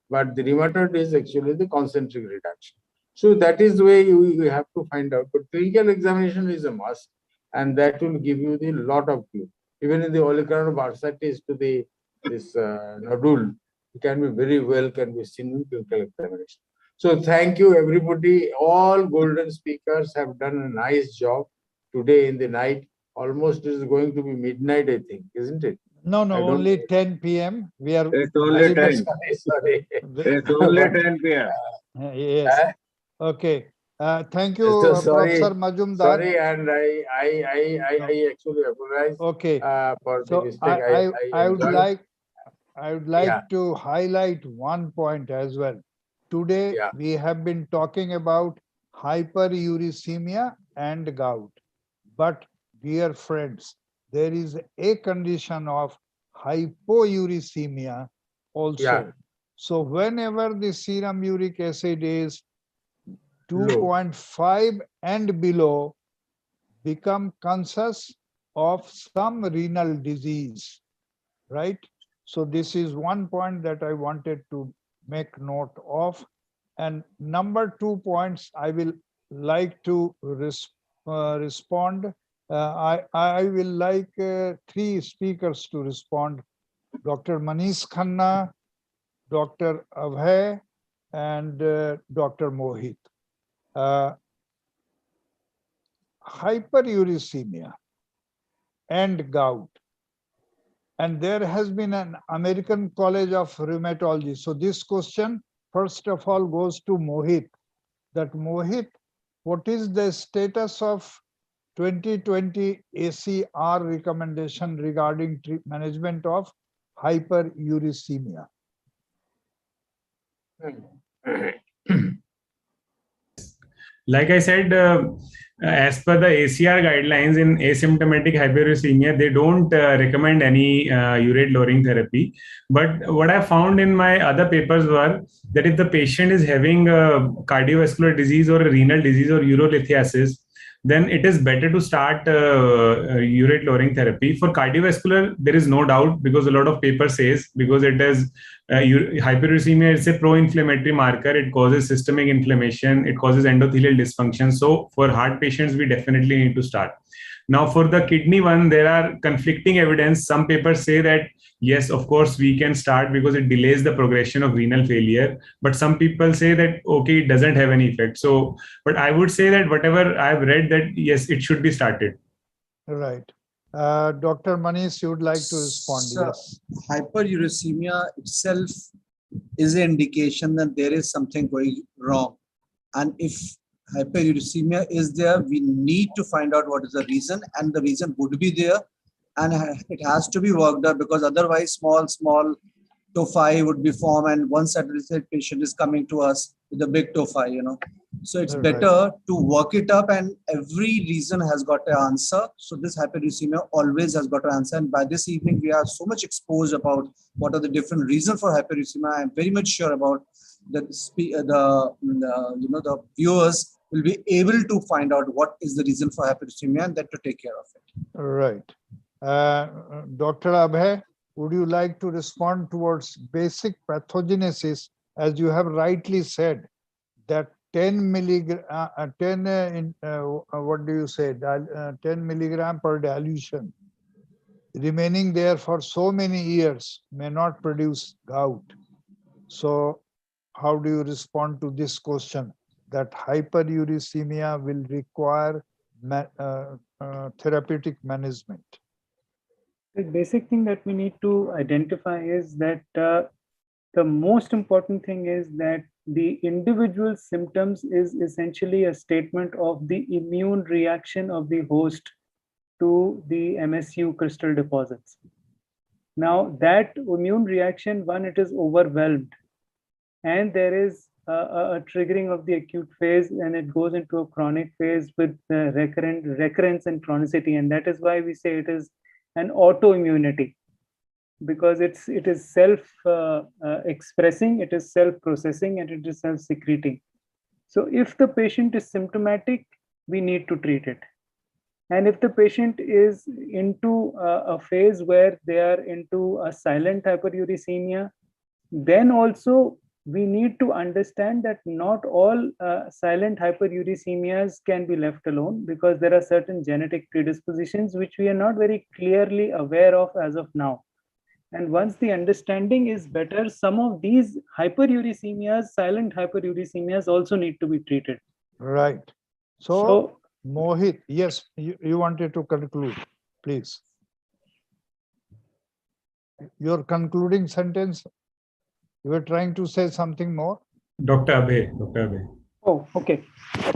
But the rheumatoid is actually the concentric reduction. So that is the way we have to find out. But clinical examination is a must, and that will give you the lot of clue. Even in the oligoclonal bursitis to the this nodule, it can be very well can be seen in clinical examination. So thank you everybody. All golden speakers have done a nice job today in the night. Almost it is going to be midnight, I think, isn't it? No, only 10 p.m. We are. It's only 10. Sorry. It's only 10 p.m. Yes. Okay. Thank you, So sorry, Professor Majumdar. Sorry, and I actually apologize. Okay. For the So mistake. I would enjoyed. like to highlight one point as well. Today we have been talking about hyperuricemia and gout. But dear friends, there is a condition of hypouricemia also. Yeah. So whenever the serum uric acid is 2.5 and below, become conscious of some renal disease, right? So this is one point that I wanted to make note of. And number 2 points, I will like to respond. I will like 3 speakers to respond. Dr. Manish Khanna, Dr. Abhay, and Dr. Mohit. Hyperuricemia and gout. And there has been an American College of Rheumatology. So this question, first of all, goes to Mohit. That Mohit, what is the status of 2020 ACR recommendation regarding management of hyperuricemia? Like I said, as per the ACR guidelines in asymptomatic hyperuricemia, they don't recommend any urate lowering therapy. But what I found in my other papers were that if the patient is having a cardiovascular disease or a renal disease or urolithiasis, then it is better to start urate lowering therapy. For cardiovascular, there is no doubt, because a lot of paper says, because it is hyperuricemia is a pro-inflammatory marker. It causes systemic inflammation. It causes endothelial dysfunction. So for heart patients, we definitely need to start. Now for the kidney one, there are conflicting evidence. Some papers say that, yes, of course, we can start because it delays the progression of renal failure. But some people say that, okay, it doesn't have any effect. So, but I would say that whatever I've read, that yes, it should be started. Right. Dr. Manish, you would like to respond? So, Yes. hyperuricemia itself is an indication that there is something going wrong. And if hyperuricemia is there, we need to find out what is the reason, and the reason would be there, and it has to be worked out, because otherwise small tophi would be formed, and one satisfied patient is coming to us with a big tophi, So it's Right. better to work it up, and every reason has got an answer. So this hyperuricemia always has got an answer. And by this evening, we are so much exposed about what are the different reasons for hyperuricemia. I'm very much sure about that the viewers will be able to find out what is the reason for hyperuricemia and then to take care of it. Right. Dr. Abhay, would you like to respond towards basic pathogenesis, as you have rightly said, that 10 milligram, 10 milligram per dilution remaining there for so many years may not produce gout. So how do you respond to this question, that hyperuricemia will require therapeutic management? The basic thing that we need to identify is that the most important thing is that the individual symptoms is essentially a statement of the immune reaction of the host to the MSU crystal deposits. Now that immune reaction, one, it is overwhelmed, and there is a triggering of the acute phase, and it goes into a chronic phase with recurrence and chronicity. And that is why we say it is an autoimmunity, because it is self expressing, it is self processing, and it is self secreting. So if the patient is symptomatic, we need to treat it. And if the patient is into a phase where they are into a silent hyperuricemia, then also we need to understand that not all silent hyperuricemias can be left alone, because there are certain genetic predispositions which we are not very clearly aware of as of now. And once the understanding is better, some of these hyperuricemias, silent hyperuricemias, also need to be treated. Right. So Mohit, yes, you wanted to conclude, please. Your concluding sentence, you were trying to say something more? Dr. Abhay. Oh, okay.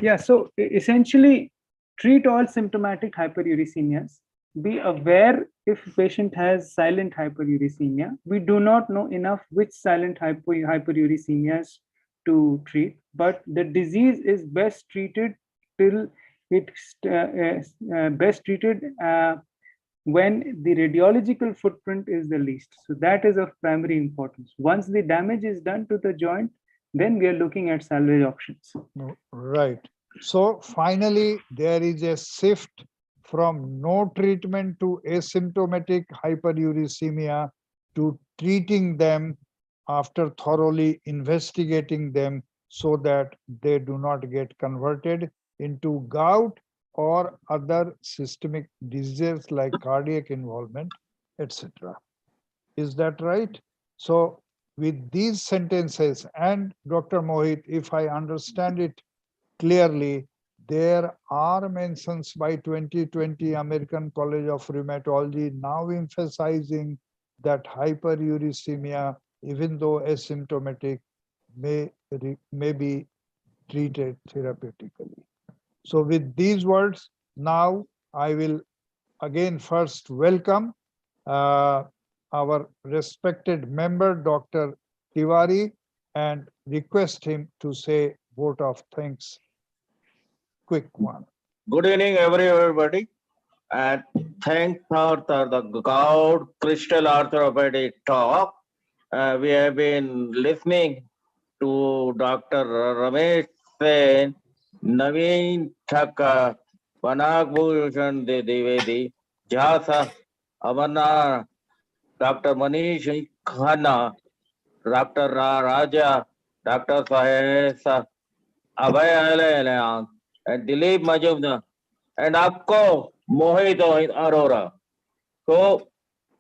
Yeah, so essentially treat all symptomatic hyperuricemias. Be aware if patient has silent hyperuricemia. We do not know enough which silent hyperuricemias to treat, but the disease is best treated till it's best treated when the radiological footprint is the least. So that is of primary importance. Once the damage is done to the joint, then we are looking at salvage options. Right. So finally, there is a shift from no treatment to asymptomatic hyperuricemia to treating them after thoroughly investigating them so that they do not get converted into gout or other systemic diseases like cardiac involvement, etc. Is that right? So with these sentences, and Dr. Mohit, if I understand it clearly, there are mentions by 2020 American College of Rheumatology now emphasizing that hyperuricemia, even though asymptomatic, may be treated therapeutically. So with these words, now I will again first welcome our respected member, Dr. Tiwari, and request him to say vote of thanks. Quick one. Good evening, everybody. And thanks for the Gout Crystal Orthopedic talk. We have been listening to Dr. Ramesh Sen, Naveen Thakkar, Panag Dwivedi, Jhasa, Amarnath, Dr. Manish Khanna, Dr. Raja, Dr. Sahesa, Abhay Alayang, and Dilip Majumdar, and Apko Mohit Arora. So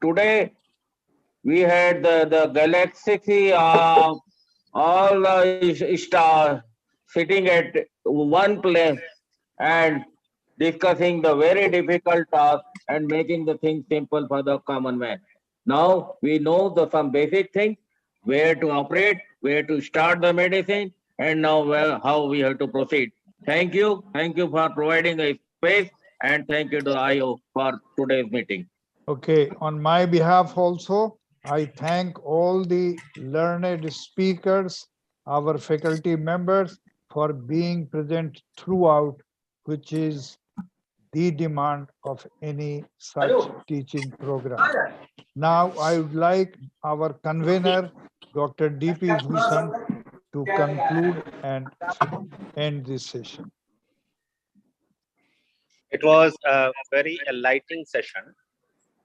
today we had the galaxy of all the stars sitting at one place and discussing the very difficult task and making the things simple for the common man. Now we know some basic things, where to operate, where to start the medicine, and now how we have to proceed. Thank you for providing a space, and thank you to IO for today's meeting. Okay, on my behalf also, I thank all the learned speakers, our faculty members for being present throughout, which is the demand of any such teaching program. Now, I would like our convener, Dr. D.P. Bhushan, to conclude and end this session. It was a very enlightening session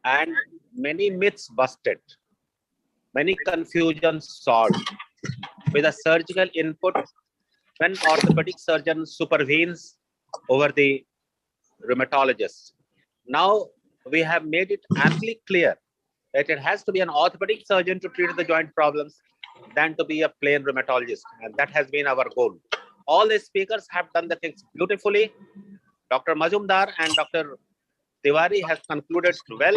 and many myths busted, many confusions solved with a surgical input when orthopedic surgeon supervenes over the rheumatologist. Now we have made it amply clear that it has to be an orthopedic surgeon to treat the joint problems than to be a plain rheumatologist, and that has been our goal. All the speakers have done the things beautifully. Dr. Majumdar and Dr. Tiwari has concluded well,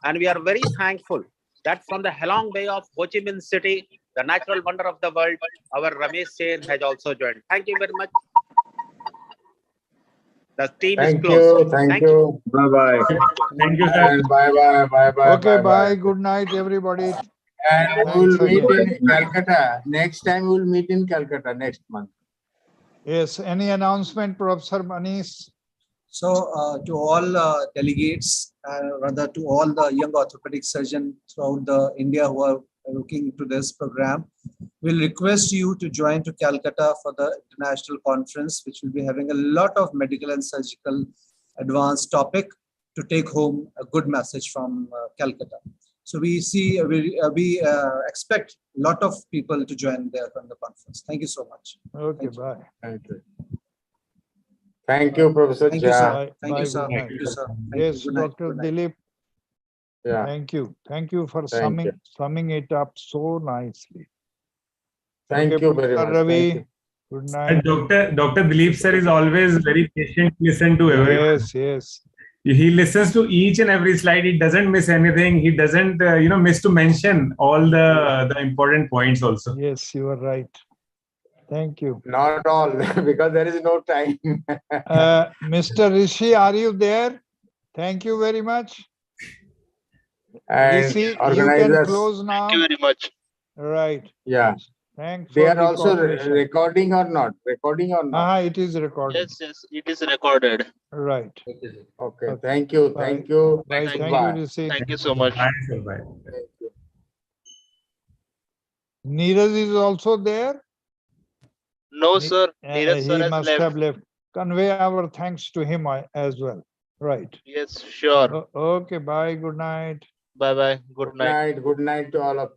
and we are very thankful that from the Halong Bay of Ho Chi Minh City, the natural wonder of the world, our Ramesh Sen has also joined. Thank you very much. The team is closed. Thank you. Bye-bye. Thank you, sir. Bye-bye. Okay, bye. Good night, everybody. And we'll Thanks meet again. in Calcutta. Next time we'll meet in Calcutta next month. Yes, any announcement, Professor Manish? So to all delegates, rather to all the young orthopedic surgeons throughout the India who are looking into this program, we'll request you to join to Calcutta for the international conference, which will be having a lot of medical and surgical advanced topic to take home a good message from Calcutta. So we expect a lot of people to join there from the conference. Thank you so much. Okay, bye. Thank you. Thank you, Professor Thank you, sir. Jha. Thank Bye, you, sir. good night. Thank you, sir. Thank Yes, you. Good night. Dr. Good night. Dilip, Yeah. thank you. Thank you for Thank you. summing it up so nicely. Thank Okay, you very Professor much. Thank Ravi, you. good And night. Dr. Dilip sir is always very patient, listen to everyone. Yes, yes. He listens to each and every slide. He doesn't miss anything. He doesn't, miss to mention all the important points also. Yes, you are right. Thank you. Not all, because there is no time. Mr. Rishi, are you there? Thank you very much. And Rishi, you can organizers, close now. Thank you very much. Right. yeah, Thanks they for are the also cooperation. recording or not? Recording or not? It is recorded. Yes, it is recorded. Right. Okay, Okay. thank you. Bye. Thank you. Bye. Thank Thank Goodbye. you, Rishi. Thank you so much. Bye, sir. Bye. Thank you. Neeraj is also there. No, Ne- sir. Neeraj sir He has must left. have left. Convey our thanks to him as well. Right. Yes, sure. Okay. Bye. Good night. Bye bye. Good night. Good night to all of you.